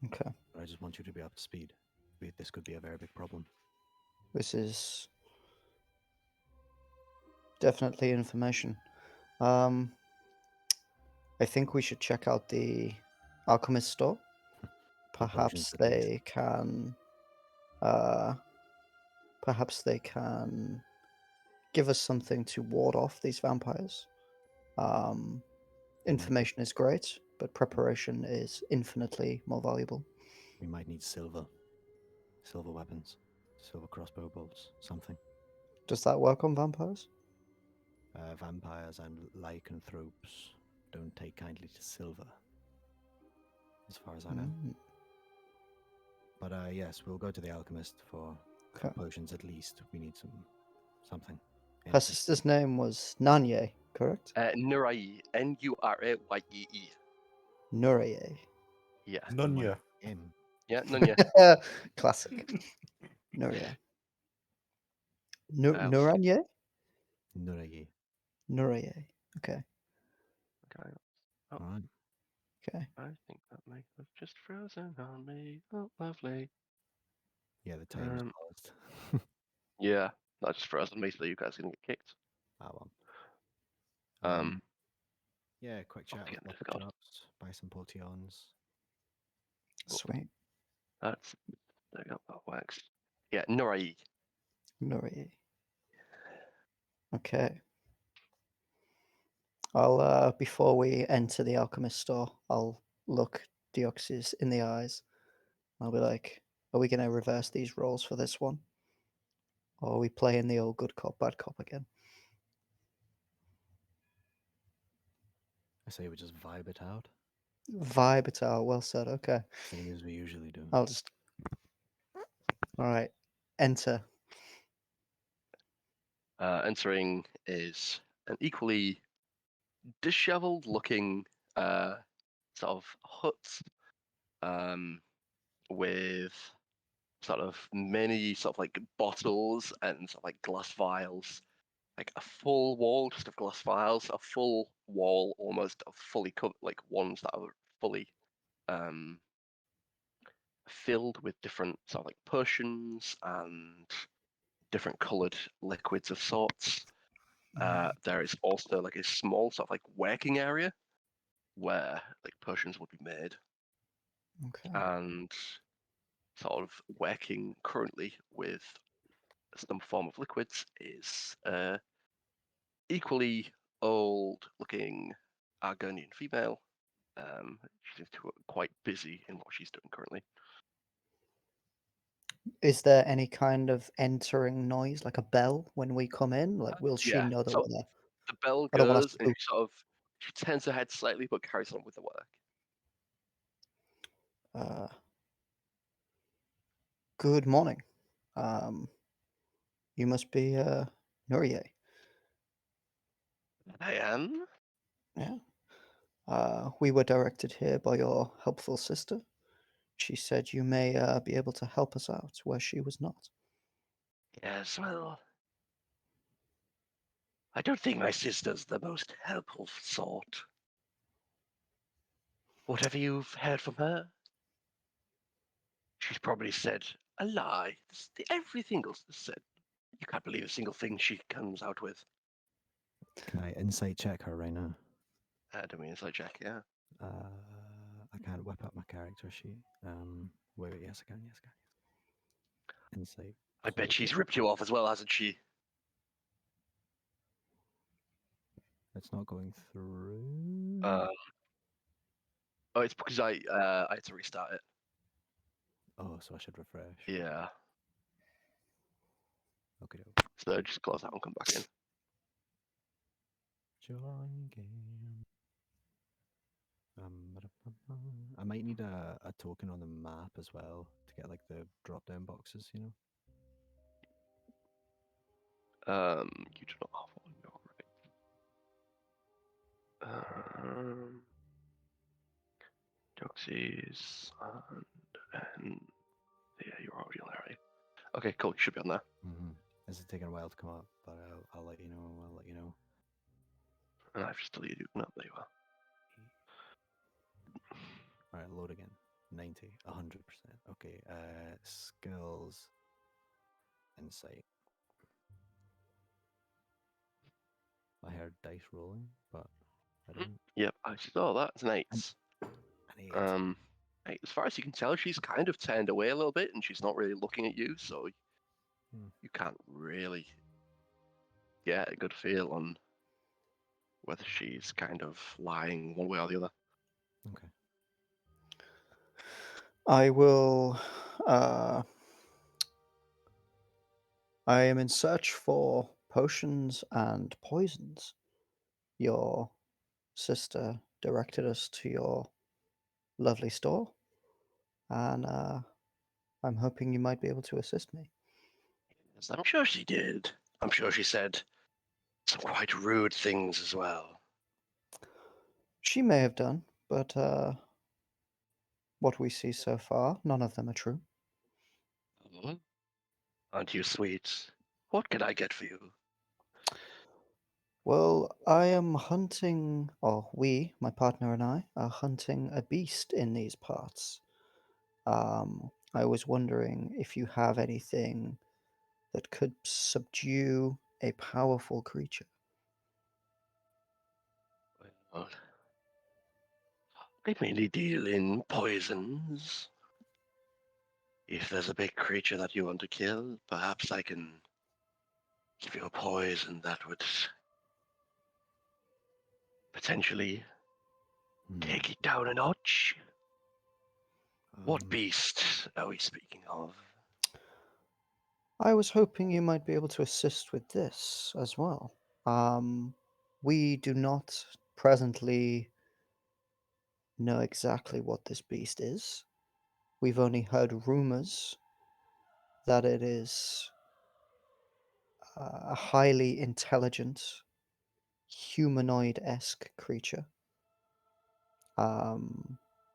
Okay. But I just want you to be up to speed. This could be a very big problem. This is definitely information. I think we should check out the alchemist store. For potions, Perhaps at least. they can. Perhaps they can give us something to ward off these vampires. Information is great, but preparation is infinitely more valuable. We might need silver weapons, silver crossbow bolts, something. Does that work on vampires? Vampires and lycanthropes don't take kindly to silver, as far as I know. Mm, But yes, we'll go to the alchemist for okay. potions at least. We need something. Her Anything. sister's name was Nanye, correct? Nurai, N-U-R-A-Y-E-E. Nuraye. Yeah, None ya. M. yeah, Nunya. Classic. Nuraye. Let's see. Nuranye? Nuraye. Nuraye. Okay. Okay. Oh. All right. Okay. I think that might have just frozen on me. Oh, lovely. Yeah, the timer's Um, paused. Yeah, that just frozen me, so you guys are gonna get kicked. Ah, well. Um, Yeah, quick chat the with end of Lucky God. Drops, buy some potions. Sweet. That's there you go, that works. Yeah, Nurai. Nuraye. Okay. I'll before we enter the alchemist store, I'll look Deoxys in the eyes. I'll be like, are we gonna reverse these roles for this one? Or are we playing the old good cop, bad cop again? I say we just vibe it out, Vibe it out, well said, okay. same as we usually do. I'll just alright. Enter. Entering is an equally disheveled looking sort of hut with sort of many sort of like bottles and sort of like glass vials, like a full wall just of glass vials, a full wall almost of fully covered, like ones that are fully um, filled with different sort of like potions and different coloured liquids of sorts. There is also like a small sort of like working area where like potions would be made, Okay. and sort of working currently with some form of liquids is equally old-looking Argonian female. She's quite busy in what she's doing currently. Is there any kind of entering noise, like a bell when we come in? Like, will she Yeah, know that so we're there? the bell I don't want us goes, to and spook. she turns her head slightly, but carries on with the work. Good morning. You must be Nurie. I am. Yeah. We were directed here by your helpful sister. She said you may be able to help us out where she was not. Yes, well, I don't think my sister's the most helpful sort. Whatever you've heard from her, she's probably said a lie. Everything else is said. You can't believe a single thing she comes out with. Can I insight check her right now? Do me inside check, yeah. I can't whip up my character sheet. Wait, yes, I can. Yes, I can. Insight. I bet she's plus- ripped you off as well, hasn't she? It's not going through. Oh, it's because I had to restart it. Oh, so I should refresh. Yeah. Okay. So just close that and come back in. Join game. I might need a token on the map as well to get like the drop down boxes, you know? You do not have one, you're right. Deoxys and yeah, you're already on there, right? Okay, cool. You should be on there. This is taking a while to come up, but I'll let you know. I'll let you know. And I've just deleted you. No, there you are. Alright, load again. 90, 100%. Okay, skills, insight. I heard dice rolling, but I don't. Yep, I saw that. It's an 8. An 8. As far as you can tell, she's kind of turned away a little bit, and she's not really looking at you, so you can't really get a good feel on whether she's kind of lying one way or the other. Okay. I will. I am in search for potions and poisons. Your sister directed us to your lovely store, and I'm hoping you might be able to assist me. Yes, I'm sure she did. I'm sure she said some quite rude things as well. She may have done, but what we see so far, none of them are true. Mhm. Aren't you sweet? What can I get for you? Well, I am hunting, or we, my partner and I, are hunting a beast in these parts. I was wondering if you have anything that could subdue a powerful creature. Well, I mainly deal in poisons. If there's a big creature that you want to kill, perhaps I can give you a poison that would potentially take it down a notch. What beast are we speaking of? I was hoping you might be able to assist with this as well. We do not presently know exactly what this beast is. We've only heard rumors that it is a highly intelligent, humanoid esque creature.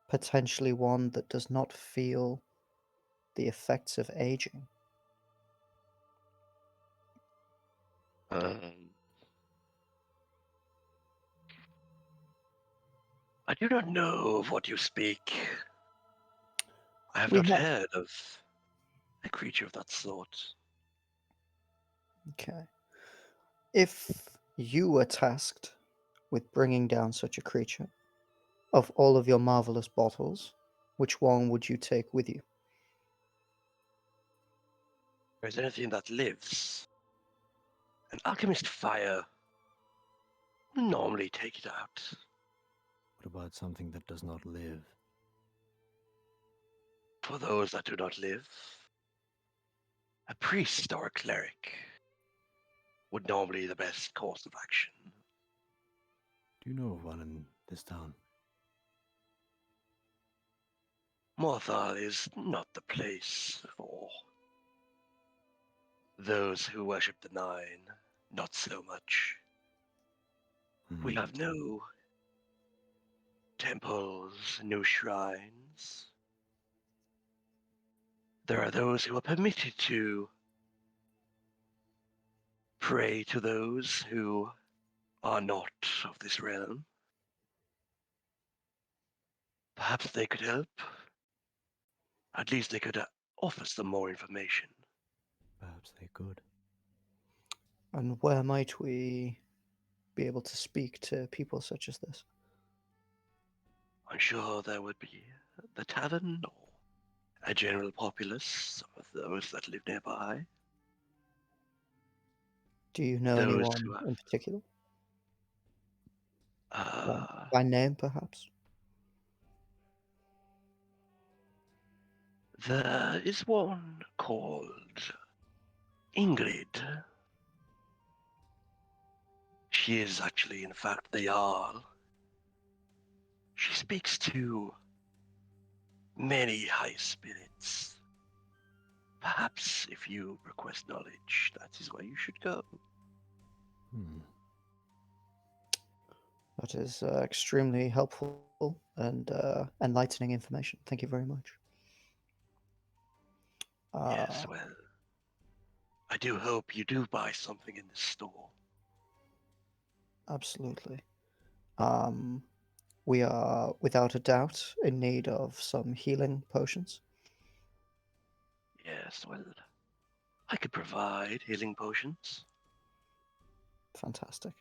Potentially one that does not feel the effects of aging. Um, I do not know of what you speak. I have We not have. heard of a creature of that sort. Okay. If you were tasked with bringing down such a creature, of all of your marvelous bottles, which one would you take with you? If there's anything that lives, an alchemist fire will normally take it out. What about something that does not live? For those that do not live, a priest or a cleric would normally be the best course of action. Do you know of one in this town? Morthal is not the place for those who worship the Nine, not so much. We Hmm. have no temples, no shrines. There are those who are permitted to pray to those who are not of this realm. Perhaps they could help. At least they could offer some more information. Perhaps they could. And where might we be able to speak to people such as this? I'm sure there would be the tavern or a general populace, some of those that live nearby. Do you know Those anyone who have, in particular? By, uh, by name, perhaps? there is one called Ingrid. She is actually, in fact, the Jarl. She speaks to many high spirits. Perhaps if you request knowledge, that is where you should go. Hmm. That is extremely helpful and enlightening information. Thank you very much. Yes, well, I do hope you do buy something in this store. Absolutely. Um, we are, without a doubt, in need of some healing potions. Yes, well, I could provide healing potions. Fantastic.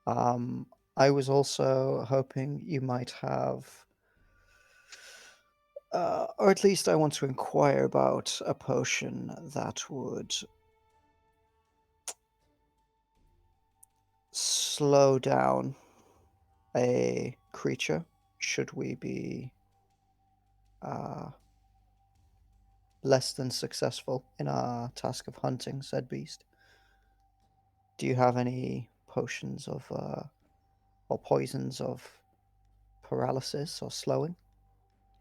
I was also hoping you might have, or at least I want to inquire about a potion that would slow down a creature should we be uh, less than successful in our task of hunting said beast. Do you have any potions of or poisons of paralysis or slowing.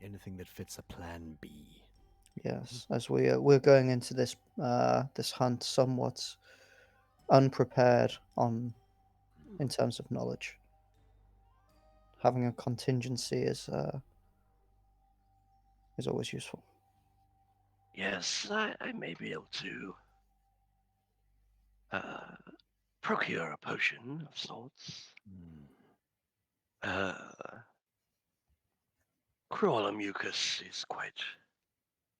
Anything that fits a plan B. Yes, as we're going into this this hunt somewhat unprepared in terms of knowledge. Having a contingency is always useful. Yes, I may be able to procure a potion of sorts. Crawler mucus is quite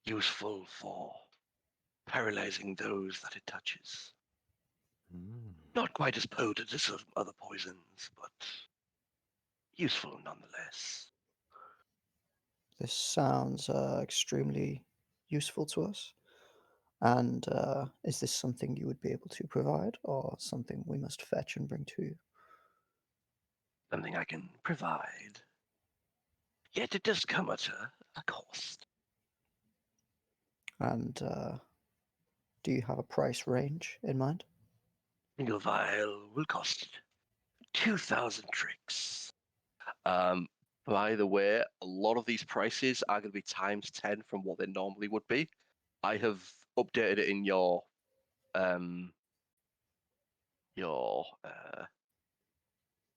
useful for paralyzing those that it touches. Not quite as potent as some other poisons, but useful nonetheless. This sounds extremely useful to us. And is this something you would be able to provide, or something we must fetch and bring to you? Something I can provide. Yet it does come at a cost. And do you have a price range in mind? Single vial will cost 2,000 tricks. By the way, a lot of these prices are going to be times 10 from what they normally would be. I have updated it in your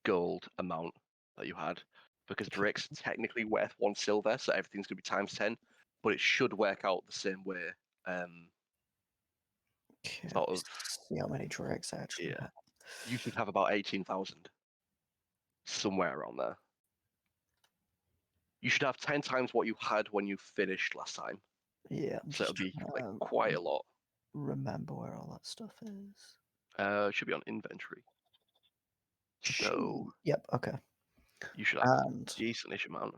gold amount that you had, because Drake's technically worth 1 silver, so everything's going to be times 10, but it should work out the same way. Okay, Sort of, see how many dregs I actually yeah. have. You should have about 18,000, somewhere around there. You should have 10 times what you had when you finished last time. Yeah, I'm So it'll just be trying like to quite a lot. remember where all that stuff is. It should be on inventory. So Yep, okay. you should have And a decent-ish amount.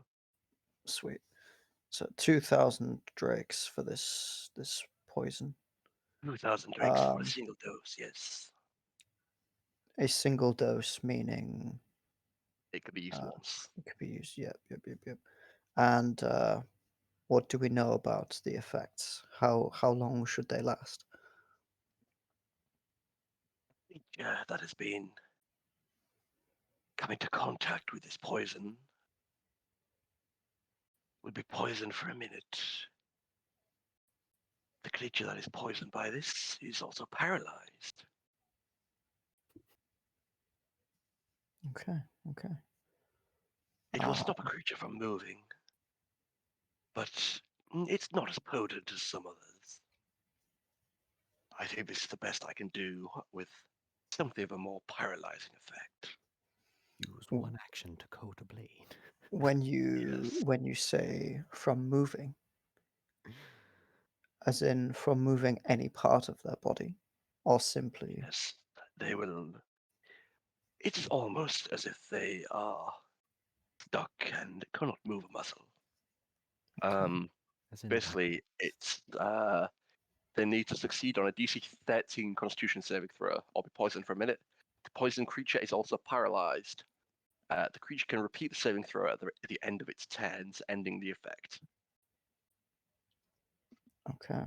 sweet. So 2,000 drakes for this poison. 2,000 drinks for a single dose, yes. A single dose meaning It could be used once. it could be used. Yep. And what do we know about the effects? How long should they last? Yeah, that has been come into contact with this poison would be poisoned for a minute. The creature that is poisoned by this is also paralyzed. Okay. It will stop a creature from moving, but it's not as potent as some others. I think this is the best I can do with something of a more paralyzing effect. Use one action to coat a blade. When you Yes. when you say from moving, as in from moving any part of their body, or simply Yes, they will. It's almost as if they are stuck and cannot move a muscle. As in Basically, it's they need to succeed on a DC 13 Constitution saving throw or be poisoned for a minute. The poisoned creature is also paralyzed. The creature can repeat the saving throw at the end of its turns, ending the effect. okay.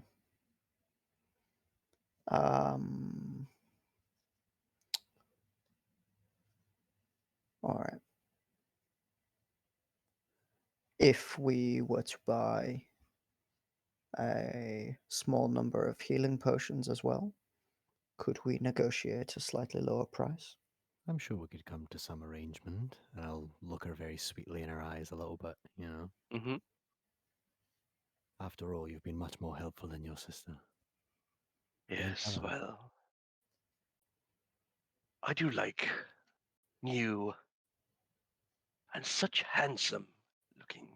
All right. If we were to buy a small number of healing potions as well, could we negotiate a slightly lower price? I'm sure we could come to some arrangement, and I'll look her very sweetly in her eyes a little bit, you know. Mm-hmm. After all, you've been much more helpful than your sister. Don't Yes, tell her. well, I do like new and such handsome looking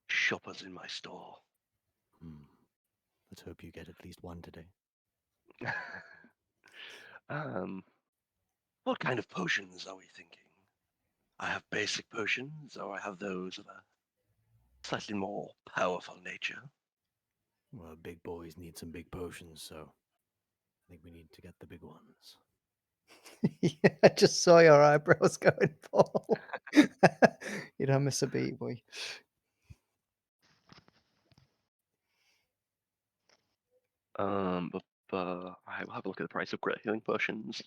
shoppers in my store. Let's hope you get at least one today. What kind of potions are we thinking? I have basic potions, or I have those of a slightly more powerful nature. Well, big boys need some big potions, so I think we need to get the big ones. Yeah, I just saw your eyebrows going, Paul. You don't miss a beat, boy. But I will have a look at the price of great healing potions.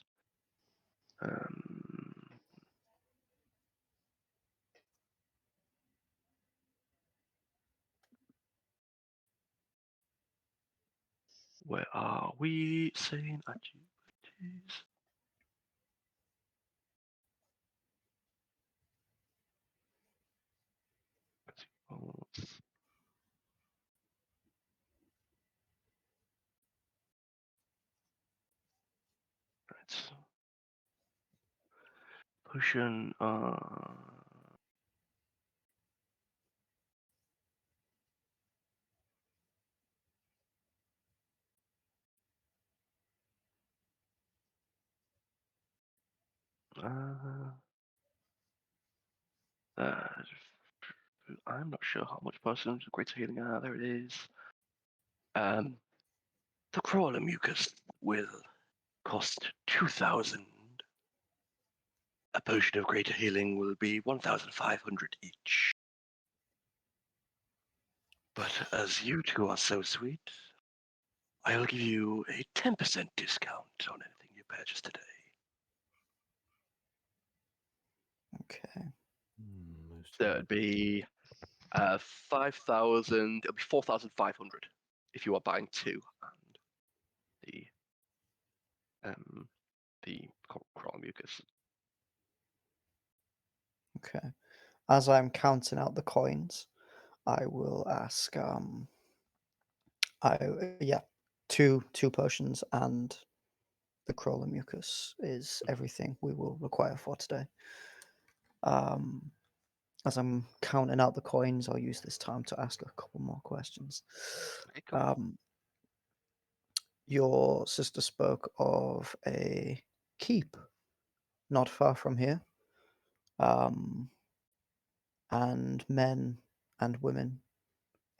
Are we saying activities? Right. Potion. I'm not sure how much potions of greater healing are. There it is. The crawler mucus will cost 2,000. A potion of greater healing will be 1,500 each. But as you two are so sweet, I'll give you a 10% discount on anything you purchase today. Okay. That'd be 5,000. It'll be 4,500 if you are buying two, and the crawler mucus. Okay. As I'm counting out the coins, I will ask. Two potions and the crawler mucus is everything we will require for today. As I'm counting out the coins, I'll use this time to ask a couple more questions. Okay, cool. Your sister spoke of a keep not far from here, and men and women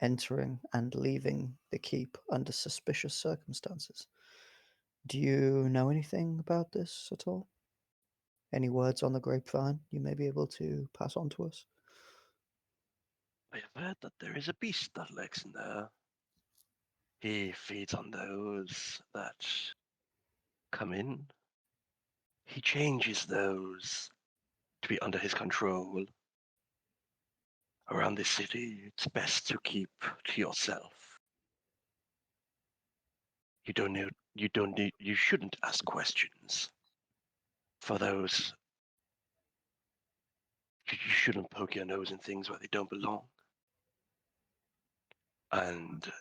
entering and leaving the keep under suspicious circumstances. Do you know anything about this at all? Any words on the grapevine you may be able to pass on to us? I have heard that there is a beast that lurks in there. He feeds on those that come in. He changes those to be under his control. Around this city, it's best to keep to yourself. You shouldn't ask questions. For those, you shouldn't poke your nose in things where they don't belong. And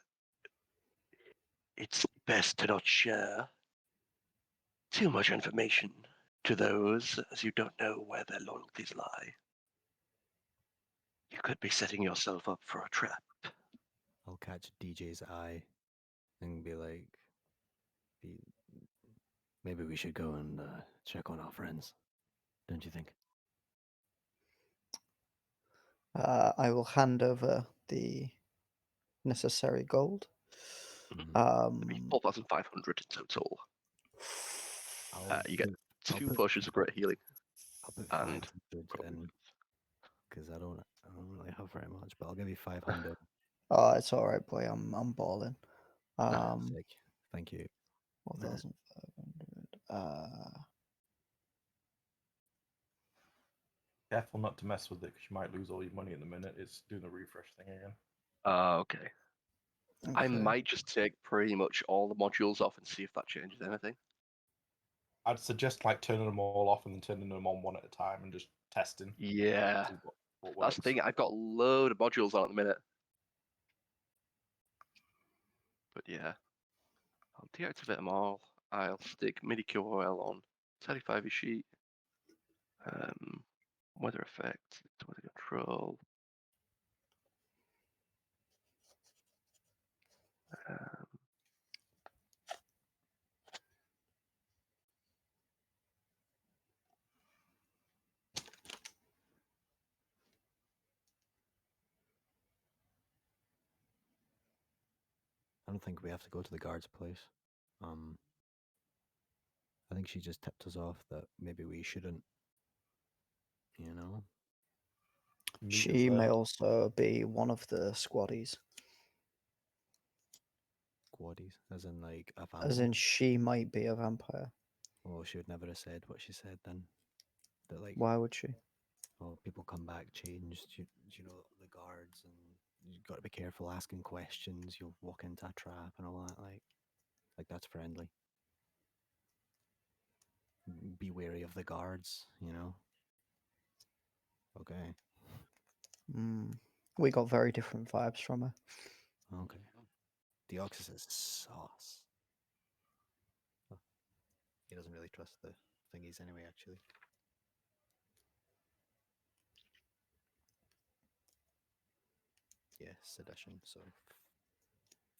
it's best to not share too much information to those, as you don't know where their loyalties lie. You could be setting yourself up for a trap. I'll catch DJ's eye and be like, maybe we should go and check on our friends. Don't you think? I will hand over the necessary gold. It'd be 4,500 in total. You get two potions of great healing. I'll put and 500 in because I don't really have very much, but I'll give you 500. Oh, it's all right, boy. I'm balling. Sick. Thank you. 4,500. Careful not to mess with it because you might lose all your money in the minute it's doing the refresh thing again. Okay. I might just take pretty much all the modules off and see if that changes anything. I'd suggest like turning them all off and then turning them on one at a time and just testing. Yeah. See what That's the works. thing. I've got a load of modules on at the minute. But yeah. I'll deactivate them all. I'll stick MIDI QOL on 35 sheet. Weather effect, weather control. I don't think we have to go to the guard's place. I think she just tipped us off that maybe we shouldn't, you know. She may also be one of the squaddies. Squaddies, as in like a vampire. As in, she might be a vampire. Oh, she would never have said what she said then. That like. Why would she? Oh, people come back changed. You know the guards, and you've got to be careful asking questions. You'll walk into a trap and all that. Like, Like that's friendly. Be wary of the guards, you know. Okay. We got very different vibes from her. Okay. Deoxys is sauce. Oh, he doesn't really trust the thingies anyway, actually. Yeah, sedition, so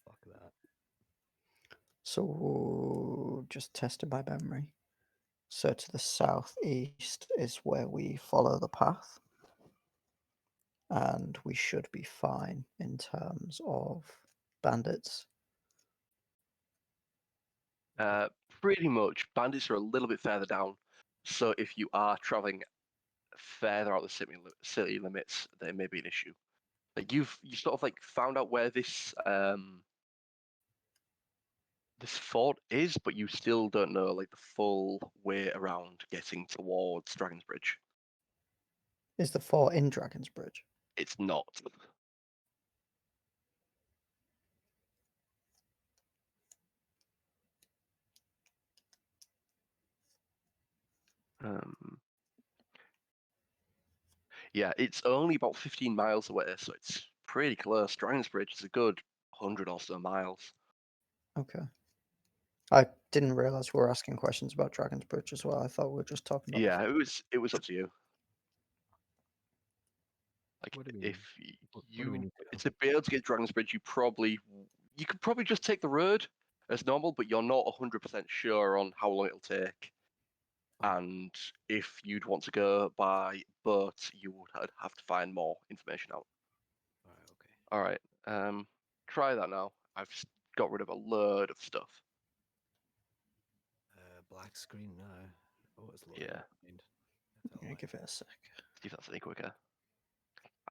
fuck that. So, just tested by memory. So, to the southeast is where we follow the path. And we should be fine in terms of bandits. Pretty much. Bandits are a little bit further down, so if you are traveling further out the city limits, there may be an issue. Like you sort of like found out where this this fort is, but you still don't know like the full way around getting towards Dragon's Bridge. Is the fort in Dragon's Bridge? It's not. Yeah, it's only about 15 miles away, so it's pretty close. Dragon's Bridge is a good 100 or so miles. Okay. I didn't realize we were asking questions about Dragon's Bridge as well. I thought we were just talking about. Yeah, it was up to you. Like What do we- if what do we you need to to be able to get Dragon's Bridge, you could probably just take the road as normal, but you're not 100% sure on how long it'll take. Oh. And if you'd want to go by boat, you would have to find more information out. Alright, okay. All right, try that now. I've just got rid of a load of stuff. Black screen now. Oh, it's loading. Yeah. Yeah, give it a sec. See if that's any quicker.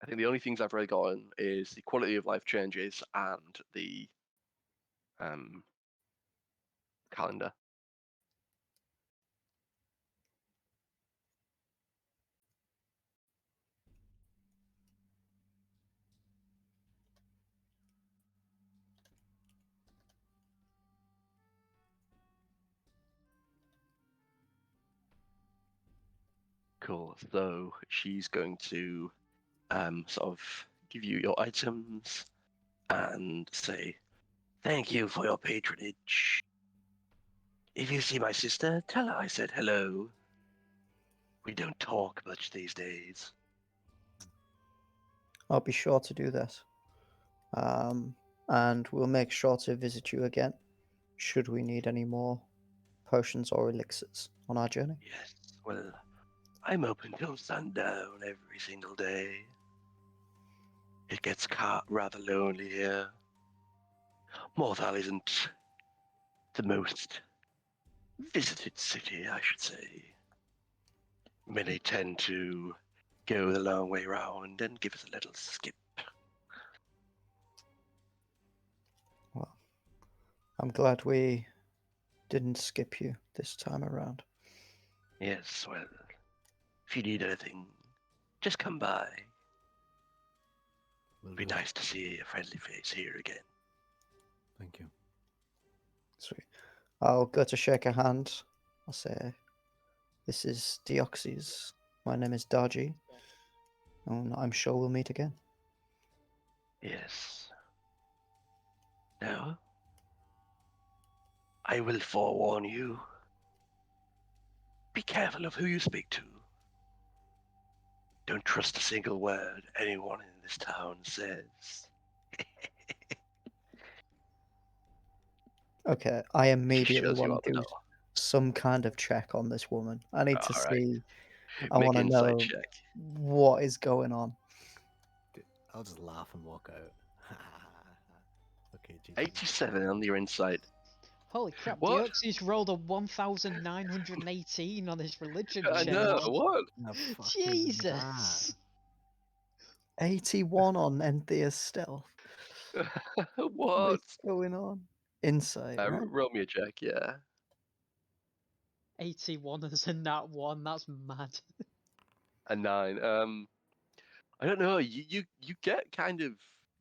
I think the only things I've really gotten is the quality of life changes and the calendar. Cool. So she's going to sort of give you your items and say, "Thank you for your patronage. If you see my sister, tell her I said hello. We don't talk much these days." I'll be sure to do that. And we'll make sure to visit you again should we need any more potions or elixirs on our journey. Yes, well, I'm open till sundown every single day. It gets rather lonely here. Morthal isn't the most visited city, I should say. Many tend to go the long way round and give us a little skip. Well, I'm glad we didn't skip you this time around. Yes, well, if you need anything, just come by. Will It'd be do. nice to see a friendly face here again. Thank you. Sweet. I'll go to shake a hand. I'll say, "This is Deoxys. My name is Dar-Jee. And I'm sure we'll meet again." Yes. Now, I will forewarn you. Be careful of who you speak to. Don't trust a single word anyone in this town says. Okay, I She immediately shows you want out to the do door. some kind of check on this woman. I need to All right. see. I Make want to an insight know check. what is going on. I'll just laugh and walk out. Okay, GG. 87 on your insight. Holy crap, What? Deoxys rolled a 1918 on his religion I check. know, what? The fuck is Jesus! 81 on Enthir's stealth. What What? is going on? Insight, right? Roll me a check, yeah. 81 as in that one, that's mad. A 9. I don't know. You get kind of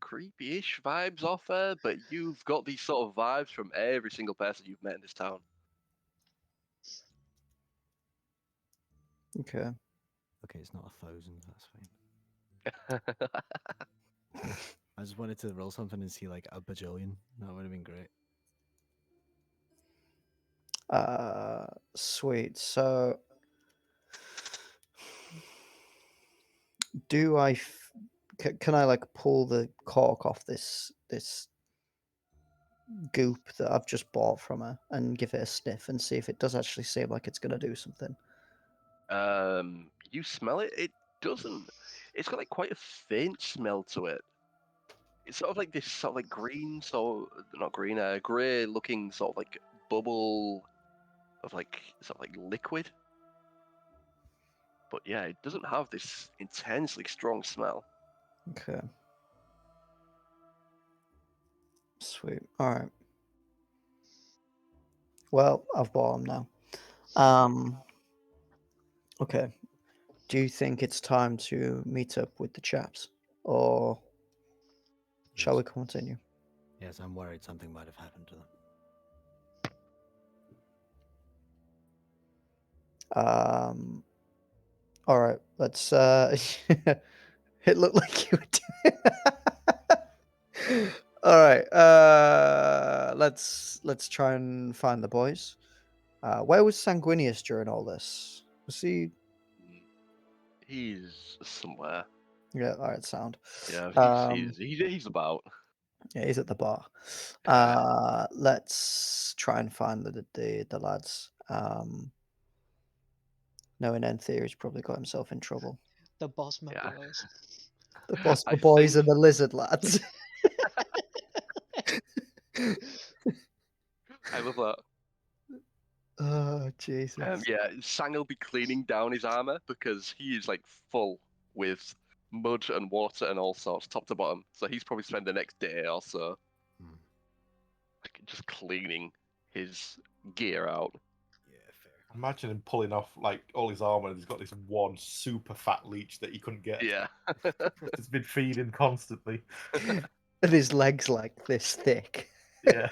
creepy-ish vibes off her, but you've got these sort of vibes from every single person you've met in this town. Okay. Okay, it's not 1,000. That's fine. I just wanted to roll something and see like a bajillion. That would have been great. Sweet. So, do I? Can I like pull the cork off this goop that I've just bought from her and give it a sniff and see if it does actually seem like it's gonna do something? You smell it. It doesn't. It's got like quite a faint smell to it. It's sort of like this sort of like green, so not green, grey looking sort of like bubble of like sort of like liquid. But yeah, it doesn't have this intensely strong smell. Okay. Sweet. All right. Well, I've bought them now. Okay. Do you think it's time to meet up with the chaps, or shall we Yes. continue? Yes, I'm worried something might have happened to them. All right. Let's. It looked like you were doing. All right. Let's try and find the boys. Where was Sanguinius during all this? Was he? He's somewhere. Yeah. All right. Sound. Yeah, he's about. Yeah, he's at the bar. Yeah. Let's try and find the lads. Knowing Enthir, he's probably got himself in trouble. The Bosma Yeah. boys. The boss, I the boys, think- and the lizard lads. I love that. Oh Jesus! Yeah, Sang will be cleaning down his armor because he is like full with mud and water and all sorts, top to bottom. So he's probably spent the next day or so Hmm. like, just cleaning his gear out. Yeah, fair. Imagine him pulling off like all his armor, and he's got this one super fat leech that he couldn't get. Yeah. It's been feeding constantly. And his legs like this thick. Yeah.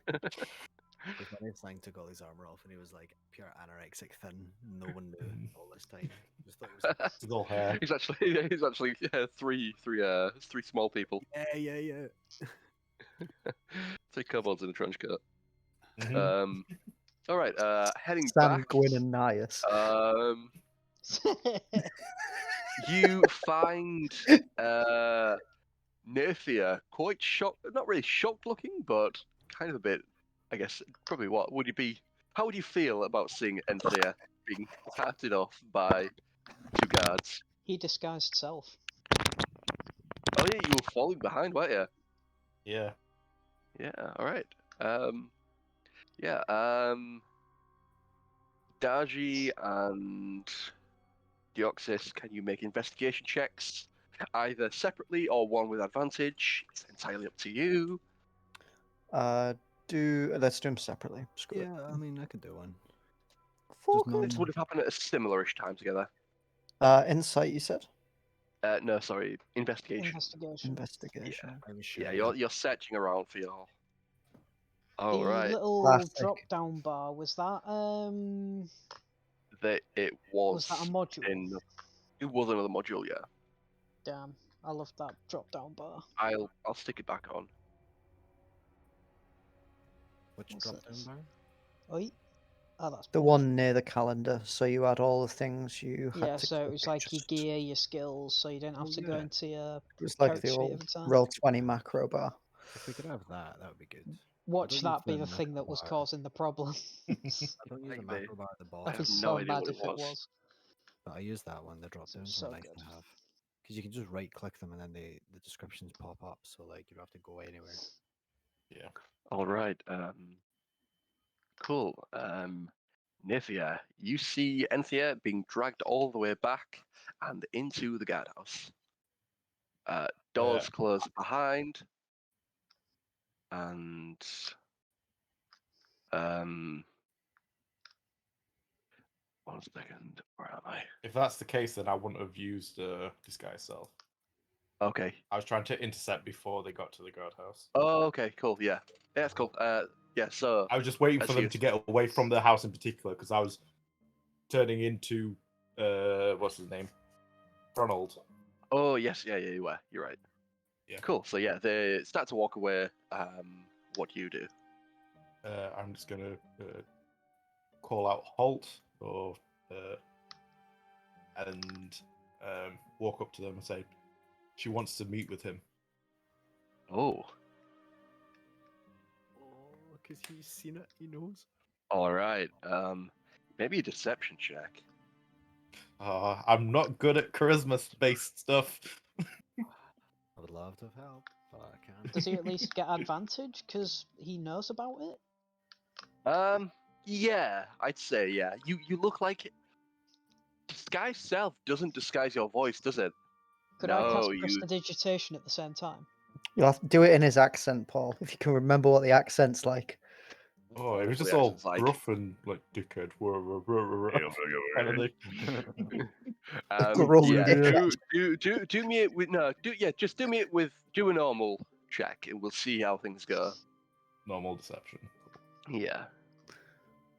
If funny if Sang took all his armor off and he was like pure anorexic thin, no one knew all this time. Just thought he was like, It's all hair. he's actually three small people. yeah. Three kobolds in a trench coat. Mhm. All right. Heading back. Sanguin and Nias. You find Naefir quite shocked, not really shocked looking, but kind of a bit, I guess, probably what would you be, how would you feel about seeing Enthir being carted off by two guards? He disguised self. Oh yeah, you were falling behind, weren't you? Yeah. Yeah, alright. Dar-Jee and Deoxys, can you make investigation checks? Either separately or one with advantage. It's entirely up to you. Let's do them separately. Screw Yeah, I mean I could do one. Fuck none- This would have happened at a similar-ish time together. it. Insight, you said. No, sorry, investigation. Investigation. Investigation. I was sure. Yeah, you're searching around for your. The All right. little Classic. drop-down bar, was that It was was that a module? It was another module, yeah. Damn, I love that drop-down bar. I'll stick it back on. Which What's drop down this? bar? Oi. Oh, that's The better. one near the calendar, so you had all the things you had Yeah, to. so it click was like your just- gear, your skills, so you didn't have Oh, to go yeah. into your It was like character the sheet old every time. roll 20 macro bar. If we could have that, that would be good. Watch use that be the the thing that was macro bar. causing the problem. I don't use the Maybe. macro bar at the I bottom, I'd have be no so idea mad what it if it was. was. but I use that one. The drop downs So are nice good. to have. Because you can just right click them and then the descriptions pop up, so like you don't have to go anywhere. Yeah. All right. Cool. Naefir, you see Enthir being dragged all the way back and into the guardhouse. Doors close behind, and one second. Where am I? If that's the case, then I wouldn't have used disguise self. Okay. I was trying to intercept before they got to the guardhouse. Oh, okay, cool. Yeah. Yeah, that's cool. Yeah, so I was just waiting as for he them was- to get away from the house in particular because I was turning into what's his name? Ronald. Oh, yes, yeah, you were. You're right. Yeah. Cool. So yeah, they start to walk away. What do you do? I'm just gonna call out halt or and walk up to them and say she wants to meet with him. Oh, Oh, because he's seen it. He knows. all right. Maybe a deception check. I'm not good at charisma-based stuff. I would love to have helped, but I can't. Does he at least get advantage because he knows about it? Yeah, I'd say yeah. You look like disguise self doesn't disguise your voice, does it? Could I cast No, you. prestidigitation at the same time? You'll have to do it in his accent, Paul, if you can remember what the accent's like. Oh, it was the just all action's like- gruff and like dickhead. Kind of thing. Gruff Yeah, dickhead. do me it with just do me it with do a normal check and we'll see how things go. Normal deception. Yeah.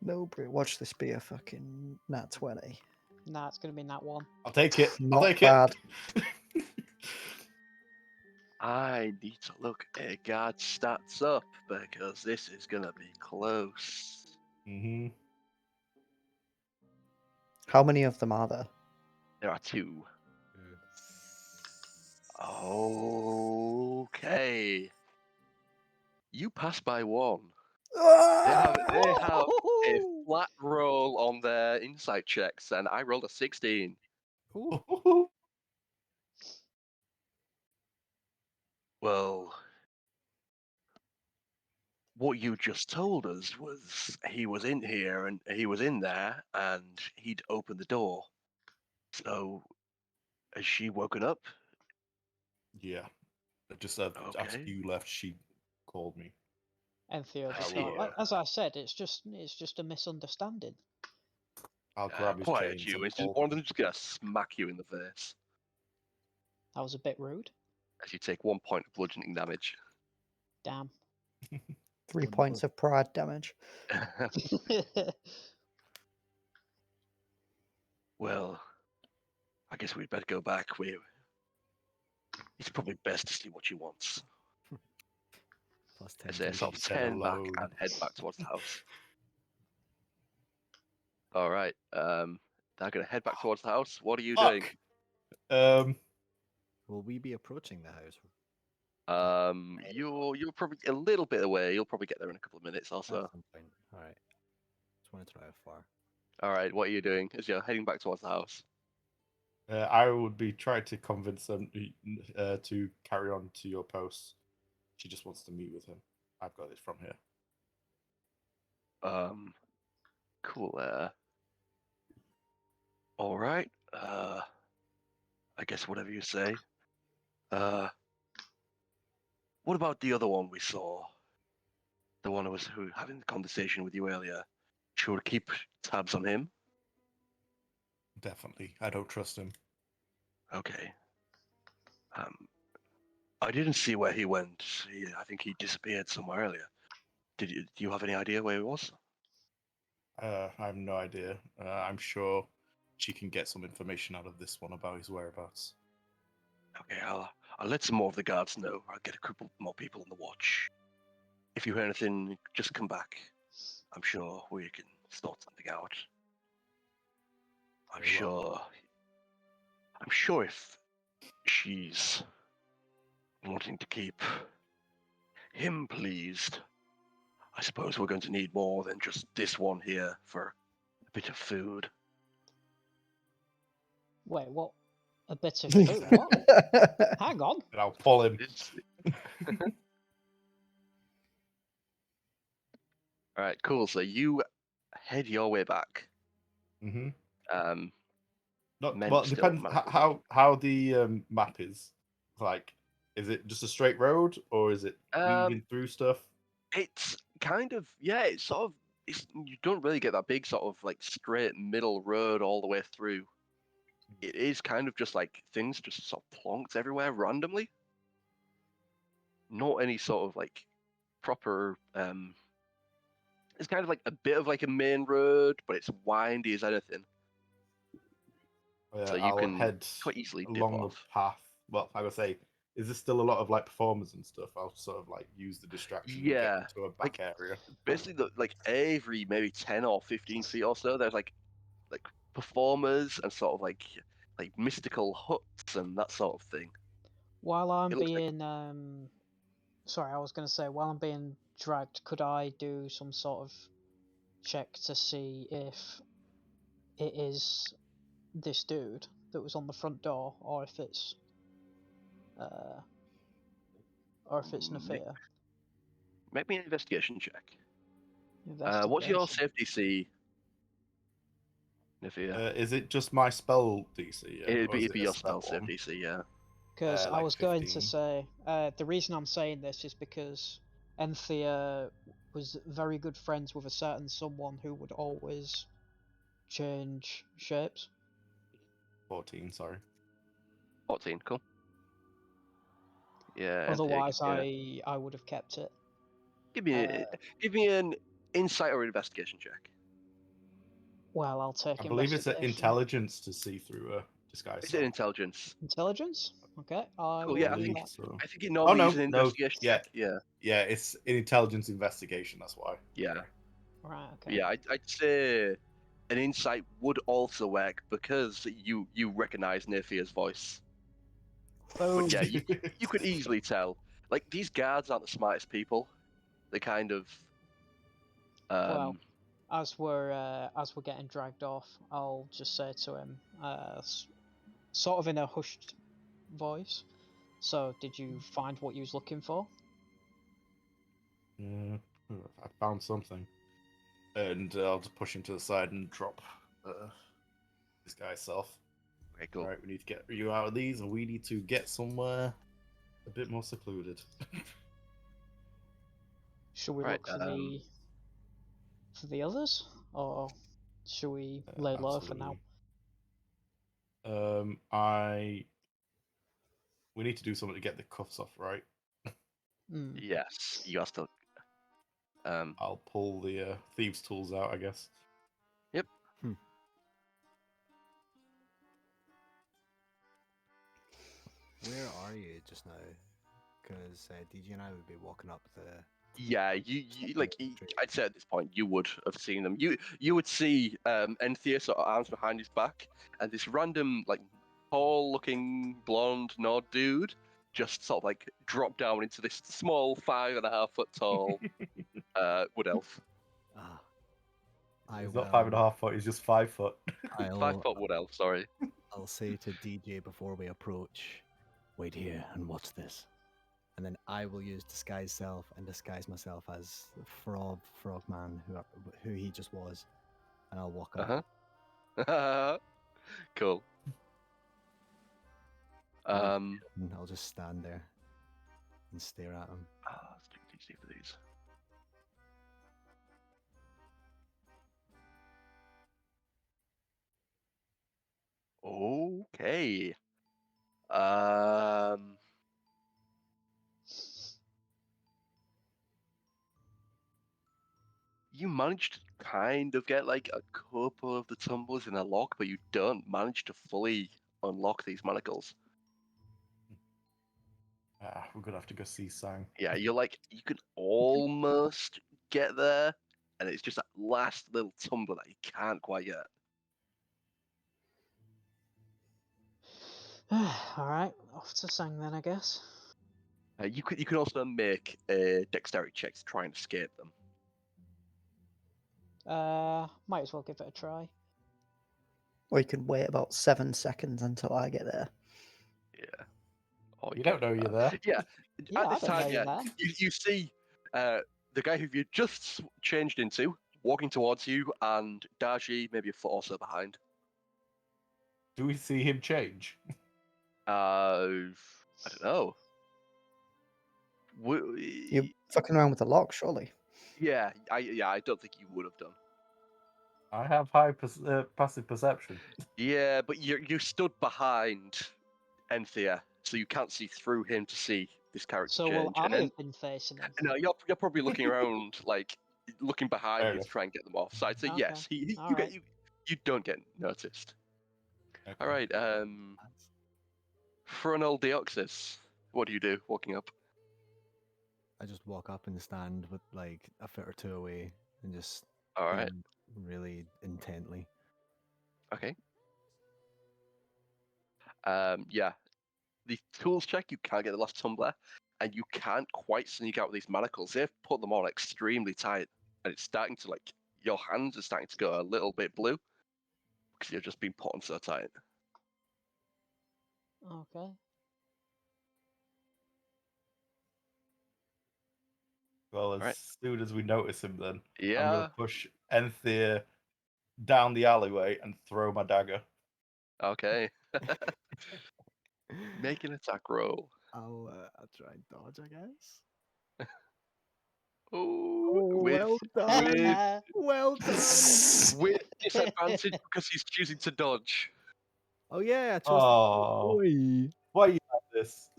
No, bro, watch this be a fucking nat 20. Nah, it's gonna be that one. I'll take it. I'll Not take bad. it. I need to look at God's stats up because this is gonna be close. Mm-hmm. How many of them are there? There are 2. Okay. You pass by 1. They have a flat roll on their insight checks, and I rolled a 16. Well, what you just told us was he was in here and he was in there and he'd opened the door. So, has she woken up? Yeah. Just after Okay. you left, she called me. Enthir I just see. thought, as I said, it's just a misunderstanding. I'll grab his Quiet chains you. and It's just, pull. one of them just gonna smack you in the face That was a bit rude. as you take 1 point of bludgeoning damage. Damn. 3 One points of pride damage. Well, I guess we'd better go back. It's probably best to see what she wants. Plus 10. As they to sort of She said turn back alone. and head back towards the house. All right. They're gonna head back towards the house. What are you doing? Fuck. Will we be approaching the house? You're probably a little bit away. You'll probably get there in a couple of minutes or At so. some point. All right. Just wanted to know how far. All right. What are you doing as you're heading back towards the house? I would be trying to convince them to carry on to your post. She just wants to meet with him. I've got this from here. Cool. All right. I guess whatever you say. What about the other one we saw? The one who was having the conversation with you earlier. Should we keep tabs on him? Definitely. I don't trust him. Okay. I didn't see where he went. I think he disappeared somewhere earlier. Do you have any idea where he was? I have no idea. I'm sure she can get some information out of this one about his whereabouts. Okay, I'll let some more of the guards know. I'll get a couple more people on the watch. If you hear anything, just come back. I'm sure we can sort something out. I'm Very well. sure if she's wanting to keep him pleased, I suppose we're going to need more than just this one here for a bit of food. Wait, what? A bit of food? What? Hang on. And I'll pull him. All right, cool. So you head your way back. Mm-hmm. Men Well, it still depends manacled. how the map is. Like, is it just a straight road or is it weaving through stuff? It's kind of it's sort of you don't really get that big sort of like straight middle road all the way through. it is kind of just like things just sort of plonked everywhere randomly. Not any sort of like proper. It's kind of like a bit of like a main road, but it's windy as anything. So you I'll can head quite easily dip along the off. path. Well, I would say, is there still a lot of like performers and stuff? I'll sort of like use the distraction and get Yeah, into a like- back area. Basically, like every maybe 10 or 15 feet or so, there's like performers and sort of like mystical huts and that sort of thing. While I'm It looks like- being sorry, I was going to say, while I'm being dragged, could I do some sort of check to see if it is this dude that was on the front door, or if it's Naefir? Make me an investigation check. Investigation. What's your safety DC, Naefir? Is it just my spell DC? Yeah? It'd Or is be it a your spell one? save DC, yeah. Because I like was going to 15. say, the reason I'm saying this is because Enthir was very good friends with a certain someone who would always change shapes. 14, sorry. 14, cool. Yeah. Otherwise, yeah. I would have kept it. Give me an insight or investigation check. Well, I'll take I believe it's an investigation. intelligence to see through a disguise. Is it intelligence? Intelligence? Okay, I Cool, will yeah, I do think- that. so. I think it normally no, is an no, investigation yeah. check. Yeah. Yeah, it's an intelligence investigation. That's why. Yeah. Right, okay. Yeah, I'd say an insight would also work because you recognize Naefir's voice. Boom. But yeah, you could easily tell. Like, these guards aren't the smartest people. They kind of. Well, as we're getting dragged off, I'll just say to him, sort of in a hushed voice. So, did you find what you was looking for? I found something, and I'll just push him to the side and drop this guy's self. Okay, cool. All right, we need to get you out of these, and we need to get somewhere a bit more secluded. Should we Right, look for the others, or should we lay low for now? Absolutely. We need to do something to get the cuffs off, right? Yes, you are still. I'll pull the thieves' tools out, I guess. Yep. Where are you just now? Because DG and I would be walking up the. Yeah, you like. I'd say at this point you would have seen them. You would see Enthir sort of arms behind his back, and this random like tall-looking blonde Nord dude just sort of like drop down into this small 5.5 foot tall wood elf. He's not 5.5 foot. He's just 5 foot. 5 foot wood elf. Sorry. I'll say to DJ before we approach, wait here and watch this. And then I will use disguise self and disguise myself as Frogman, who he just was, and I'll walk up. Cool. And I'll just stand there and stare at him. Let's do DC for these. Okay. You managed to kind of get like a couple of the tumblers in a lock, but you don't manage to fully unlock these manacles. We're gonna have to go see Sang. Yeah, you can almost get there, and it's just that last little tumbler that you can't quite get. Alright, off to Sang then, I guess. You can also make a dexterity check to try and escape them. Might as well give it a try. Or you could wait about 7 seconds until I get there. Yeah. Or You don't know you're there. Yeah. Yeah, At I this don't know time, you're yeah, there. you see the guy who you just changed into walking towards you, and Dar-Jee maybe a foot or so behind. Do we see him change? I don't know. You're fucking around with the lock, surely. Yeah, I don't think you would have done. I have high passive perception. Yeah, but you stood behind Enthir, so you can't see through him to see this character So will change. I And then have been facing him? no, you're probably looking around, like looking behind Fair you to enough. try and get them off. So I'd say Okay, yes, alright. you don't get noticed. Okay. All right, Frontal Deoxys, what do you do walking up? I just walk up and stand with like a foot or two away and just All right, lean really intently. okay. Yeah, the tools check, you can't get the last tumbler, and you can't quite sneak out with these manacles. They've put them on extremely tight, and it's starting to like your hands are starting to go a little bit blue because you've just been put on so tight. Okay. Well, as Right. soon as we notice him, then I'm Yeah. gonna push Enthir down the alleyway and throw my dagger. Okay. Make an attack roll. I'll try and dodge, I guess. Oh, well done. with Well done. with disadvantage because he's choosing to dodge. Oh yeah, I trust Oh, boy. why you like this?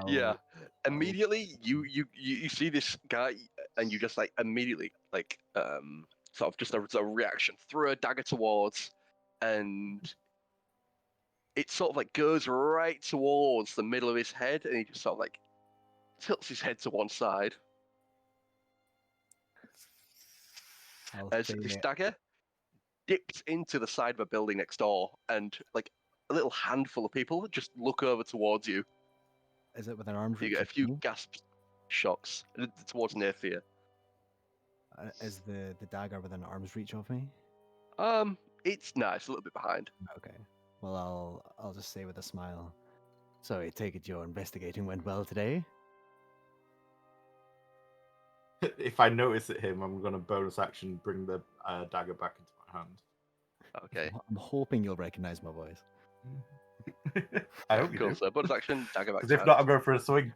Yeah. I'll- Immediately, you see this guy, and you just like immediately like sort of just a reaction, throw a dagger towards, and it sort of like goes right towards the middle of his head, and he just sort of like tilts his head to one side I'll as feign this it. dagger dips into the side of a building next door, and like a little handful of people just look over towards you. Is it with an arm's You reach? get a of few me? gasps, shocks towards Naefir. Is the dagger within arm's reach of me? It's nice, a little bit behind. Okay. Well, I'll just say with a smile. So I take it your investigating went well today. If I notice it him, I'm gonna bonus action bring the dagger back into my hand. Okay. I'm hoping you'll recognize my voice. I hope you Cool. do. So bonus action, dagger back Because to if hand. not, I'm going for a swing.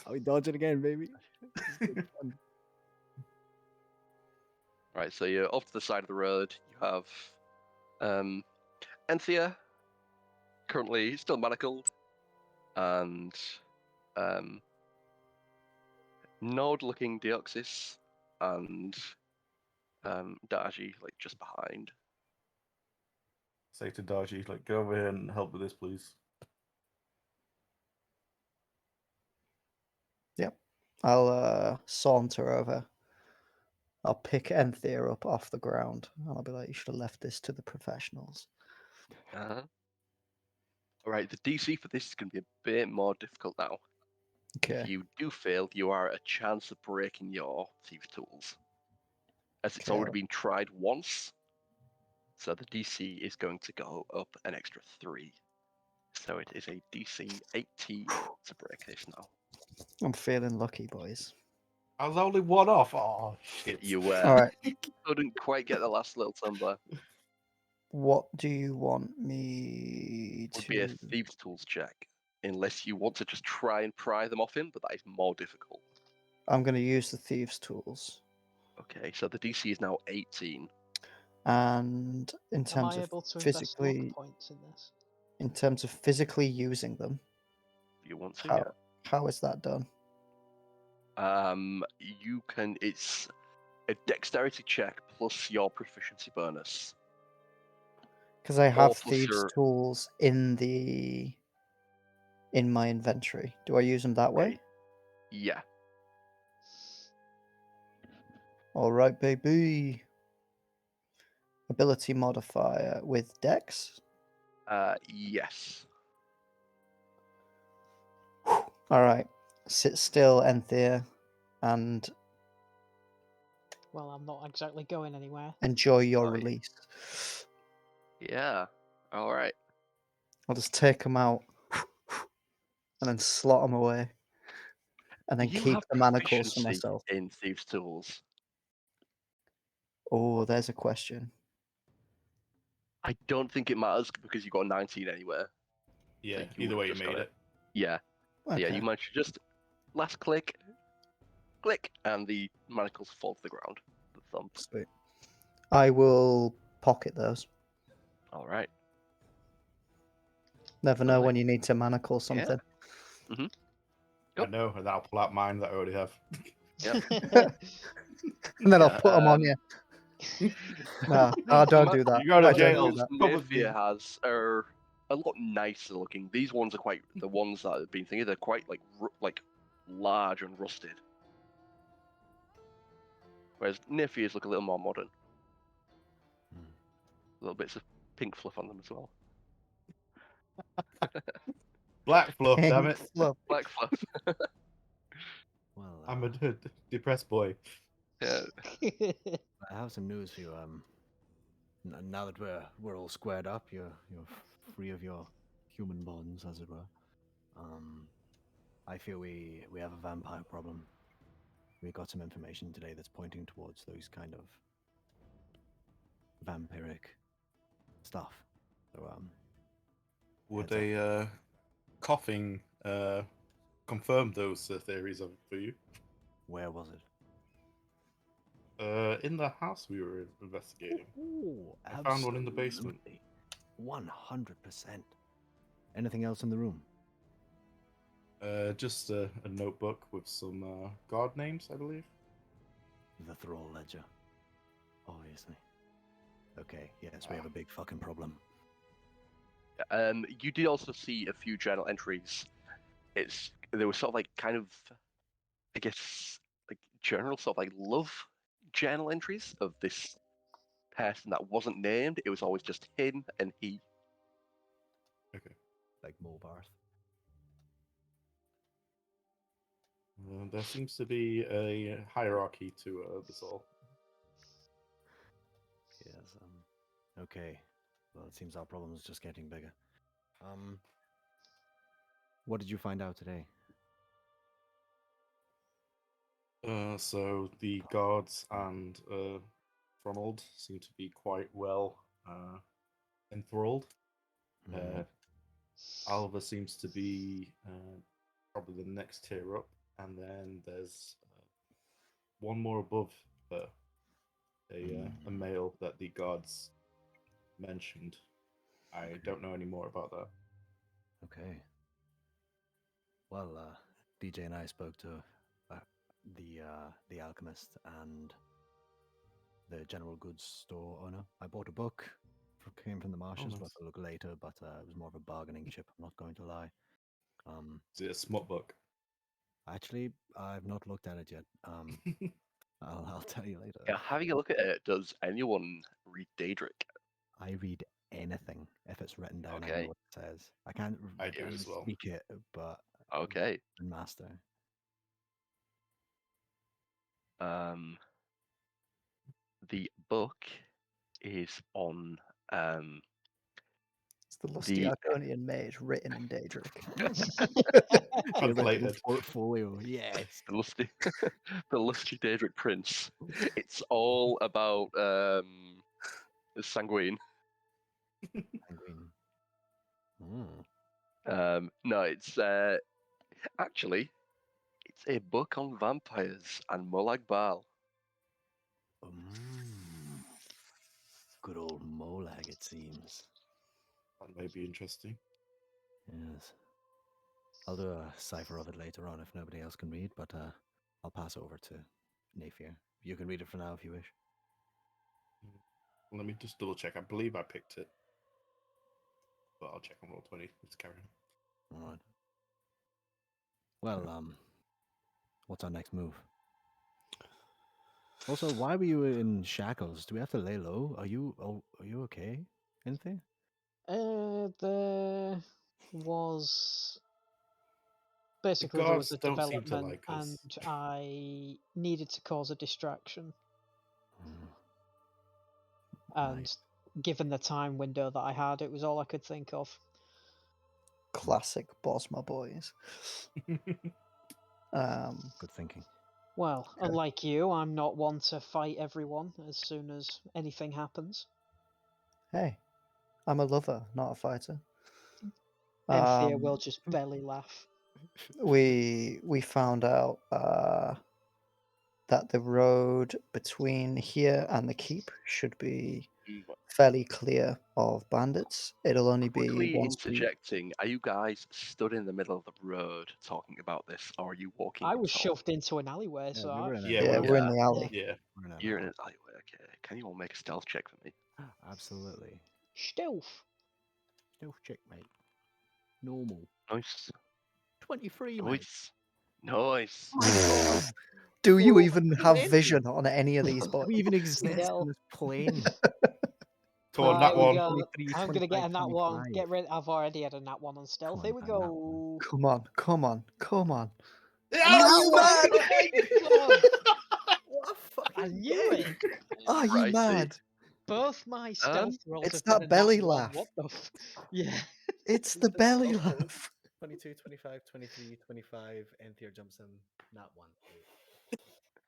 Are we dodging again, baby? This is good fun. Right, so you're off to the side of the road. You have Enthir, currently still manacled, and Nod-looking Deoxys, and Dar-Jee, like just behind. Say to Dar-Jee, like, go over here and help with this, please. I'll saunter over. I'll pick Enthir up off the ground. And I'll be like, you should have left this to the professionals. Uh-huh. All right, the DC for this is going to be a bit more difficult now. Okay. If you do fail, you are at a chance of breaking your thieves' tools, as it's already Okay. been tried once. So the DC is going to go up an extra 3. So it is a DC 18 to break this now. I'm feeling lucky, boys. I was only one off. Oh, shit. You All right. couldn't quite get the last little tumbler. What do you want me Would be a to? thieves' tools check, unless you want to just try and pry them off him, but that is more difficult. I'm going to use the thieves' tools. Okay, so the DC is now 18. And in Am terms I of able to invest luck physically, points in this? in terms of physically using them, If you want to, how how is that done? yeah. You can. It's a dexterity check plus your proficiency bonus. Because I Or have plus thieves' your. tools in my inventory. Do I use them that way? Okay. Yeah. All right, baby. Ability modifier with Dex. Yes. All right. Sit still, Enthir, and Well, I'm not exactly going anywhere. enjoy your Oh, yeah. release. Yeah. All right. I'll just take them out and then slot them away, and then You keep have the manacles for proficiency myself. in thieves' tools. Oh, there's a question. I don't think it matters because you got 19 anywhere. Yeah, you either would've way, you just got made it. it. Yeah. So yeah, Okay. you managed to just last click, click, and the manacles fall to the ground. The thump. Sweet. I will pocket those. All right. Never know Lovely. when you need to manacle Yeah. something. I Yep. know, and then I'll pull out mine that I already have. Yep. And then Yeah, I'll put them on you. No, don't do that. You go to I don't jail. do that. Probably. Naefir has are a lot nicer looking. These ones are quite the ones that have been thinking. They're quite like large and rusted. Whereas Naefir's look a little more modern. Hmm. Little bits of pink fluff on them as well. Black fluff, damn it. Look, Black fluff. Well, I'm a depressed boy. Yeah. I have some news for you. Now that we're all squared up, you're free of your human bonds, as it were. I feel we have a vampire problem. We got some information today that's pointing towards those kind of vampiric stuff. So Would heads up. a coughing confirm those theories for you? Where was it? In the house we were investigating. Oh, I found one in the basement. 100%. Anything else in the room? Just a notebook with some guard names, I believe. The Thrall Ledger. Obviously. Okay, yes, we have a big fucking problem. You did also see a few journal entries. There was sort of like kind of, I guess, like journal sort of like love journal entries of this person that wasn't named. It was always just him and he. Okay. Like Mobarth. There seems to be a hierarchy to this all. Yes, okay. Well, it seems our problem is just getting bigger. What did you find out today? So the guards and Ronald seem to be quite well enthralled. Mhm. Alva seems to be probably the next tier up, and then there's one more above her, a male that the guards mentioned. I don't know any more about that. Okay. Well, DJ and I spoke to the alchemist and the general goods store owner. I bought a book. Came from the marshes, nice. but a look later. But it was more of a bargaining chip. I'm not going to lie. Is it a smut book? Actually, I've not looked at it yet. I'll tell you later. Yeah, having a look at it, does anyone read Daedric? I read anything if it's written down. I Okay. know what it says. I can't I do as well. speak it, but Okay. master. The book is on it's the lusty Argonian mage written in Daedric. Translated. Portfolio, yes. the lusty the lusty Daedric prince. It's all about Sanguine. No, it's actually it's a book on vampires and Molag Bal. Good old Molag, it seems. That may be interesting. Yes. I'll do a cipher of it later on if nobody else can read, but I'll pass it over to Naefir. You can read it for now if you wish. Let me just double check. I believe I picked it, but I'll check on Roll20. Let's carry on. All right. Well, what's our next move? Also, why were you in shackles? Do we have to lay low? Are you okay? Anything? There was basically there was guards a don't seem to development, like us. and I needed to cause a distraction. And given the time window that I had, it was all I could think of. Classic boss, my boys. Good thinking. Well, unlike you, I'm not one to fight everyone as soon as anything happens. Hey, I'm a lover, not a fighter. Enthir will just belly laugh. We found out that the road between here and the keep should be Mm, fairly clear of bandits. It'll only be Quickly once we. interjecting, are you guys stood in the middle of the road talking about this, or are you walking? I was tall? shoved into an alleyway, Yeah, so we were in Yeah, Yeah, we're we're in yeah. the alley. Yeah. We're in an You're in alley. an alleyway. Okay. Can you all make a stealth check for me? Absolutely. stealth. Stealth check, mate. Normal. Nice. 23, mate. Nice. God. Do you Oh, even have Wendy. vision on any of these Do boys? we even exist hell. on this plane? Come on, Right, that we one. go. 23, I'm gonna get 25, a nat one. 25. Get rid. I've already had a nat one on stealth. on, Here we a nat one. go. Come on, come on, come on. Yeah, Are you mad? Oh my god! What a fucking I knew it. Are you Righty. mad? Both my stealth rolls It's have that been a belly nat one. laugh. What the? Yeah. It's the belly Okay. laugh. 22, 25, 23, 25. Enthir jumps in. Nat 1.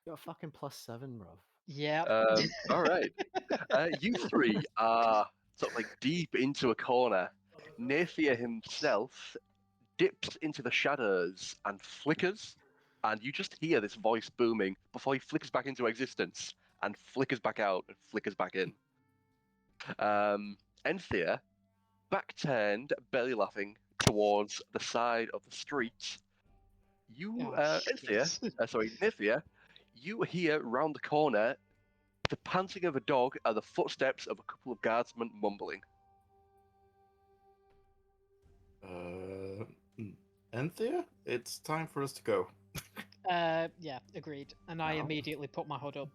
Got a fucking +7, bro. Yeah. All right. You three are sort of like deep into a corner. Naefir himself dips into the shadows and flickers, and you just hear this voice booming before he flickers back into existence and flickers back out and flickers back in. Enthir, back turned, belly laughing towards the side of the street. You, Oh, Naefir, you hear round the corner the panting of a dog and the footsteps of a couple of guardsmen mumbling. Enthir, it's time for us to go. Yeah, agreed. And I No. immediately put my hood up.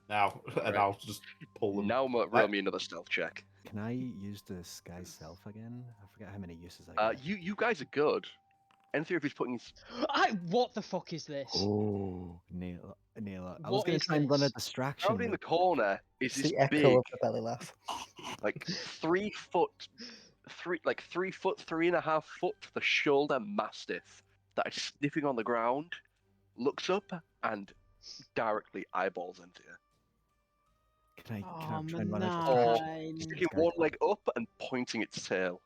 Now, and Right. I'll just pull them. Now roll me another stealth check. Can I use the sky self again? I forget how many uses I get. You guys are good. Enthir, if he's putting his... What the fuck is this? Oh, nail it. I was What going is to try and run a this? distraction. Out in the corner is It's this the echo big, of the belly laugh. like 3 foot, 3.5 foot, the shoulder mastiff that is sniffing on the ground, looks up and directly eyeballs Enthir. Can I Oh, try and run a Or distraction? sticking Sky one self. leg up and pointing its tail.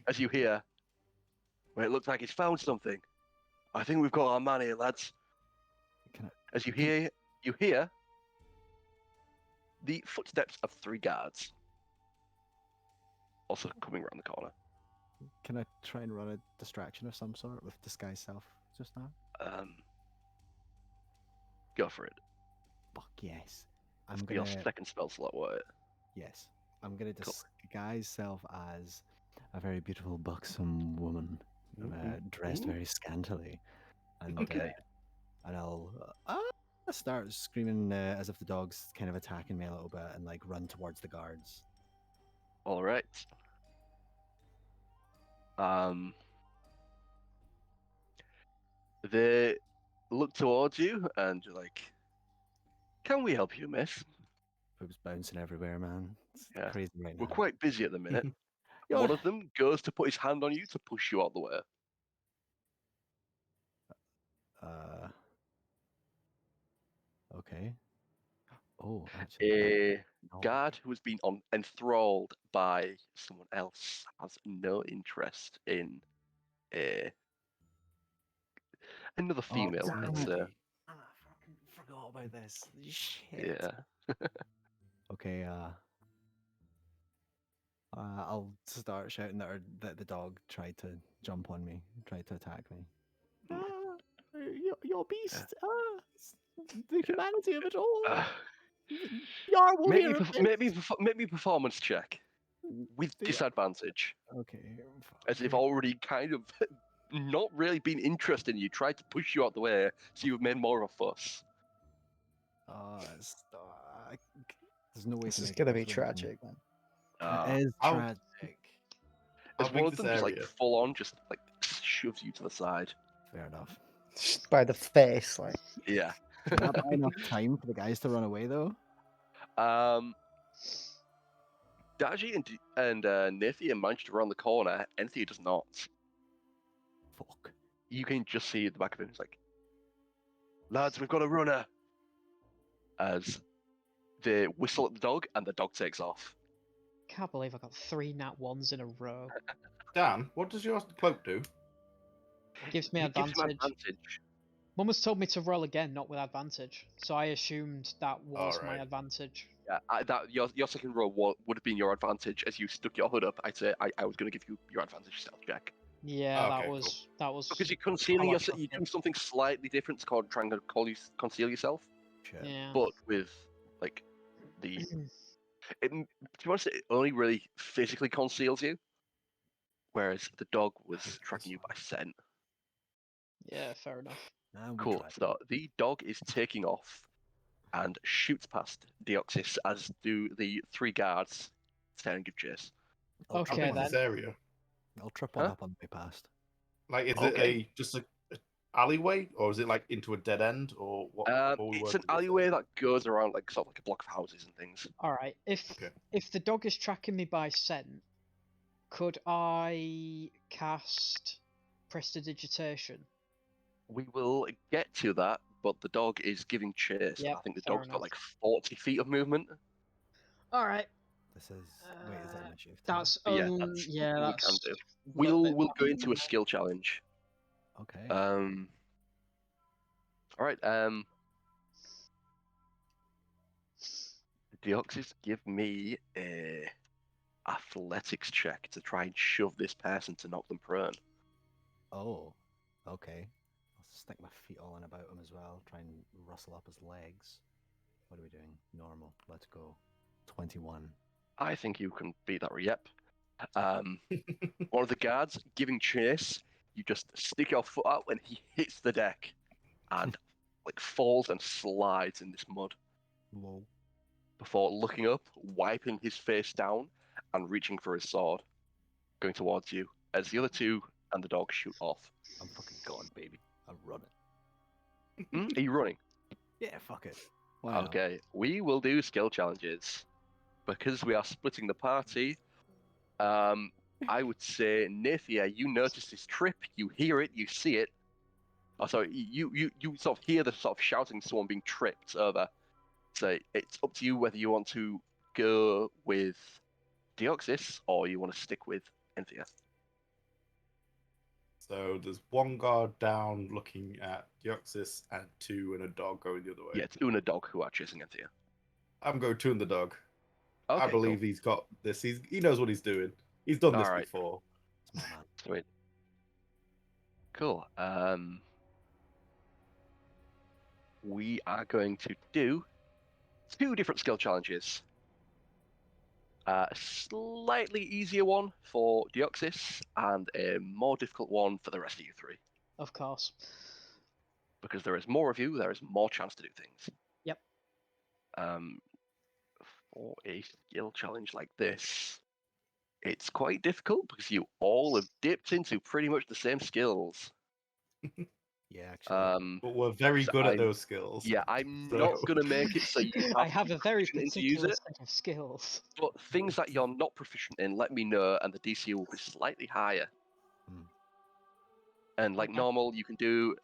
As you hear, well, it looks like he's found something. I think we've got our man here, lads. Can I, As you hear the footsteps of 3 guards, also coming around the corner. can I try and run a distraction of some sort with disguise self just now? Go for it. Fuck yes. I'm It's your gonna. second spell slot, won't it? Yes, I'm gonna Cool. disguise self as a very beautiful, buxom woman, dressed Ooh. very scantily, and Okay. and I'll start screaming as if the dog's kind of attacking me a little bit, and like run towards the guards. All right. They look towards you and you're like, "Can we help you, miss? Boobs bouncing everywhere, man. It's Yeah. crazy right now. We're quite busy at the minute." You're- One of them goes to put his hand on you to push you out the way. Okay. Oh, actually, A guard who has been enthralled by someone else has no interest in another female. damn Let's it. say. I fucking forgot about this. Shit. Yeah. Okay. I'll start shouting that the dog tried to jump on me, tried to attack me. You're a beast. The humanity of it all. Yar will Make hear me, of this. make me a performance check with Yeah. disadvantage, Okay. as if already kind of not really been interested in you, tried to push you out the way, so you've made more of a fuss. There's no way This to is make gonna it be this way. tragic, man. It is How- tragic. As How one big of is them this just like area? full on, just like shoves you to the side. Fair enough. Just by the face, like. Yeah. Can that buy enough time for the guys to run away, though? Dar-Jee and Naefir managed to run the corner. Enthir does not. Fuck. You can just see at the back of him. It's like, lads, we've got a runner. As they whistle at the dog, and the dog takes off. Can't believe I got 3 nat 1s in a row. Dan, what does your cloak do? Gives me It gives him advantage. advantage. Mummer's told me to roll again, not with advantage. So I assumed that was my Alright. advantage. Yeah, your second roll would have been your advantage as you stuck your hood up. I'd say I was going to give you your advantage stealth check. Yeah, Okay, that cool. was Because you're concealing how I yourself, you're took doing it. something slightly different. It's called trying to conceal yourself, Shit. Yeah. but with like the. To be honest, it only really physically conceals you, whereas the dog was hate tracking this you by scent. Yeah, fair enough. And we Cool. tried. So the dog is taking off and shoots past Deoxys, as do the 3 guards staring give chase. I'll How trip Okay, big one is up. this area? I'll trip one Huh? up on the way past. Like, is Okay. it just a alleyway, or is it like into a dead end, or what? What are we It's an working with alleyway here? that goes around like sort of like a block of houses and things. All right. Okay. If the dog is tracking me by scent, could I cast prestidigitation? We will get to that, but the dog is giving chase. Yep, I think the fair dog's got enough. like 40 feet of movement. All right. This is wait, is that initiative? That's But yeah, that's yeah, something we that's can do. a little bit We'll go faster into than a skill challenge. Okay. All right. Deoxys, give me a athletics check to try and shove this person to knock them prone. Oh, okay. I'll stick my feet all in about him as well. Try and rustle up his legs. What are we doing? Normal. Let's go. 21. I think you can beat that. Yep. One of the guards giving chase. You just stick your foot out and he hits the deck, and like falls and slides in this mud Lol. before looking up, wiping his face down, and reaching for his sword, going towards you as the other 2 and the dog shoot off. I'm fucking gone, baby. I'm running. Are you running? Yeah, fuck it. Why not? Okay, we will do skill challenges because we are splitting the party. I would say, Naefir, you notice this trip, you hear it, you see it. Oh, sorry, you sort of hear the sort of shouting, someone being tripped over. So it's up to you whether you want to go with Deoxys or you want to stick with Enthir. So there's 1 guard down looking at Deoxys, and 2 and a dog going the other way. Yeah, it's Una Dog who are chasing Enthir. I'm going 2 and the dog. Okay, I believe he's got this. He knows what he's doing. He's done this Alright. before. It's my man. Sweet. Cool. We are going to do 2 different skill challenges. A slightly easier one for Deoxys and a more difficult one for the rest of you 3. Of course. Because there is more of you, there is more chance to do things. Yep. For a skill challenge like this, it's quite difficult because you all have dipped into pretty much the same skills. Yeah, actually. But we're very so good at I'm- those skills. Yeah, I'm So- not going to make it so you have I to have be a very proficient to use particular it, set of skills. but things that you're not proficient in, let me know, and the DC will be slightly higher. Hmm. And like Okay. normal, you can do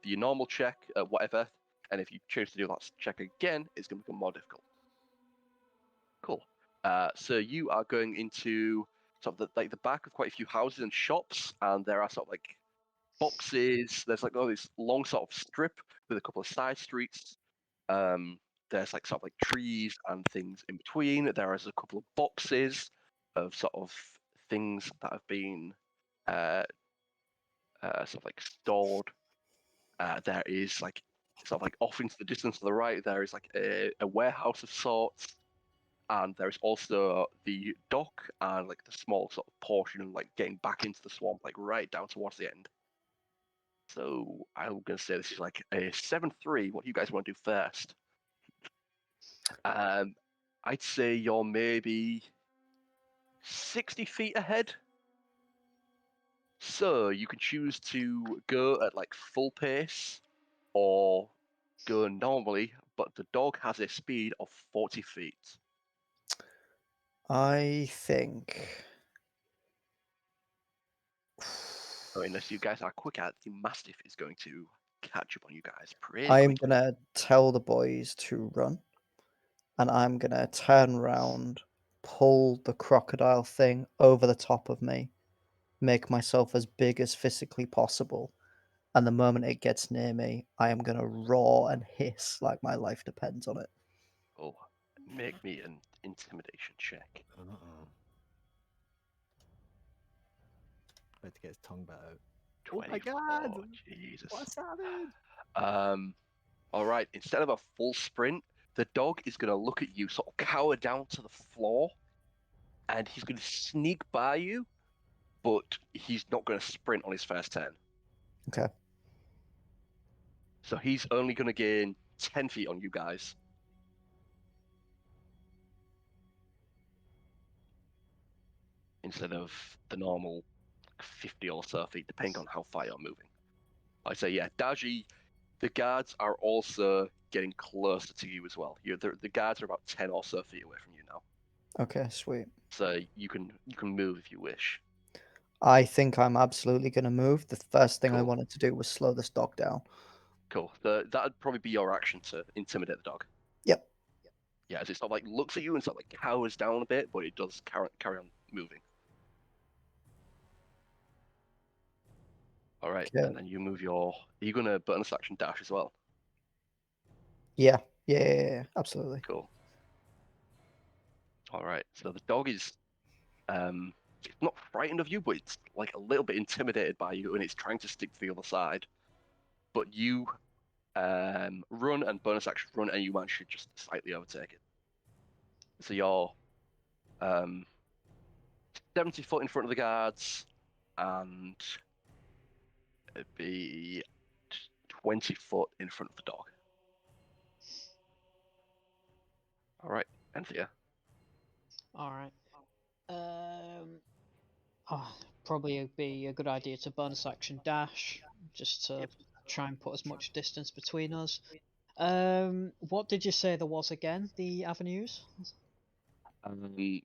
your normal check, whatever, and if you choose to do that check again, it's going to become more difficult. Cool. So you are going into sort of the back of quite a few houses and shops, and there are sort of like boxes. There's like all this long sort of strip with a couple of side streets. There's like sort of like trees and things in between. There is a couple of boxes of sort of things that have been sort of like stored. There is like sort of like off into the distance to the right. There is like a warehouse of sorts. And there's also the dock and like the small sort of portion, like getting back into the swamp, like right down towards the end. So I'm gonna say this is like a 7-3. What do you guys want to do first? I'd say you're maybe 60 feet ahead. So you can choose to go at like full pace or go normally, but the dog has a speed of 40 feet. I think. So unless you guys are quicker, the Mastiff is going to catch up on you guys pretty I'm quickly. gonna tell the boys to run, and I'm gonna turn round, pull the crocodile thing over the top of me, make myself as big as physically possible, and the moment it gets near me, I am going to roar and hiss like my life depends on it. Oh, make me an intimidation check. Uh-oh. About to get his tongue bit out. 24. Oh my god! Jesus. What's happening? All right. Instead of a full sprint, the dog is going to look at you, sort of cower down to the floor, and he's going to sneak by you, but he's not going to sprint on his first turn. Okay. So he's only going to gain 10 feet on you guys. Instead of the normal 50 or so feet, depending on how far you're moving. I say, yeah, Dar-Jee, the guards are also getting closer to you as well. The guards are about 10 or so feet away from you now. Okay, sweet. So you can move if you wish. I think I'm absolutely going to move. The first thing I Cool. wanted to do was slow this dog down. Cool. So that'd probably be your action to intimidate the dog. Yep. Yeah, as it sort of like looks at you and sort of like cowers down a bit, but it does carry on moving. All right, Okay. and then you move your. Are you gonna bonus action dash as well? Yeah. Yeah, absolutely. Cool. All right, so the dog is, it's not frightened of you, but it's like a little bit intimidated by you, and it's trying to stick to the other side. But you, run and bonus action run, and you manage to just slightly overtake it. So you're, 70 foot in front of the guards, and it'd be 20 foot in front of the dog. All right, Enthir. All right. Probably it'd be a good idea to bonus action dash, just to try and put as much distance between us. What did you say there was again? The avenues?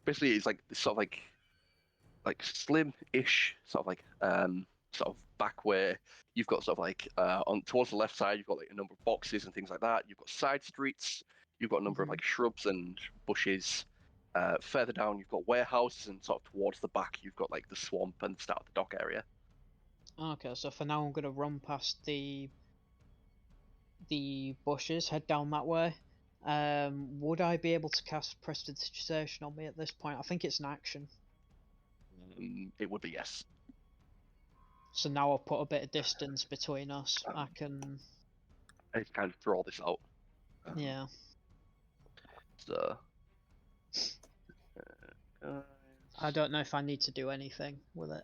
Basically, it's like sort of like slim-ish, sort of like sort of back where you've got sort of like on towards the left side, you've got like a number of boxes and things like that. You've got side streets. You've got a number of like shrubs and bushes. Further down, you've got warehouses, and sort of towards the back, you've got like the swamp and the start of the dock area. Okay, so for now I'm gonna run past the bushes, head down that way. Would I be able to cast Prestidigitation on me at this point? I think it's an action. It would be yes. So now I've put a bit of distance between us. I can. I need to kind of draw this out. Yeah. So. I don't know if I need to do anything with it.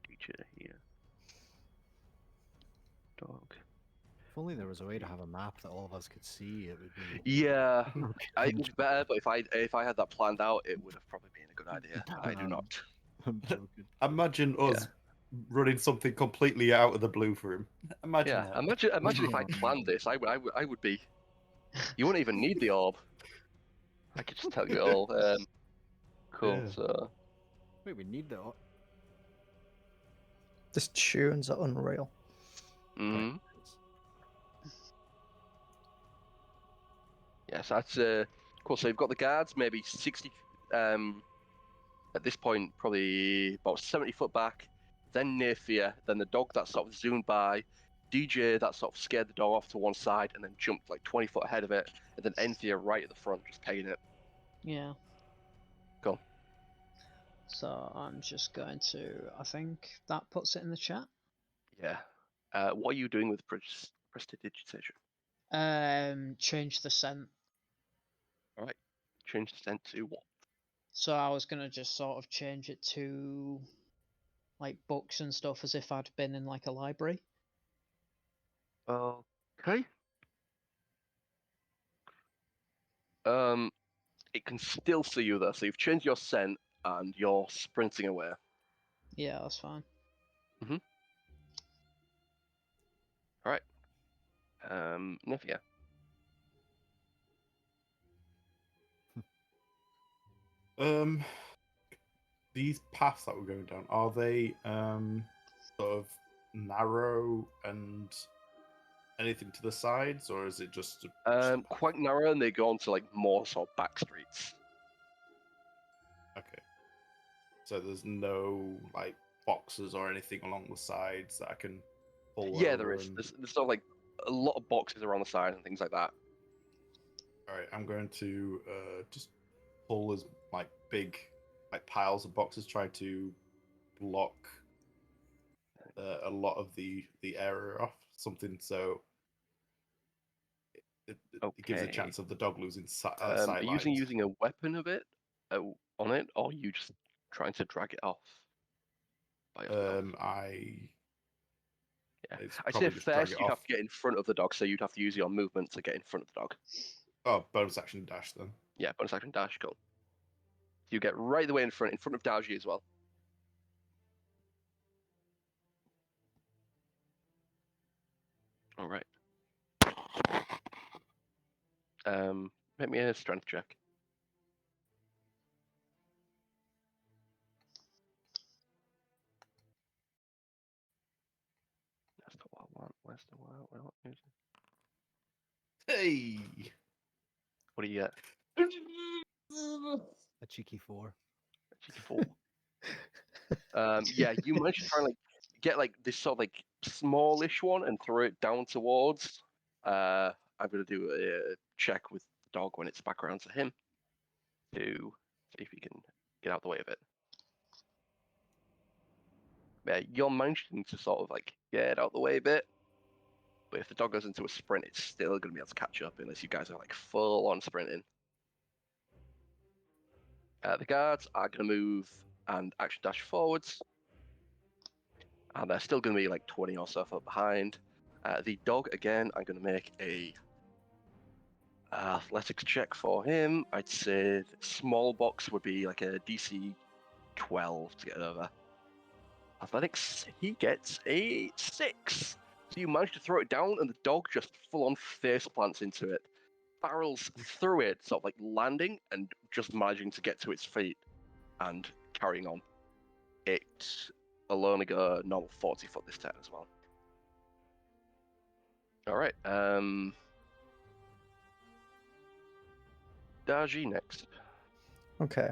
DJ here. Dog. If only there was a way to have a map that all of us could see, it would be. Yeah, Okay. it would be better, but if I had that planned out, it would have probably been a good idea. I do not. I'm joking. Imagine us running something completely out of the blue for him. Imagine Yeah, that. imagine if I planned this. I would be. You wouldn't even need the orb. I could just tell you it all. Cool. Yeah. So. Wait, we need the. This tunes are unreal. Mm-hmm. Yes, that's cool. So you've got the guards, maybe 60. At this point, probably about 70 foot back. Then Naefir, then the dog that sort of zoomed by, DJ that sort of scared the dog off to one side and then jumped like 20 foot ahead of it, and then Enthir right at the front, just pegging it. Yeah. Go. So I'm just going to. I think that puts it in the chat. Yeah. What are you doing with prestidigitation? Change the scent. All right. Change the scent to what? So I was gonna just sort of change it to like books and stuff, as if I'd been in like a library. Okay. It can still see you though, so you've changed your scent and you're sprinting away. Yeah, that's fine. All right. Naefir. These paths that we're going down, are they sort of narrow and anything to the sides, or is it just Quite narrow, and they go on to like more sort of back streets. okay? So there's no like boxes or anything along the sides that I can pull Yeah, over? there is. And... There's sort of like a lot of boxes around the side and things like that. All right, I'm going to just pull as like big like piles of boxes, try to block a lot of the area off. Something so it gives a Okay. chance of the dog losing Are sight you lines. using a weapon of it on it, or are you just trying to drag it off by yourself? Yeah, It's I'd say probably just drag first it you'd off. have to get in front of the dog, so you'd have to use your movement to get in front of the dog. Oh, bonus action dash then. Yeah, bonus action dash, go. You get right the way in front of Dar-Jee as well. All right. Make me a strength check. That's not what I want. Where's the what? Hey. What do you get? A cheeky 4. A cheeky 4. Yeah, you managed to try and like get like this sort of like smallish one and throw it down towards. I'm gonna do a check with the dog when it's back around to him to see if he can get out the way of it. Yeah, you're managing to sort of like get out the way a bit, but if the dog goes into a sprint, it's still gonna be able to catch up unless you guys are like full on sprinting. The guards are gonna move and action dash forwards. And they're still going to be like 20 or so foot behind. The dog, again, I'm going to make a athletics check for him. I'd say small box would be like a DC 12 to get over. Athletics, he gets a 6. So you manage to throw it down, and the dog just full-on face plants into it. Barrels through it, sort of like landing and just managing to get to its feet and carrying on. It will only go normal 40 foot this turn as well. All right. Dar-Jee next. Okay.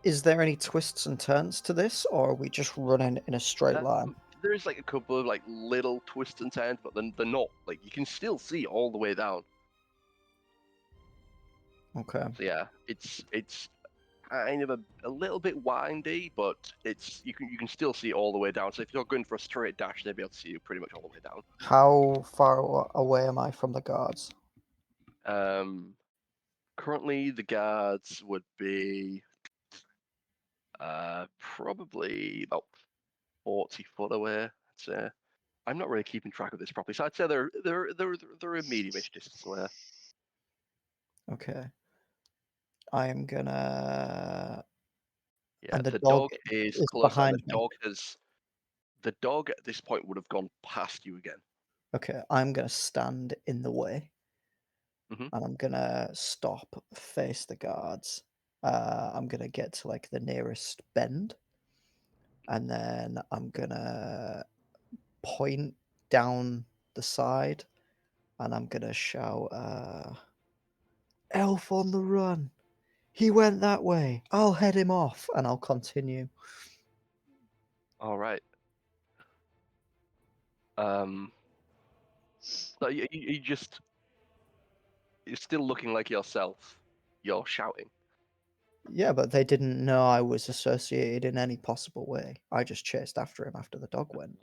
Is there any twists and turns to this, or are we just running in a straight line? There is like a couple of like little twists and turns, but then they're not like you can still see all the way down. Okay. So yeah, it's kind of a little bit windy, but it's you can still see all the way down. So if you're going for a straight dash, they'll be able to see you pretty much all the way down. How far away am I from the guards? Currently the guards would be probably about 40 foot away. I'd say. I'm not really keeping track of this properly, so I'd say they're a medium-ish distance away. Okay. I am gonna. Yeah, And the dog is closer. behind me. The dog at this point would have gone past you again. Okay, I'm gonna stand in the way, Mhm. and I'm gonna stop, face the guards. I'm gonna get to like the nearest bend, and then I'm gonna point down the side, and I'm gonna shout, "Elf on the run! He went that way. I'll head him off," and I'll continue. All right. So you just you're still looking like yourself. You're shouting. Yeah, but they didn't know I was associated in any possible way. I just chased after him after the dog went.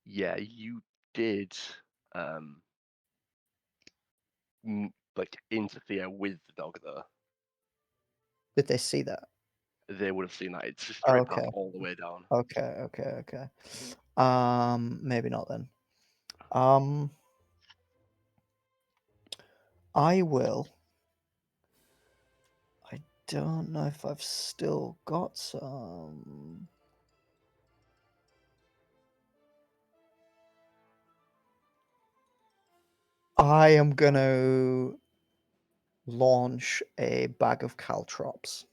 Yeah, you did. Like interfere with the dog though. Did they see that? They would have seen that. It's a straight path Okay. all the way down. Okay. Maybe not then. I will. I don't know if I've still got some. I am gonna launch a bag of caltrops.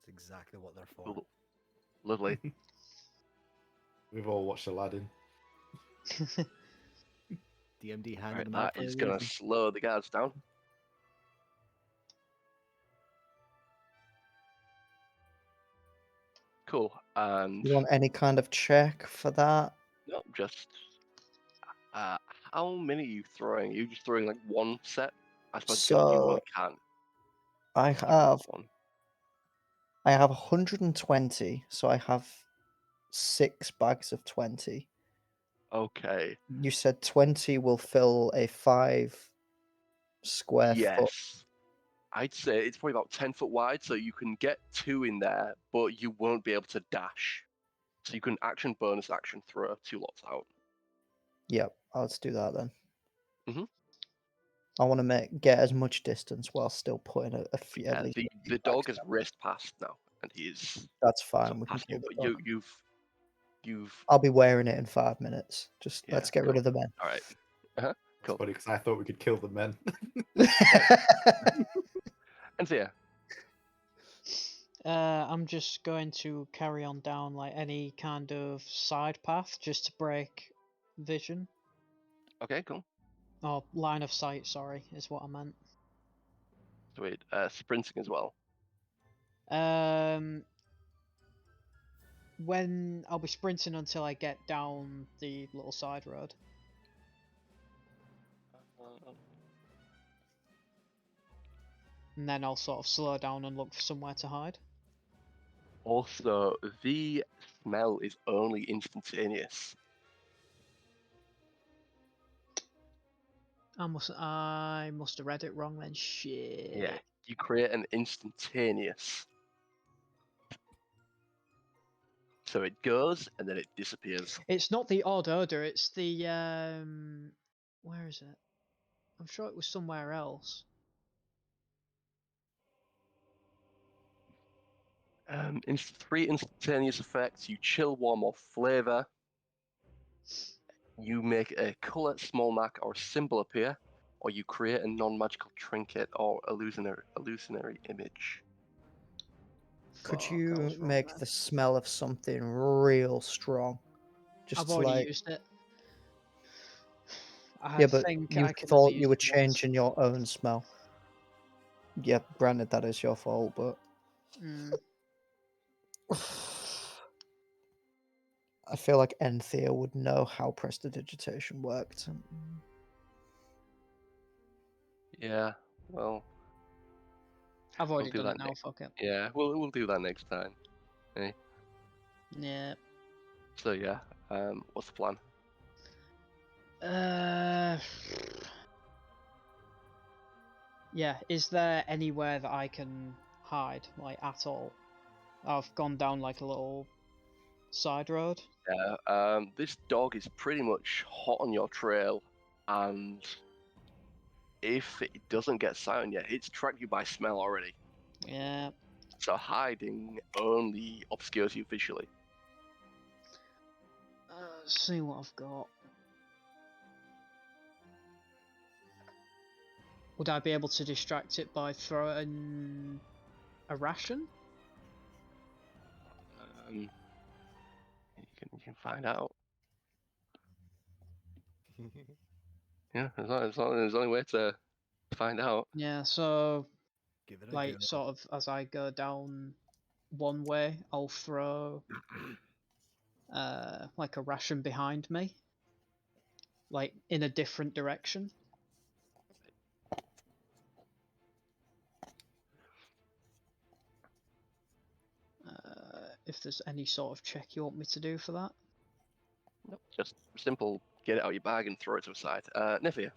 That's exactly what they're for. Cool. Lovely. We've all watched Aladdin. DMD handed Right, them out that for a is gonna reason. slow the guards down. Cool. And You want any kind of check for that? no, just how many are you throwing? Are you just throwing like one set? I suppose you So only can. I You can have one. 120, so I have 6 bags of 20. Okay. You said 20 will fill a 5 square foot. Yes. I'd say it's probably about 10 foot wide, so you can get 2 in there, but you won't be able to dash. So you can action, bonus action, throw 2 lots out. Yep, let's do that then. Mhm. I want to get as much distance while still putting at Yeah, least a few the dog bags has down. raced past now, and he is That's sort fine. of We can passing. kill the But dog. you've I'll be wearing it in 5 minutes. Just yeah. let's get rid Cool. of the men. All right. It's Cool. funny because I thought we could kill the men. Enthir. I'm just going to carry on down like any kind of side path just to break vision Okay, cool. or line of sight. Sorry, is what I meant. Sweet. Sprinting as well. When I'll be sprinting until I get down the little side road. And then I'll sort of slow down and look for somewhere to hide. Also, the smell is only instantaneous. I must have read it wrong then. Shit. Yeah. You create an instantaneous. So it goes and then it disappears. It's not the odd odor. It's the where is it? I'm sure it was somewhere else. 3 instantaneous effects. You chill, warm, or flavor. You make a color, small mark, or symbol appear, or you create a non-magical trinket or illusionary image. Could Fuck, I you was wrong make then. the smell of something real strong? I've Just already like used it. yeah, but think you I can thought only you use were it once. changing your own smell. Yeah, granted that is your fault, but Mm. I feel like Enthir would know how prestidigitation worked. Yeah, well, I've we'll already do done that it now. next. Fuck it. Yeah, we'll do that next time. Yeah. So yeah, what's the plan? Yeah. Is there anywhere that I can hide, like at all? I've gone down like a little side road. Yeah, this dog is pretty much hot on your trail, and if it doesn't get sighted yet, it's tracked you by smell already. Yeah. So hiding only obscures you visually. Let's see what I've got. Would I be able to distract it by throwing a ration? You can find out. Yeah, there's only way to find out. Yeah, so Give it a like go. sort of as I go down one way, I'll throw like a ration behind me, like in a different direction. If there's any sort of check you want me to do for that. Nope, just simple. Get it out of your bag and throw it to the side. Naefir.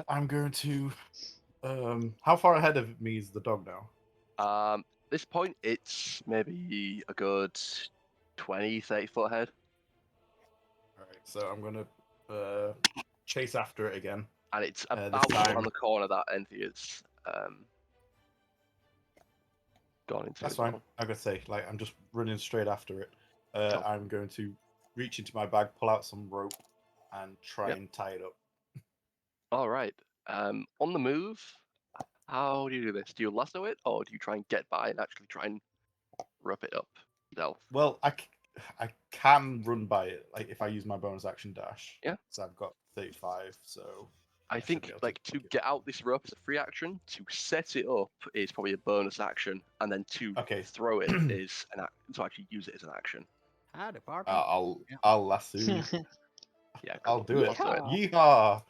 I'm going to. How far ahead of me is the dog now? This point, it's maybe a good 20, 30 foot ahead. All right, so I'm going to chase after it again. And it's This about time- around the corner that Enthir's gone into. That's as fine. well. I'm gonna say, like, I'm just running straight after it. Cool. I'm going to reach into my bag, pull out some rope, and try Yep. and tie it up. All right. On the move, how do you do this? Do you lasso it, or do you try and get by and actually try and rope it up yourself? Well, I can run by it, like if I use my bonus action dash. Yeah. So I've got 35. So I should think be able to like to get- get out this rope is a free action. To set it up is probably a bonus action, and then to Okay. throw it is to actually use it as an action. Howdy, Barbie. I'll lasso you. Yeah, I'll cool. do it. Yeehaw. Yeehaw!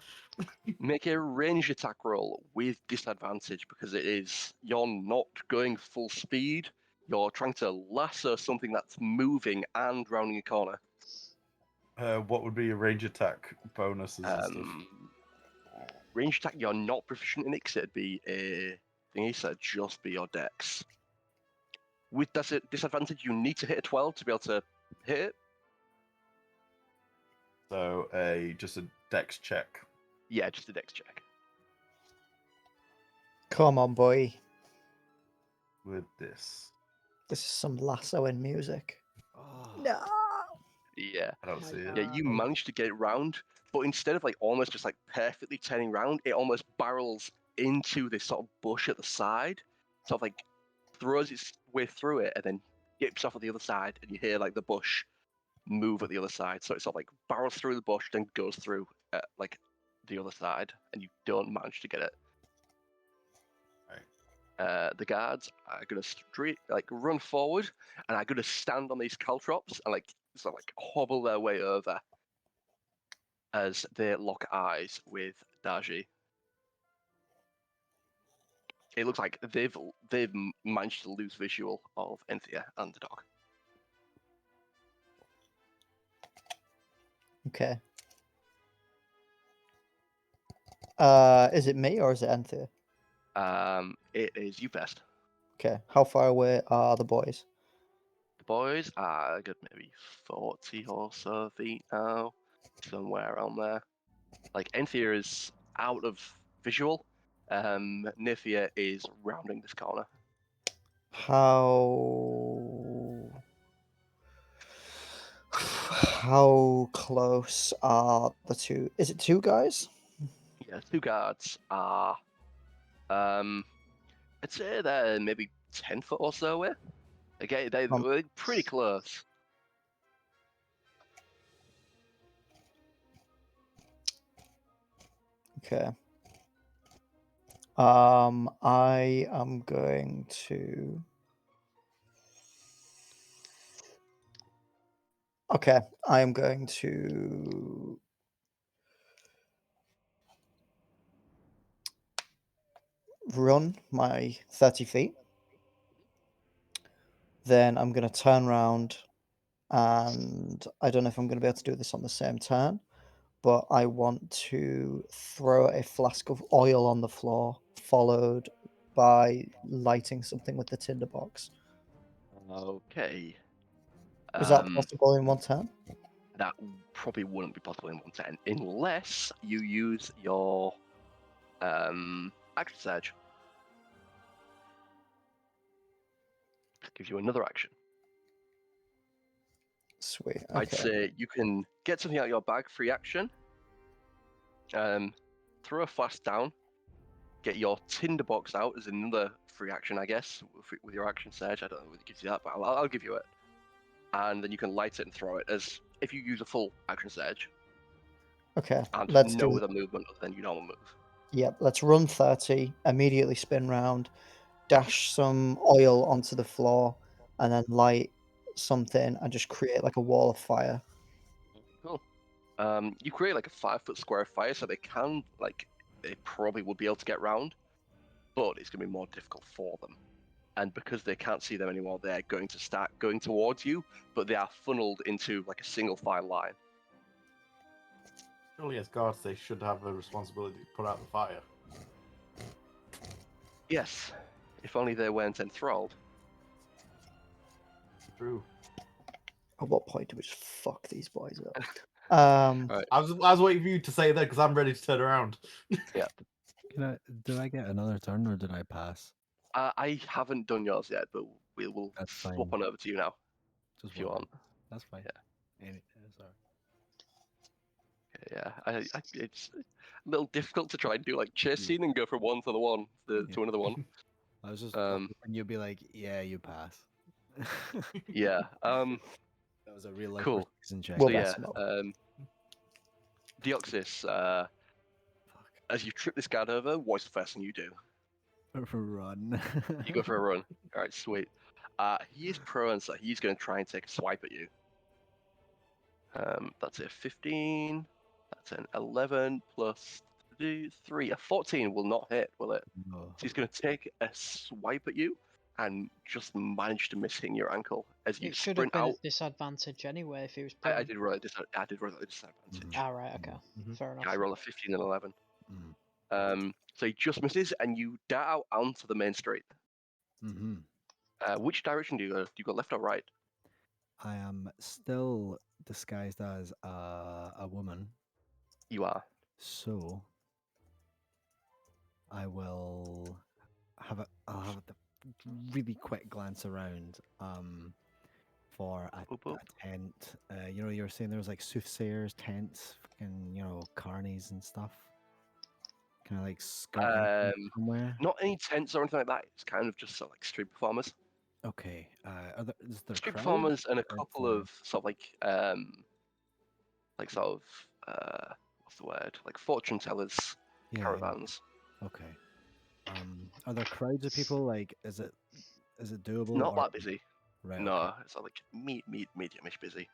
Make a ranged attack roll with disadvantage because you're not going full speed. You're trying to lasso something that's moving and rounding a corner. What would be your range attack bonuses and stuff? Range attack, you're not proficient in it because it'd be a thingy, so it'd just be your dex. With disadvantage, you need to hit a 12 to be able to hit it. So just a dex check. Yeah, just a dex check. Come on, boy. With this. This is some lassoing music. Oh, No. Yeah. I don't my see it. Yeah, you God. managed to get it round, but instead of like almost just like perfectly turning round, it almost barrels into this sort of bush at the side, sort of like throws its way through it, and then dips off at the other side, and you hear like the bush move at the other side. So it sort of like barrels through the bush, then goes through like the other side, and you don't manage to get it. The guards are gonna run forward, and are gonna stand on these caltrops and like sort of like hobble their way over as they lock eyes with Dar-Jee. It looks like they've managed to lose visual of Enthir and the dog. Okay. Is it me or is it Enthir? It is you best. Okay. How far away are the boys? The boys are good, maybe 40 or so feet now, somewhere around there. Like Enthir is out of visual. Naefir is rounding this corner. How close are the two? Is it two guys? Yeah, two guards are. I'd say they're maybe 10 foot or so away. Okay, they're pretty close. Okay. I am going to. Okay, I am going to run my 30 feet. Then I'm going to turn around, and I don't know if I'm going to be able to do this on the same turn, but I want to throw a flask of oil on the floor, followed by lighting something with the tinderbox. Okay. Is that possible in one turn? That probably wouldn't be possible in 110 unless you use your action surge. Gives you another action. Sweet. Okay. I'd say you can get something out of your bag, free action. Throw a flask down. Get your tinderbox out as another free action, I guess, with your action surge. I don't know if it gives you that, but I'll give you it. And then you can light it and throw it as if you use a full action surge. Okay. And Let's no do. other movement other than your normal move. Yep. Let's run 30. Immediately spin round, dash some oil onto the floor, and then light something and just create like a wall of fire. Cool. You create like a 5-foot square of fire, so they probably would be able to get round, but it's going to be more difficult for them. And because they can't see them anymore, they're going to start going towards you, but they are funneled into like a single file line. Surely, as guards, they should have a responsibility to put out the fire. Yes, if only they weren't enthralled. True. At what point do we just fuck these boys up? Right. I was waiting for you to say that because I'm ready to turn around. Yeah. Did I get another turn or did I pass? I haven't done yours yet, but we'll That's swap fine. on over to you now Just if you want. That's fine. Yeah. Sorry. Yeah, it's a little difficult to try and do like chase scene and go from one to the one to another one. I was just Um, hoping you'd be like, yeah, you pass. Yeah. That was a real life Cool. season check. Well, So yeah, that's not. Deoxys, Fuck. as you trip this guard over, what's the first thing you do? Run. You go for a run. All right, sweet. He is prone, so he's going to try and take a swipe at you. That's a 15. That's an 11 plus 3. A 14 will not hit, will it? No. So he's going to take a swipe at you and just manage to miss hitting your ankle as you It should have sprint been out. at disadvantage anyway if he was prone. I did roll a disadvantage. Ah, right, okay. Mhm. Fair enough. I roll a 15 and 11. Mhm. So he just misses, and you dart out onto the main street. Mm-hmm. Which direction do you go? Do you go left or right? I am still disguised as a woman, You are. so I will I'll have a really quick glance around for a Boop, boop. tent. You were saying there was like soothsayers, tents, and carnies and stuff. Kind of like skirting somewhere. Not any tents or anything like that. It's kind of just sort of like street performers. Okay. Is there Street crowds? performers and a Or couple it's, of sort of what's the word? Like fortune tellers yeah. caravans. Okay. Are there crowds of people? Like, is it doable? Not or... that busy. Right. No, Okay. it's like medium-ish busy.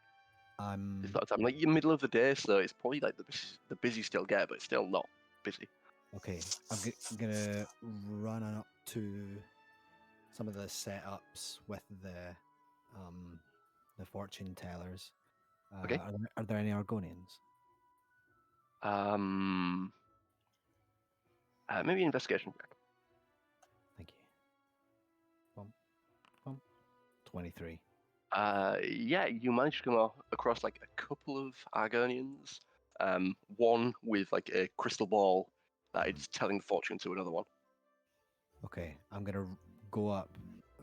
I'm It's not time. Like in middle of the day, so it's probably like the busy still get, but it's still not busy. okay. I'm gonna run on up to some of the setups with the fortune tellers. Okay. Are there any Argonians? Maybe investigation check. Thank you. Bum. 23. Yeah, you managed to come across like a couple of Argonians. One with like a crystal ball that is telling the fortune to another one. Okay, I'm gonna go up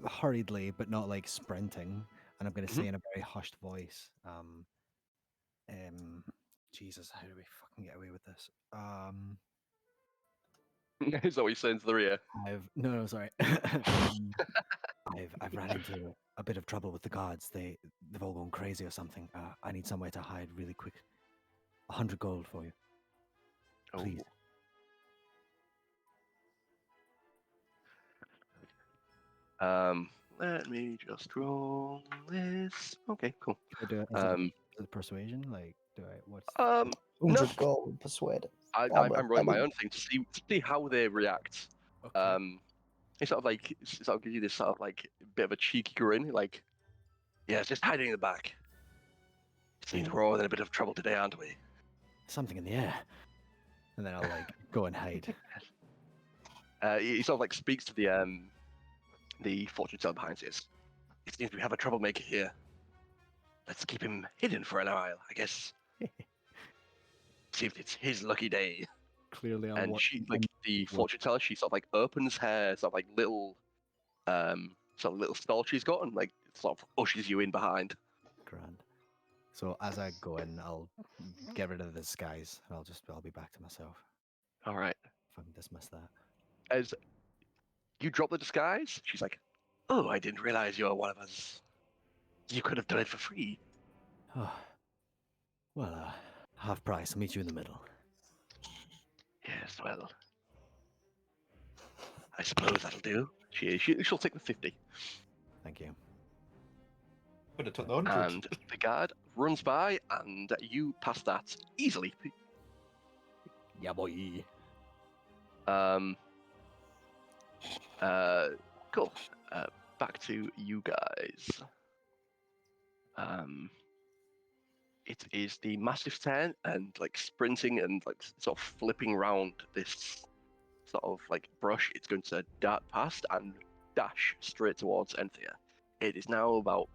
hurriedly, but not like sprinting, and I'm gonna say in a very hushed voice, Jesus, how do we fucking get away with this? Is that what you're saying to the rear? No, sorry. I've ran into a bit of trouble with the guards. They've all gone crazy or something. I need somewhere to hide really quick. 100 gold for you, please. Let me just roll this. Okay, cool. Is it persuasion? Like, what's? 100 gold, persuade. I'm rolling my own thing to see how they react. Okay. It sort of gives you this sort of like bit of a cheeky grin, like, yeah, it's just hiding in the back. Seems we're all in a bit of trouble today, aren't we? Something in the air. And then I'll like go and hide. He sort of like speaks to the fortune teller behind us. It seems we have a troublemaker here. Let's keep him hidden for a while, I guess. See if it's his lucky day. Clearly, And she, like the fortune teller, she sort of like opens her sort of like little stall she's got and like sort of ushers you in behind. Grand. So as I go in, I'll get rid of the disguise, and I'll be back to myself. All right. If I can dismiss that. As you drop the disguise, she's like, "Oh, I didn't realize you were one of us. You could have done it for free." Oh. Well, half price. I'll meet you in the middle. Yes, well, I suppose that'll do. She'll take the 50. Thank you. Would have took the 100. And the guard runs by, and you pass that easily. Yeah, boy. Cool. Back to you guys. It is the massive tent, and like sprinting and like sort of flipping around this sort of like brush. It's going to dart past and dash straight towards Enthir. It is now about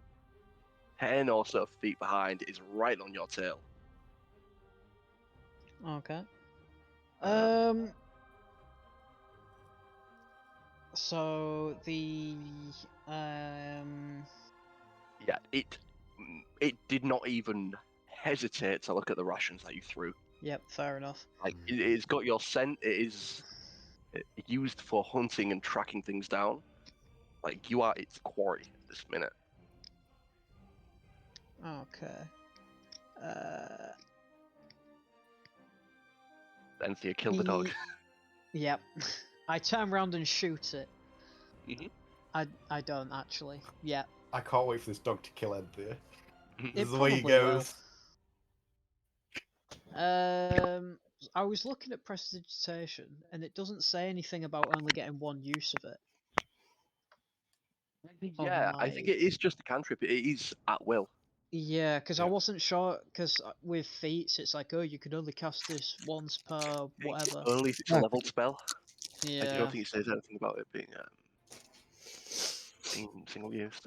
10 or so feet behind. It is right on your tail. Okay. So the Yeah, it did not even hesitate to look at the rations that you threw. Yep, fair enough. Like it's got your scent. It is used for hunting and tracking things down. Like you are its quarry at this minute. Okay. Enthir killed the dog. Yep. I turn around and shoot it. Mhm. I don't actually. Yeah. I can't wait for this dog to kill Enthir. Mhm. This It is the way he probably will. goes. I was looking at prestidigitation, and it doesn't say anything about only getting one use of it. Yeah, I think it is just a cantrip. It is at will. Yeah, because I Yeah. wasn't sure. Because with feats, it's like, oh, you can only cast this once per whatever. Only if it's a Yeah. leveled spell. I Yeah. don't think it says anything about it being single use.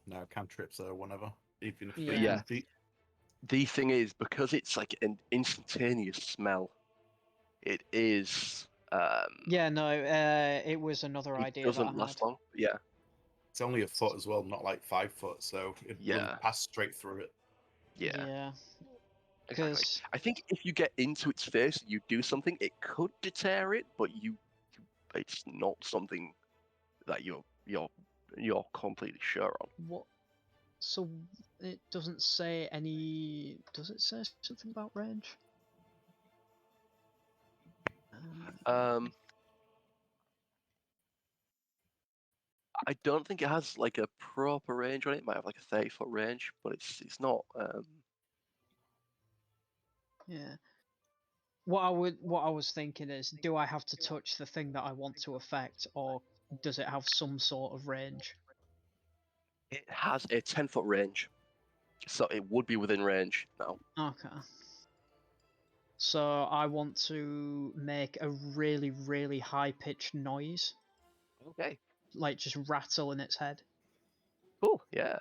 No, cantrips are whenever, even if Yeah. they Yeah. feet. The thing is, because it's like an instantaneous smell, it is. Yeah. No. It was another It idea that I doesn't had. last long. Yeah. It's only a foot as well, not like 5 foot, so it will Yeah. pass straight through it. Yeah. Yeah. Exactly. Because I think if you get into its face, you do something. It could deter it, but it's not something that you're completely sure on. what? So it doesn't say any. Does it say something about range? I don't think it has like a proper range on it. It might have like a 30-foot range, but it's not. Yeah. What I was thinking is, do I have to touch the thing that I want to affect, or does it have some sort of range? It has a 10-foot range, so it would be within range now. Okay. So I want to make a really, really high pitched noise, Okay. like just rattle in its head. Cool. Yeah.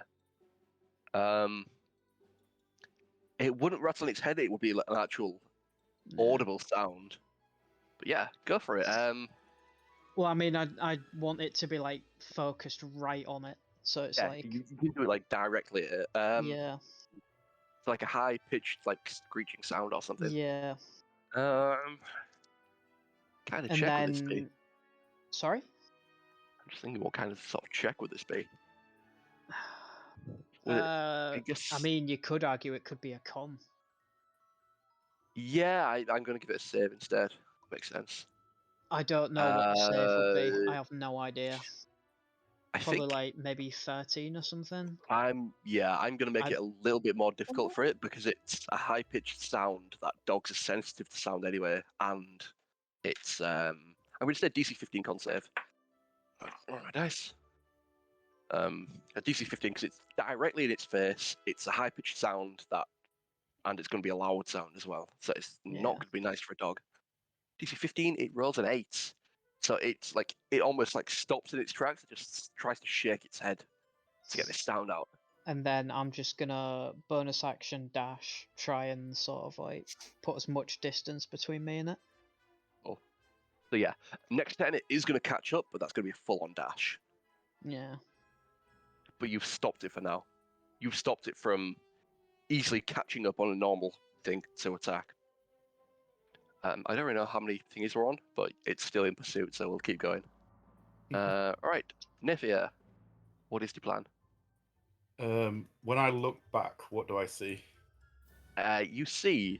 It wouldn't rattle in its head. It would be like an actual Yeah. audible sound. But yeah, go for it. Well, I mean, I want it to be like focused right on it, so it's Yeah, like you can do it like directly at it. yeah, It's like a high pitched like screeching sound or something. yeah. Kind of And check would this be? then, sorry. I'm just thinking what kind of sort of check would this be? Would it- I guess. I mean, you could argue it could be a con. Yeah, I'm going to give it a save instead. Makes sense. I don't know what the save would be. I have no idea. I Probably think like maybe 13 or something. I'm going to make I- it a little bit more difficult for it because it's a high pitched sound that dogs are sensitive to sound anyway, and it's I'm going to say DC 15 con save. Oh my dice. A DC 15 because it's directly in its face. It's a high pitched sound and it's going to be a loud sound as well. So it's not Yeah. going to be nice for a dog. DC 15, it rolls an 8. So it's like, it almost like stops in its tracks. It just tries to shake its head to get this sound out. And then I'm just gonna bonus action dash, try and sort of like put as much distance between me and it. So yeah, next turn it is going to catch up, but that's going to be a full on dash. Yeah. But you've stopped it for now. You've stopped it from easily catching up on a normal thing to attack. I don't really know how many thingies we're on, but it's still in pursuit, so we'll keep going. All right, Naefir, what is the plan? When I look back, what do I see? You see,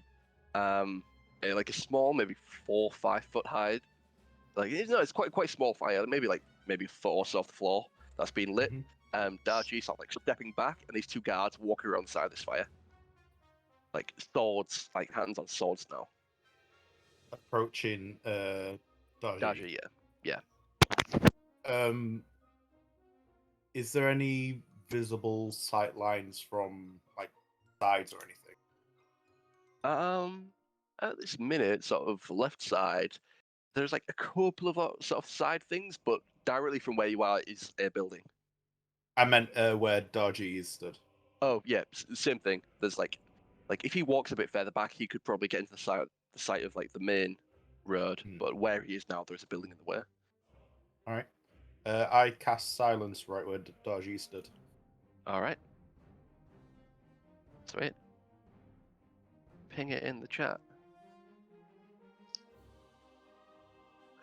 like a small, maybe 4 or 5 foot high. Like it's quite small fire, maybe a foot or so off the floor that's being lit. Dar-Jee sort of like stepping back, and these 2 guards walking around the side of this fire, like swords, like hands on swords now. Approaching Dar-Jee. Dar-Jee, yeah. Is there any visible sight lines from like sides or anything? At this minute, sort of left side, there's like a couple of sort of side things, but directly from where you are is a building. I meant where Dar-Jee is stood. Oh yeah, same thing. There's like if he walks a bit further back, he could probably get into the site of like the main road. But where he is now, there's a building in the way. All right. I cast silence right where Dar-Jee stood. All right. Sweet. Ping it in the chat.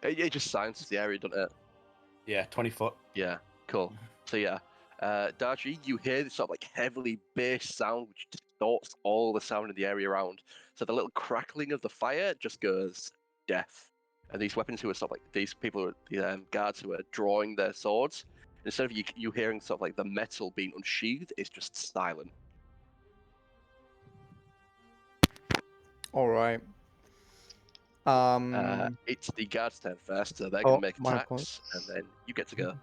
It just silences the area, doesn't it? Yeah, 20 foot. Yeah, cool. So yeah, Dar-Jee, you hear this sort of like heavily bass sound which distorts all the sound in the area around. So the little crackling of the fire just goes deaf. And these weapons who are sort of like these people, the guards who are drawing their swords, instead of you hearing sort of like the metal being unsheathed, it's just silent. All right. It's the guards' turn first, so they're Oh, going to make my attacks, and then you get to go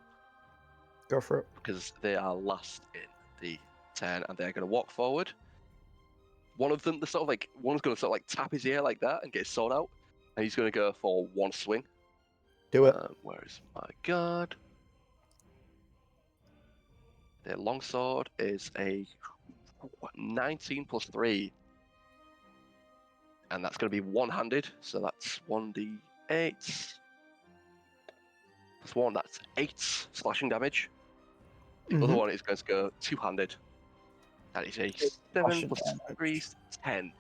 Go for it. because they are last in the turn, and they're going to walk forward. One of them, the sort of like one's going to sort of like tap his ear like that and get his sword out, and he's going to go for one swing. Do it. Where is my guard? Their longsword is a 19 plus 3. And that's going to be one-handed, so that's 1d8. Plus 1, that's 8 slashing damage. The other Mhm. one is going to go two-handed. That is a 7 slashing plus damage. 3, 10.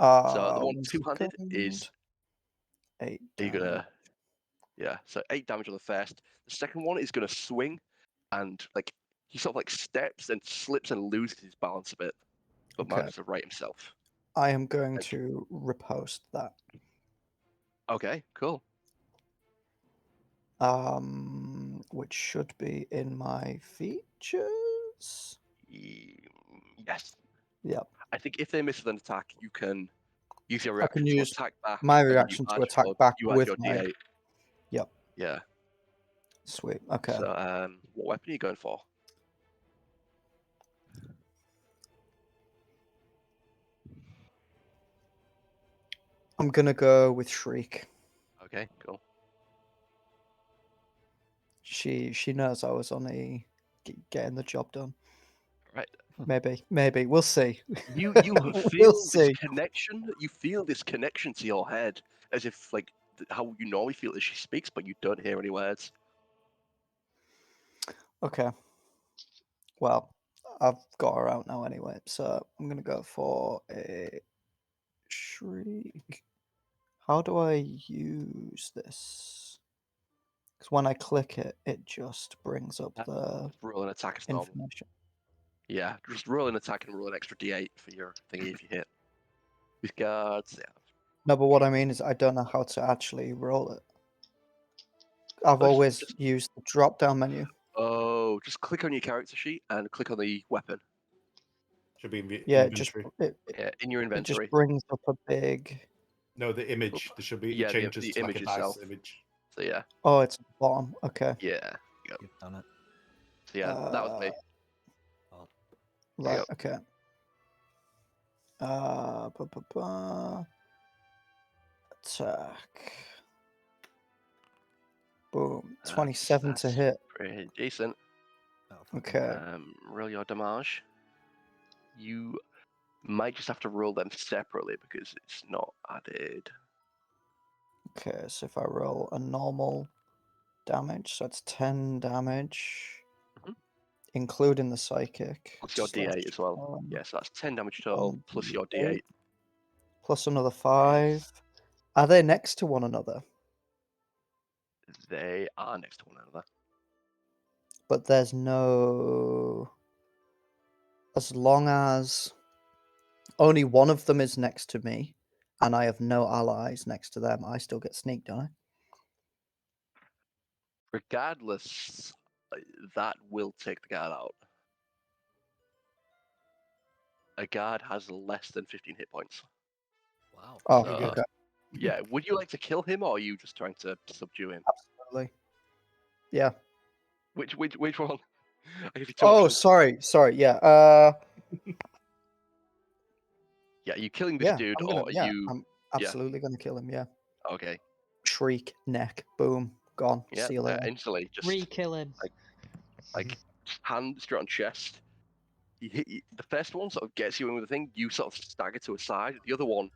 So So the one two-handed is... 8 Are you going to... Yeah, so 8 damage on the first. The second one is going to swing, and like he sort of like steps and slips and loses his balance a bit, but Okay. manages to right himself. I am going And- to riposte that. Okay, cool. Which should be in my features. Yes. Yep. I think if they miss with an attack, you can use your I can reaction to use attack back. my and then you reaction to add attack your- back you add with your my- D8. Yep. Yeah. Sweet. Okay. So, what weapon are you going for? I'm gonna go with Shriek. Okay, cool. She knows I was on a getting the job done. Right. Maybe we'll see. You We'll feel this see. connection. You feel this connection to your head, as if like how you normally feel as she speaks, but you don't hear any words. Okay. Well, I've got her out now anyway, so I'm gonna go for a Shriek. How do I use this? Because when I click it, it just brings up the Just roll an attack as normal. information. Yeah, just roll an attack and roll an extra D8 for your thingy if you hit. With guards, yeah. No, but what I mean is I don't know how to actually roll it. I've Well, always just- used the drop-down menu. Oh, just click on your character sheet and click on the weapon. Should be in the Yeah, it just inventory. Yeah, in your it just inventory. brings up a big. No, the image. There should be. Yeah, it the changes to image like a dice itself. image. So yeah, Oh, it's at the bottom. Okay. yeah. You've done it. So yeah, that was me. Right. Yep. Okay. Attack. Boom. 27 to That's hit. Pretty decent. That'll fucking Okay. Roll your damage. You might just have to roll them separately because it's not added. Okay, so if I roll a normal damage, so it's 10 damage, Mhm. including the psychic. Plus your D8 as well. Yeah. Yeah, so that's 10 damage total plus your D8. D8. Plus another 5. Are they next to one another? They are next to one another. But there's no. As long as only one of them is next to me, and I have no allies next to them, I still get sneak, don't I? Regardless, that will take the guard out. A guard has less than 15 hit points. Wow. Oh, So- okay. Yeah, would you like to kill him or are you just trying to subdue him? Absolutely. Yeah. Which one? I give you two Oh, options. sorry. Yeah. Yeah, are you killing this Yeah. dude I'm gonna. or are Yeah. you? I'm absolutely gonna kill him. Yeah. Okay. Shriek, neck, boom, gone. Yeah, See you later. instantly just Re-kill him. like hand straight on chest. The first one sort of gets you in with the thing. You sort of stagger to a side. The other one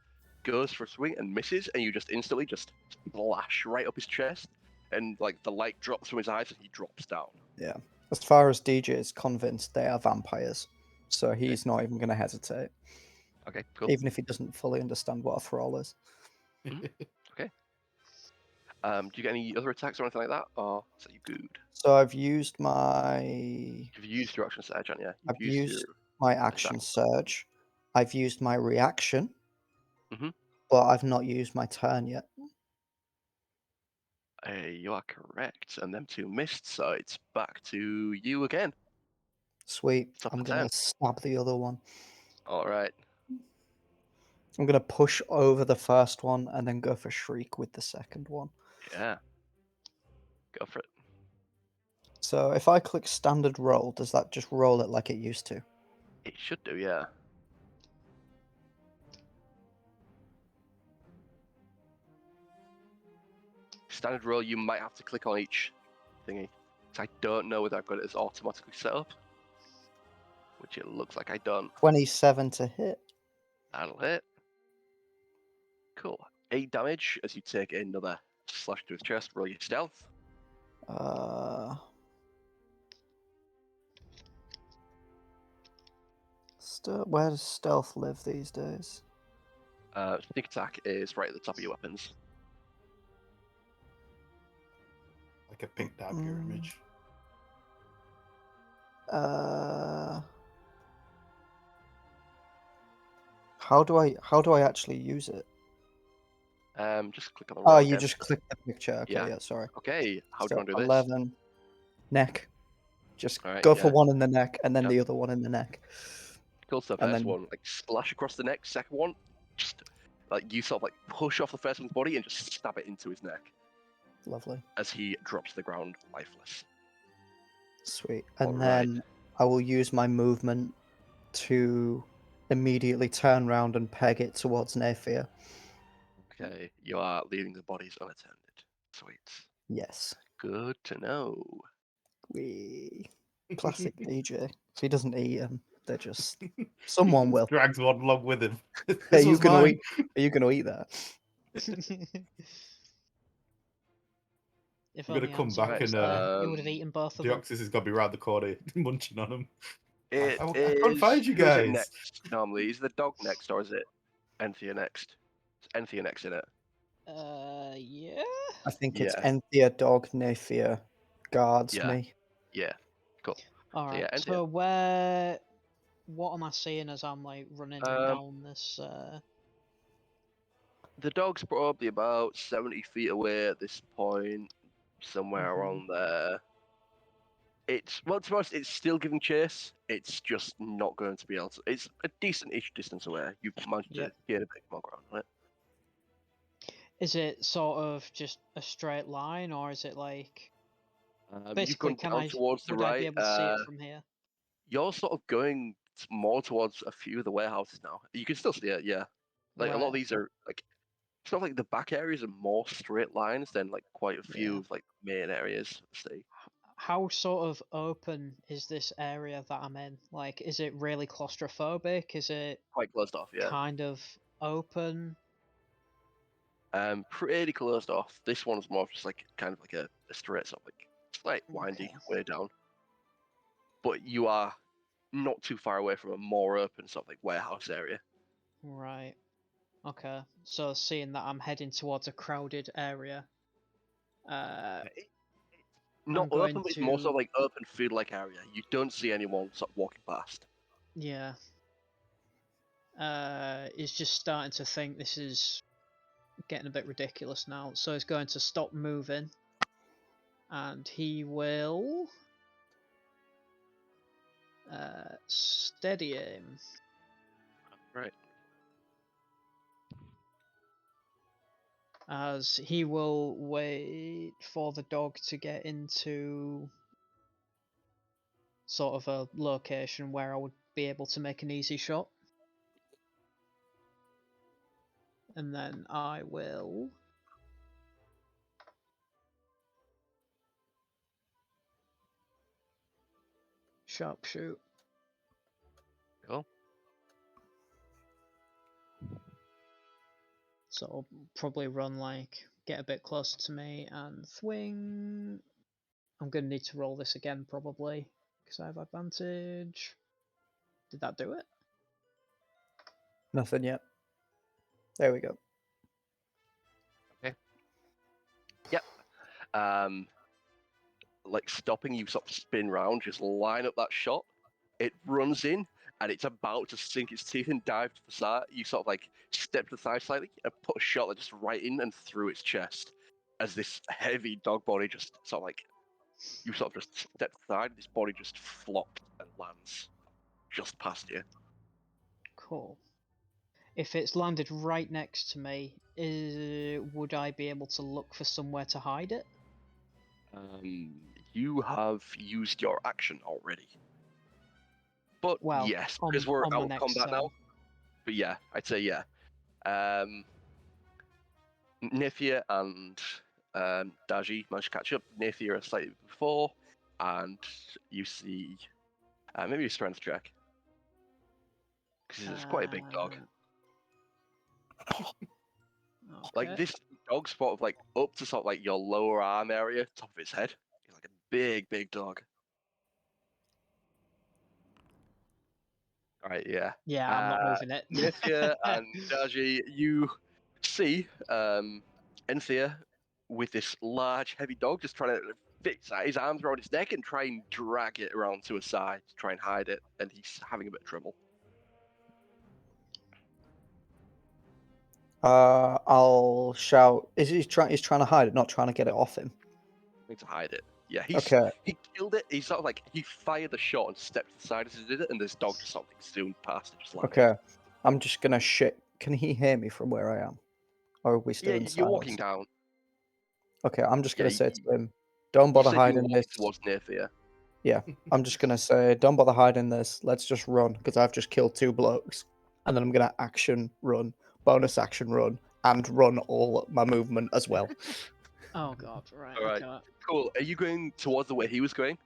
goes for a swing and misses, and you just instantly just slash right up his chest, and like the light drops from his eyes and he drops down. Yeah. As far as DJ is convinced they are vampires, so he's not even gonna hesitate, Okay, cool. even if he doesn't fully understand what a thrall is. Do you get any other attacks or anything like that, or is that you good? So I've used my You've used your action surge, haven't you? I've used my action surge, I've used my reaction, Mhm. but I've not used my turn yet. You are correct, and them two missed, so it's back to you again. Sweet. Top I'm of gonna 10. stab the other one. All right. I'm gonna push over the first one and then go for shriek with the second one. Yeah. Go for it. So if I click standard roll, does that just roll it like it used to? It should do, yeah. Standard roll, you might have to click on each thingy. I don't know whether I've got it as automatically set up, which it looks like I don't. 27 to hit. That'll hit. Cool. 8 damage as you take another slash to his chest. Roll your stealth. Where does stealth live these days? Sneak attack is right at the top of your weapons. Like a big dagger image. How do I actually use it? Just click on the Oh, roll you again. just click the picture. Okay, yeah, sorry. Okay, how do So you want to do this? 11. Neck. Just Alright, go for yeah. one in the neck and then Yep. the other one in the neck. Cool. So And first then- one, like splash across the neck. Second one, just like you sort of like push off the first one's body and just stab it into his neck Lovely. as he drops to the ground lifeless. Sweet. And Alright. then I will use my movement to immediately turn around and peg it towards Naefir. Okay, you are leaving the bodies unattended. Sweet. Yes. Good to know. We classic DJ. So he doesn't eat them. They're just someone will. Drags one along with him. Are This you was gonna mine. eat? Are you gonna eat that? If I'm gonna only come Answer back was and there, he would have eaten both of them. Deoxys is gonna be round the corner munching on them. It I is. can't find you who is it guys. next? Normally, is the dog next or is it Enthir next? Is Enthir next in it? Yeah. I think it's Yeah. Enthir dog Naefir guards Yeah. me. Yeah. Cool. All right. yeah, Enthir. So where? What am I seeing as I'm like running down this? The dog's probably about 70 feet away at this point, somewhere Mhm. around there. It's, well, to be honest, it's still giving chase. It's just not going to be able to. It's a decent-ish distance away. You've managed Yep. to gain a bit more ground on it. Is it sort of just a straight line, or is it like You've basically? gone down towards the Would I be right. able to see it from here? You're sort of going more towards a few of the warehouses now. You can still see it, yeah. Like a lot of Right. these are like, it's not like the back areas are more straight lines than like quite a few Yeah. of like main areas of the city. How sort of open is this area that I'm in? Like, is it really claustrophobic? Is it Quite closed off, yeah. kind of open? Pretty closed off. This one's more just like kind of like a straight sort of like slight windy Okay. way down. But you are not too far away from a more open sort of like warehouse area. Right. Okay. So seeing that I'm heading towards a crowded area, Not going open, but it's more sort of to- like open field-like area. You don't see anyone sort of walking past. yeah, is just starting to think this is getting a bit ridiculous now. So he's going to stop moving, and he will steady aim. Right. As he will wait for the dog to get into sort of a location where I would be able to make an easy shot. And then I will sharpshoot. Cool. So I'll probably run like, get a bit closer to me and swing. I'm going to need to roll this again probably, because I have advantage. Did that do it? Nothing yet. There we go. Like stopping, you sort of spin round, just line up that shot. It runs in, and it's about to sink its teeth and dive to the side. You sort of like step to the side slightly and put a shot just right in and through its chest, as this heavy dog body just sort of like you sort of just step to the side. This body just flops and lands just past you. Cool. If it's landed right next to me, would I be able to look for somewhere to hide it? You have used your action already. But Well, yes, because we're on the out of next combat now. But yeah, I'd say yeah. Naefir and Dar-Jee managed to catch up. Naefir slightly before, and you see maybe a strength check. Because it's quite a big dog. Like Okay. this dog's sort of like up to sort of like your lower arm area, top of its head. He's like a big, big dog. Alright, yeah. Yeah, I'm not moving it. Naefir and Dar-Jee, you see Enthir with this large, heavy dog just trying to fit his arms around its neck and try and drag it around to a side to try and hide it, and he's having a bit of trouble. I'll shout. He's trying to hide it, not trying to get it off him. Trying to hide it. Yeah, he killed it. He sort of like he fired the shot and stepped to the side as he did it, and this dog just sort of like zoomed past and just landed. Okay, I'm just gonna shit. Can he hear me from where I am, or are we still Yeah, in you're silence? walking down. Okay, I'm just gonna Yeah, say to him, "Don't You bother said you were hiding walking this." towards Naefir. Yeah, I'm just gonna say, "Don't bother hiding this. Let's just run," because I've just killed 2 blokes, and then I'm gonna action run, bonus action run, and run all my movement as well. Oh god, right. All right. Okay. Cool. Are you going towards the way he was going?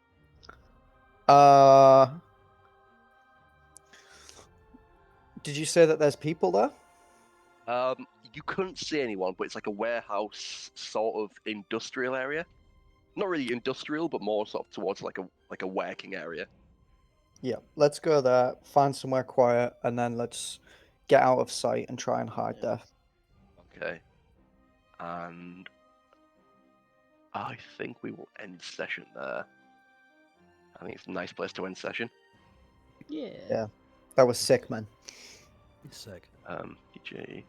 Did you say that there's people there? You couldn't see anyone, but it's like a warehouse sort of industrial area. Not really industrial, but more sort of towards like a working area. Yeah, let's go there, find somewhere quiet, and then let's get out of sight and try and hide there. Okay. And I think we will end session there. I think it's a nice place to end session. Yeah. Yeah. That was sick, man. Sick. PJ.